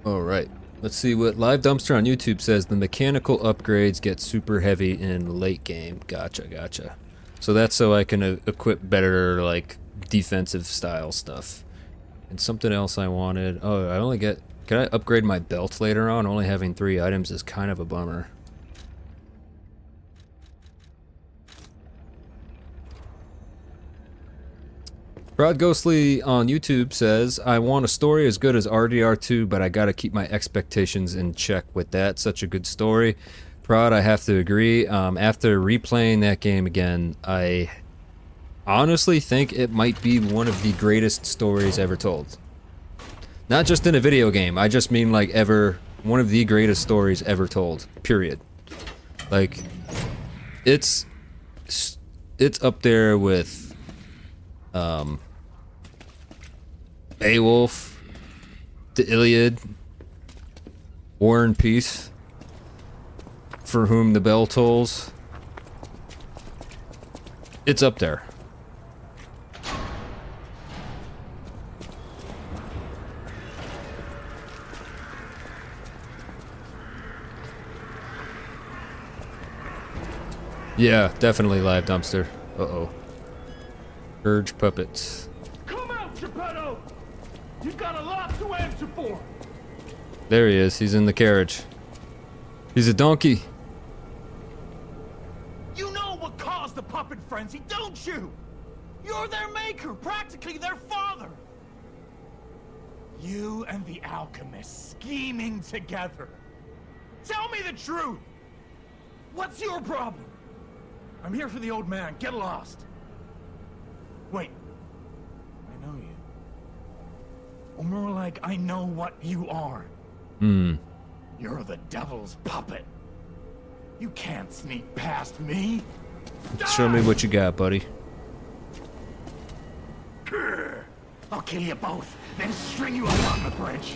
All right. Let's see what Live Dumpster on YouTube says. The mechanical upgrades get super heavy in late game. Gotcha. So that's so I can equip better, like, defensive style stuff. And something else I wanted. Oh, I only get... Can I upgrade my belt later on? Only having 3 items is kind of a bummer. Broad Ghostly on YouTube says, I want a story as good as RDR2, but I gotta keep my expectations in check with that. Such a good story. Prod, I have to agree. After replaying that game again, I honestly think it might be one of the greatest stories ever told. Not just in a video game, I just mean like ever, one of the greatest stories ever told, period. Like, it's up there with, Beowulf, the Iliad, War and Peace, For Whom the Bell Tolls. It's up there. Yeah, definitely Live Dumpster. Uh-oh. Urge puppets. Come out, Geppetto! You've got a lot to answer for! There he is. He's in the carriage. He's a donkey. You know what caused the puppet frenzy, don't you? You're their maker, practically their father. You and the alchemist scheming together. Tell me the truth! What's your problem? I'm here for the old man. Get lost. Wait. I know you. Or more like, I know what you are. You're the devil's puppet. You can't sneak past me. Show me what you got, buddy. I'll kill you both, then string you up on the bridge.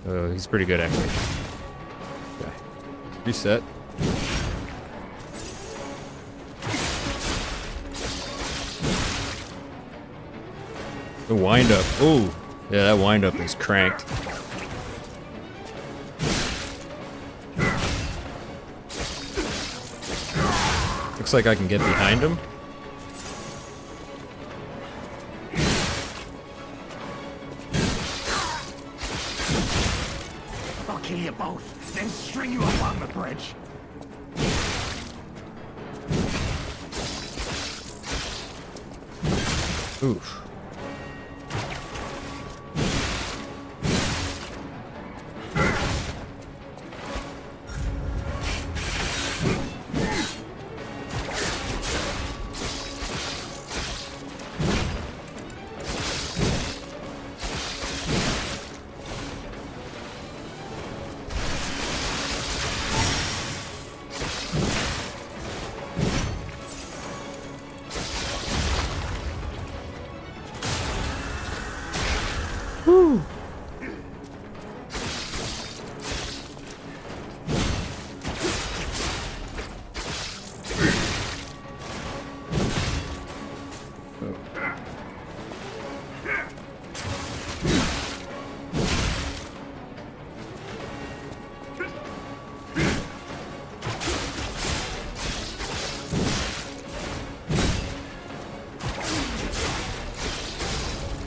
Oh, he's pretty good actually. Okay. Reset. The wind up. Oh, yeah, that wind up is cranked. Looks like I can get behind him. I'll kill you both, then string you up on the bridge. Oof.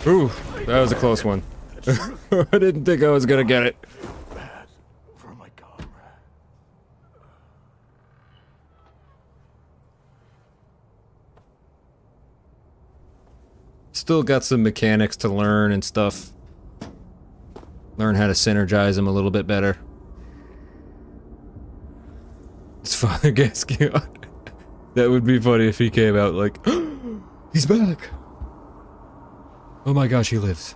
Ooh, that was a close one. I didn't think I was gonna get it. Bad for my comrade. Still got some mechanics to learn and stuff. Learn how to synergize them a little bit better. It's Father Gasquion. That would be funny if he came out like, he's back. Oh my gosh, he lives.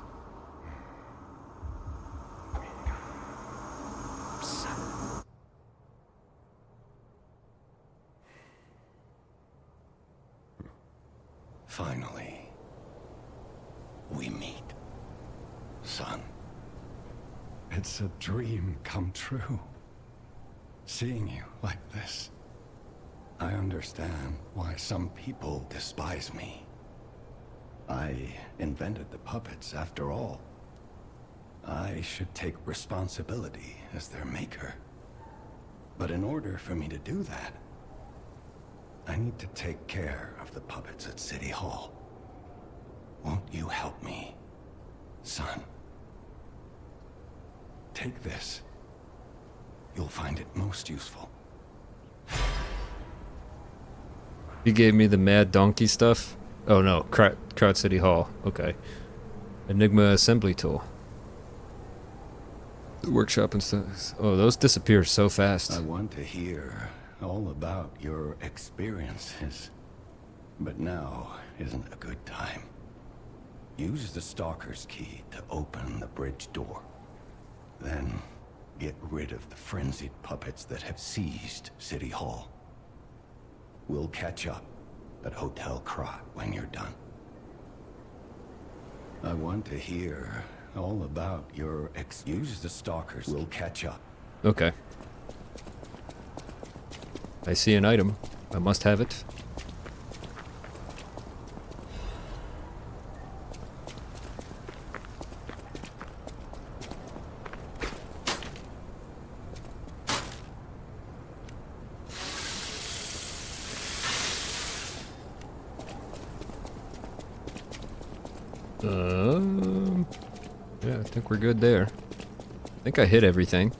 Finally, we meet, son. It's a dream come true. Seeing you like this. I understand why some people despise me. I invented the puppets after all. I should take responsibility as their maker. But in order for me to do that, I need to take care of the puppets at City Hall. Won't you help me, son? Take this. You'll find it most useful. He gave me the Mad Donkey stuff. Oh no, Crowd City Hall. Okay. Enigma assembly tool. The workshop and stuff. Oh, those disappear so fast. I want to hear all about your experiences. But now isn't a good time. Use the Stalker's key to open the bridge door. Then get rid of the frenzied puppets that have seized City Hall. We'll catch up at Hotel Krat when you're done. I want to hear all about your use the Stalkers. We'll catch up. Okay. I see an item. I must have it. Yeah, I think we're good there. I think I hit everything.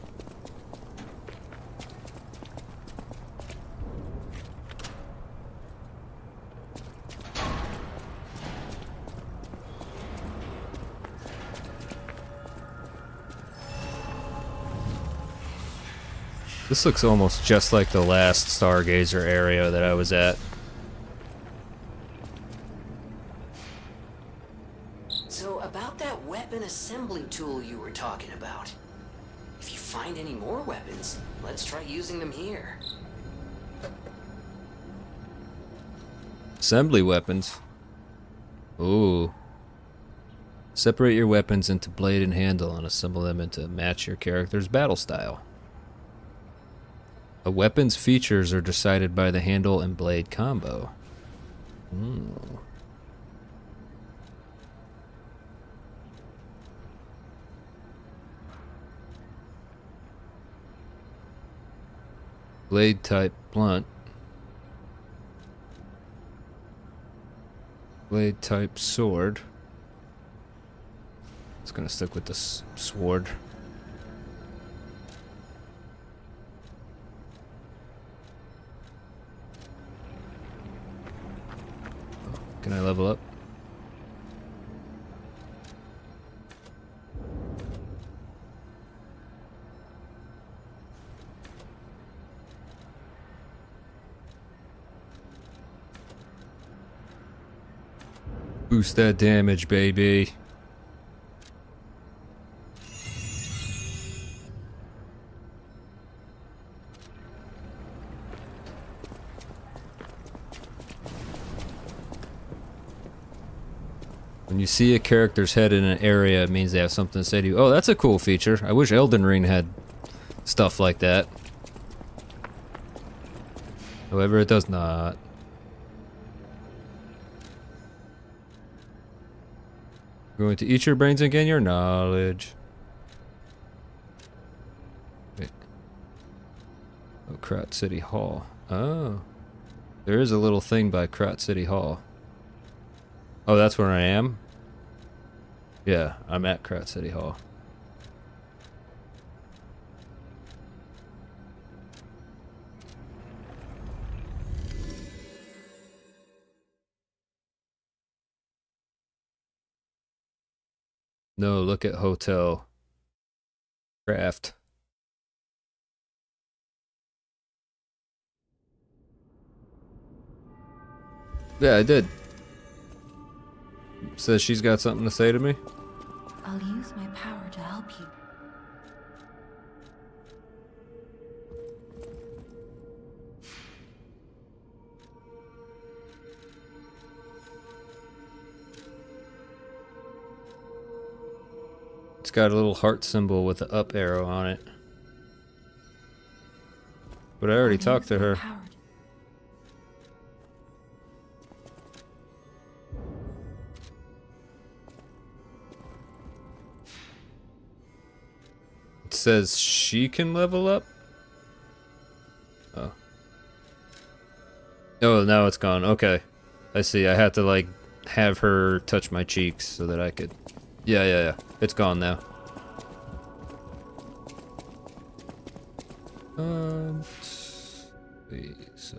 This looks almost just like the last Stargazer area that I was at. So about that weapon assembly tool you were talking about. If you find any more weapons, let's try using them here. Assembly weapons. Ooh. Separate your weapons into blade and handle and assemble them to match your character's battle style. A weapon's features are decided by the handle and blade combo. Blade type blunt. Blade type sword. It's gonna stick with the sword. Can I level up? Boost that damage, baby. When you see a character's head in an area, it means they have something to say to you. Oh, that's a cool feature. I wish Elden Ring had stuff like that. However, it does not. Going to eat your brains and gain your knowledge. Wait. Oh, Krat City Hall. Oh. There is a little thing by Krat City Hall. Oh, that's where I am? Yeah, I'm at Krat City Hall. No, look at Hotel Craft. Yeah, I did. Says she's got something to say to me. I'll use my power to help you. It's got a little heart symbol with the up arrow on it. But I already talked to her. It says she can level up? Oh. Oh, now it's gone. Okay. I see. I had to, like, have her touch my cheeks so that I could... Yeah. It's gone now. Let's see, so...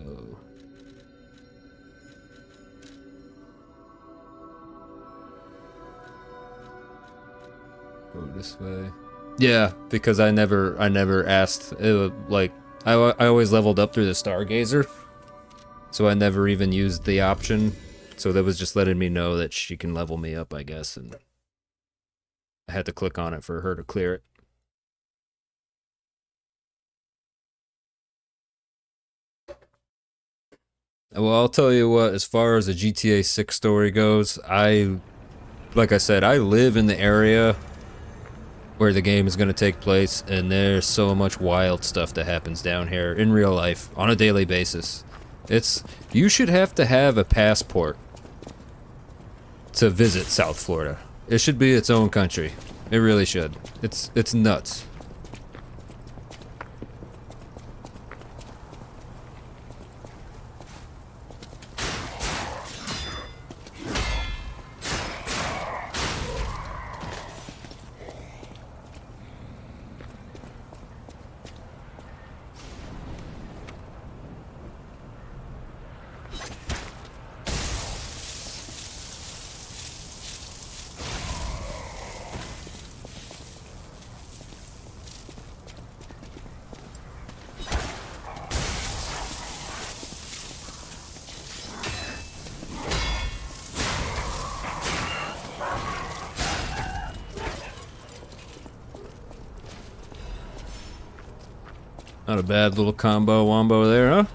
Go this way. Yeah, because I never asked. It was, like, I always leveled up through the Stargazer, so I never even used the option. So that was just letting me know that she can level me up, I guess, and I had to click on it for her to clear it. Well, I'll tell you what, as far as the GTA 6 story goes, like I said, I live in the area where the game is going to take place, and there's so much wild stuff that happens down here in real life on a daily basis. You should have to have a passport to visit South Florida. It should be its own country. It really should. It's nuts. Not a bad little combo wombo there, huh?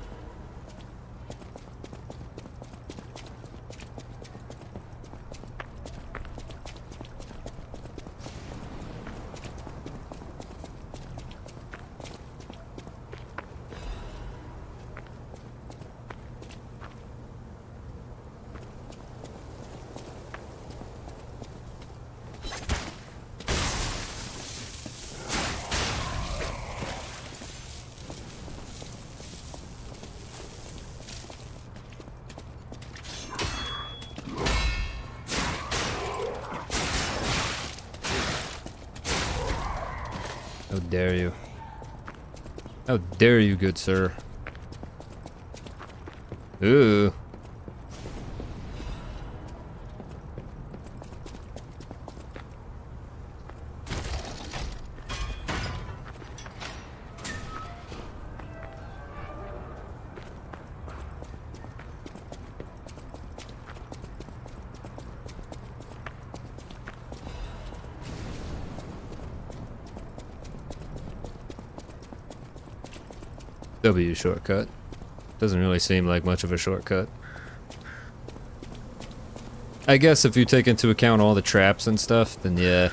How dare you? How dare you, good sir? Ooh. W shortcut. Doesn't really seem like much of a shortcut. I guess if you take into account all the traps and stuff, then yeah.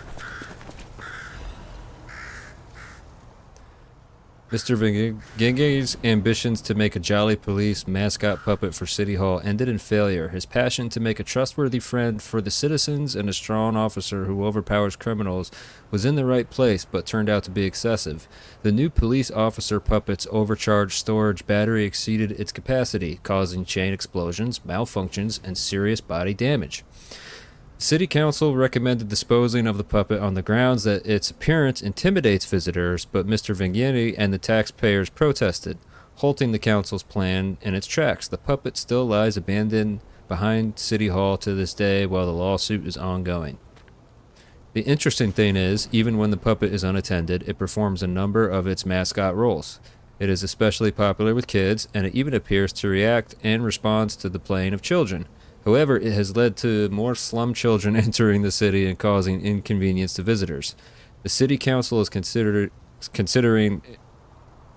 Mr. Vinge's ambitions to make a jolly police mascot puppet for City Hall ended in failure. His passion to make a trustworthy friend for the citizens and a strong officer who overpowers criminals was in the right place, but turned out to be excessive. The new police officer puppet's overcharged storage battery exceeded its capacity, causing chain explosions, malfunctions, and serious body damage. City Council recommended disposing of the puppet on the grounds that its appearance intimidates visitors, but Mr. Vignani and the taxpayers protested, halting the council's plan in its tracks. The puppet still lies abandoned behind City Hall to this day while the lawsuit is ongoing. The interesting thing is, even when the puppet is unattended, it performs a number of its mascot roles. It is especially popular with kids, and it even appears to react and responds to the playing of children. However, it has led to more slum children entering the city and causing inconvenience to visitors. The city council is considering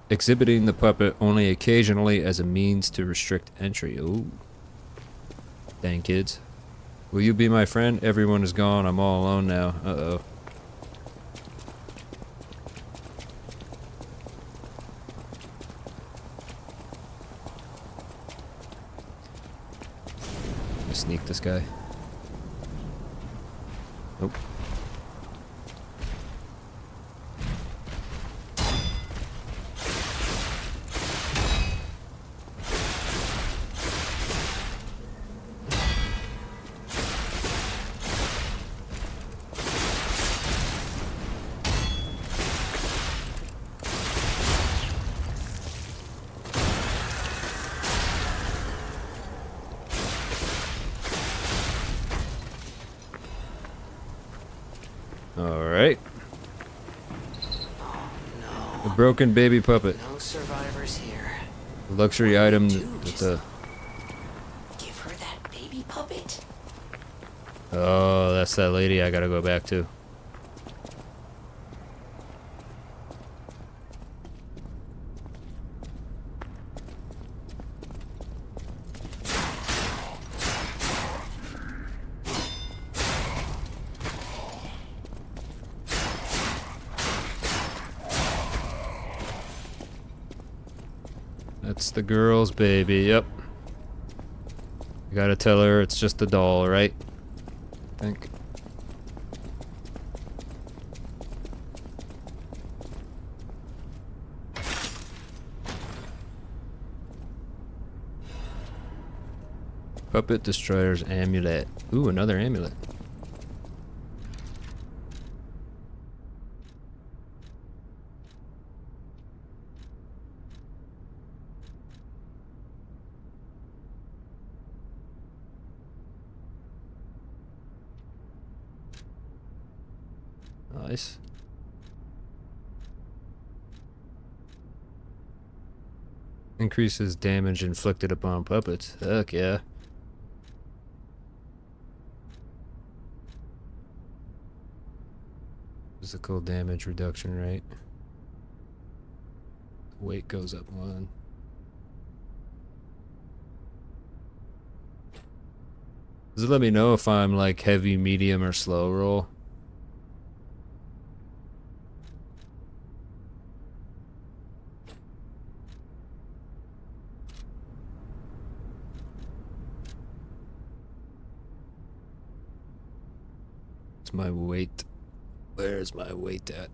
exhibiting the puppet only occasionally as a means to restrict entry. Ooh. Dang kids. Will you be my friend? Everyone is gone. I'm all alone now. Uh-oh. Sneak this guy. Nope. Alright. Oh, A no. broken baby puppet. No survivors here. Luxury item that the... Give her that baby puppet? Oh, that's that lady I gotta go back to. That's the girl's baby, yep. You gotta tell her it's just a doll, right? I think. Puppet Destroyer's amulet. Ooh, another amulet. Nice. Increases damage inflicted upon puppets. Heck yeah. Physical damage reduction rate. Weight goes up 1. Does it let me know if I'm like heavy, medium, or slow roll? It's my weight. Where's my weight at?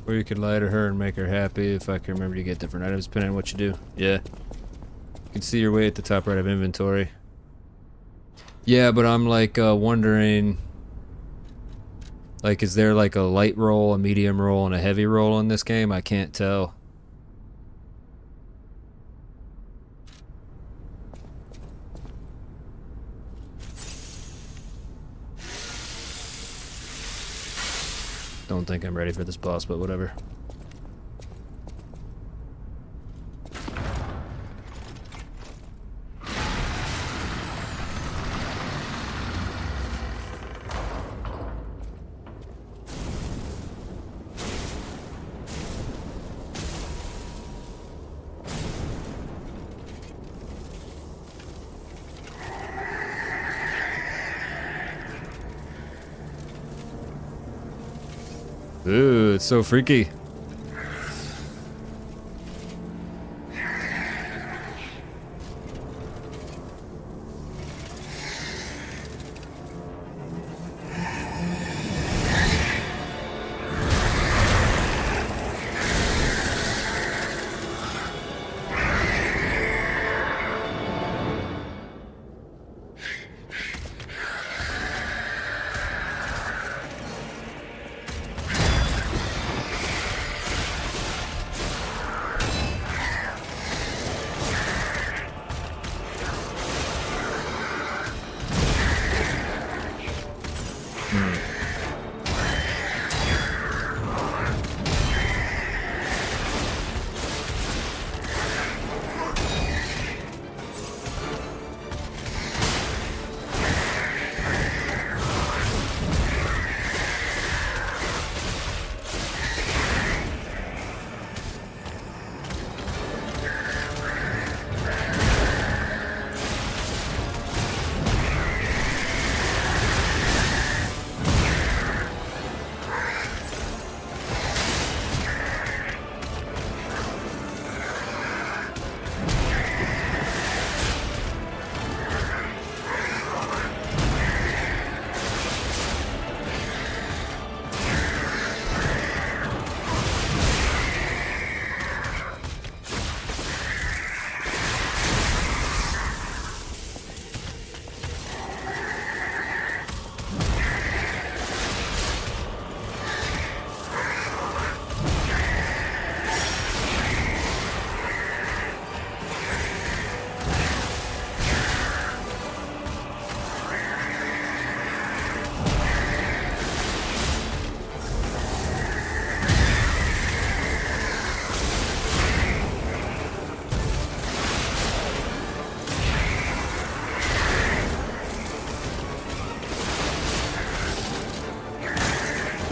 Or you could lie to her and make her happy if I can remember to get different items depending on what you do. Yeah. You can see your way at the top right of inventory. Yeah, but I'm like wondering, like, is there like a light roll, a medium roll, and a heavy roll in this game? I can't tell. Don't think I'm ready for this boss, but whatever. Ooh, it's so freaky.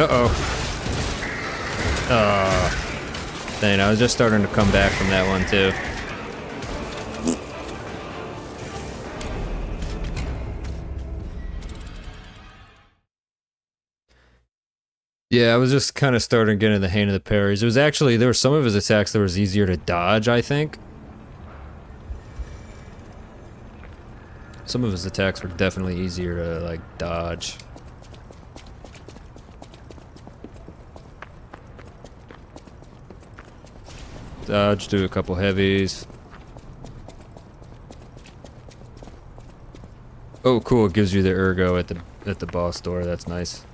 Uh-oh. Dang, I was just starting to come back from that one, too. Yeah, I was just kind of starting to get in the hang of the parries. It was actually, there were some of his attacks that was easier to dodge, I think. Some of his attacks were definitely easier to, like, dodge. Dodge, do a couple heavies. Oh, cool! It gives you the ergo at the boss door. That's nice.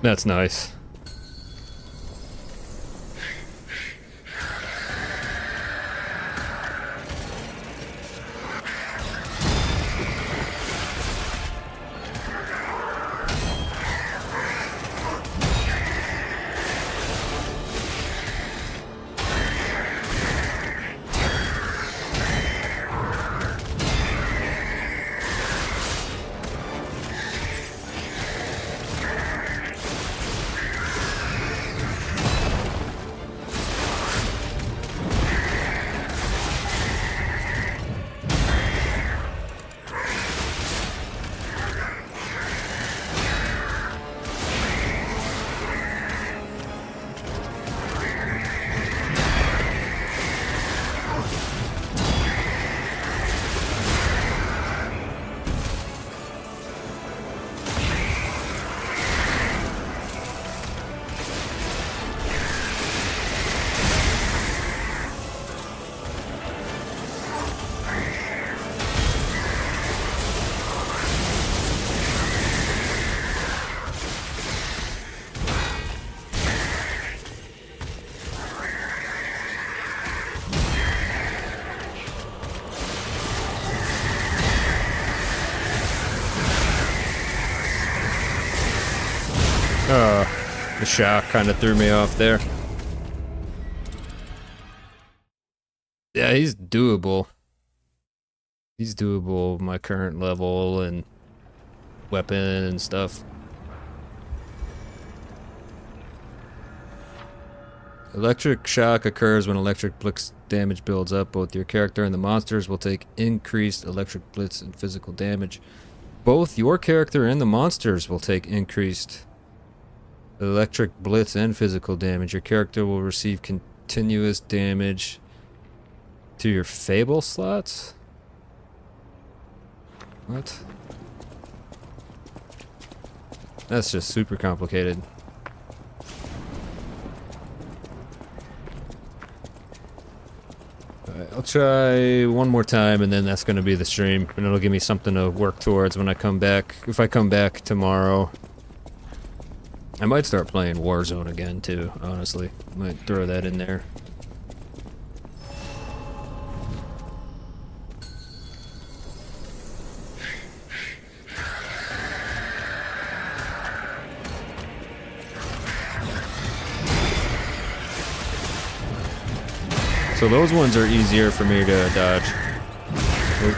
That's nice. The shock kind of threw me off there. Yeah, he's doable. He's doable, my current level and weapon and stuff. Electric shock occurs when electric blitz damage builds up. Both your character and the monsters will take increased electric blitz and physical damage. Both your character and the monsters will take increased electric blitz and physical damage. Your character will receive continuous damage to your fable slots? What? That's just super complicated. Alright, I'll try one more time and then that's gonna be the stream. And it'll give me something to work towards when I come back. If I come back tomorrow. I might start playing Warzone again too, honestly. Might throw that in there. So those ones are easier for me to dodge. Oop.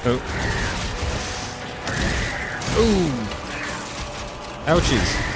Oh. Ooh. Ouchies.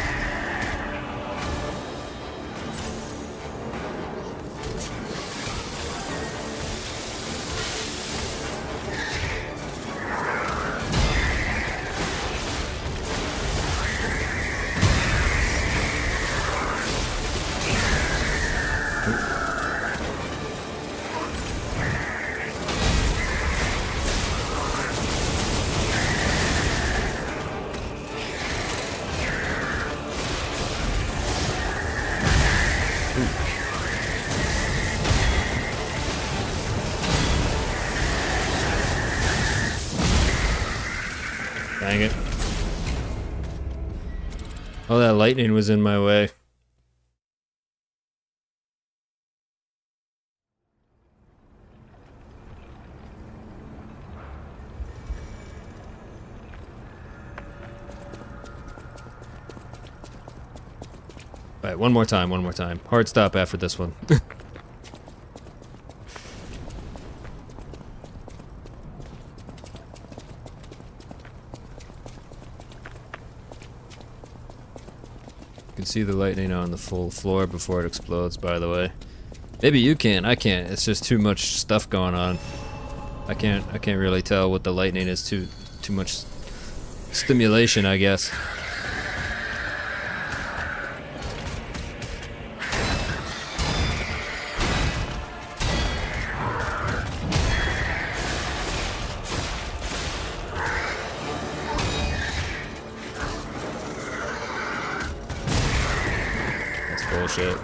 Dang it. Oh, that lightning was in my way. Alright, one more time. Hard stop after this one. You can see the lightning on the full floor before it explodes, by the way. Maybe you can, I can't. It's just too much stuff going on. I can't really tell what the lightning is. Too much stimulation, I guess. Bullshit.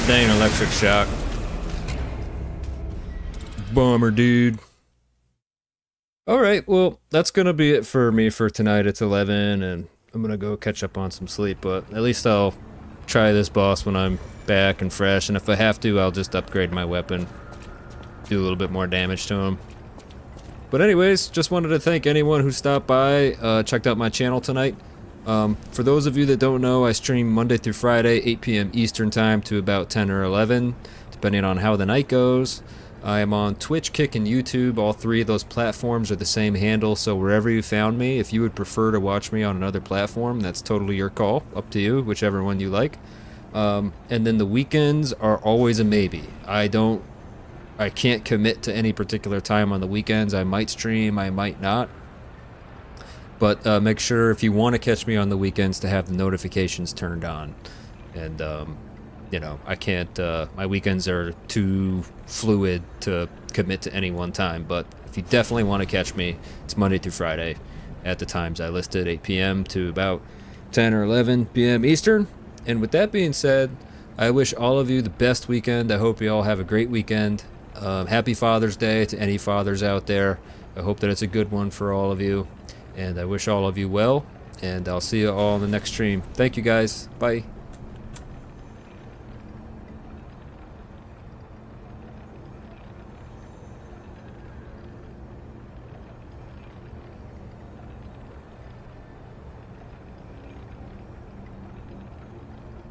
Dang, electric shock. Bummer, dude. Alright, well, that's gonna be it for me for tonight. It's 11, and I'm gonna go catch up on some sleep, but at least I'll try this boss when I'm back and fresh, and if I have to, I'll just upgrade my weapon, do a little bit more damage to him. But anyways, just wanted to thank anyone who stopped by, checked out my channel tonight. For those of you that don't know, I stream Monday through Friday, 8 p.m. Eastern Time to about 10 or 11, depending on how the night goes. I am on Twitch, Kick, and YouTube. All three of those platforms are the same handle, so wherever you found me, if you would prefer to watch me on another platform, that's totally your call. Up to you, whichever one you like. And then the weekends are always a maybe. I can't commit to any particular time on the weekends. I might stream, I might not. But make sure if you want to catch me on the weekends to have the notifications turned on. And you know, I can't, my weekends are too fluid to commit to any one time, but if you definitely want to catch me, it's Monday through Friday at the times I listed, 8 p.m. to about 10 or 11 p.m. Eastern. And with that being said, I wish all of you the best weekend. I hope you all have a great weekend. Happy Father's Day to any fathers out there. I hope that it's a good one for all of you, and I wish all of you well, and I'll see you all in the next stream. Thank you guys. Bye.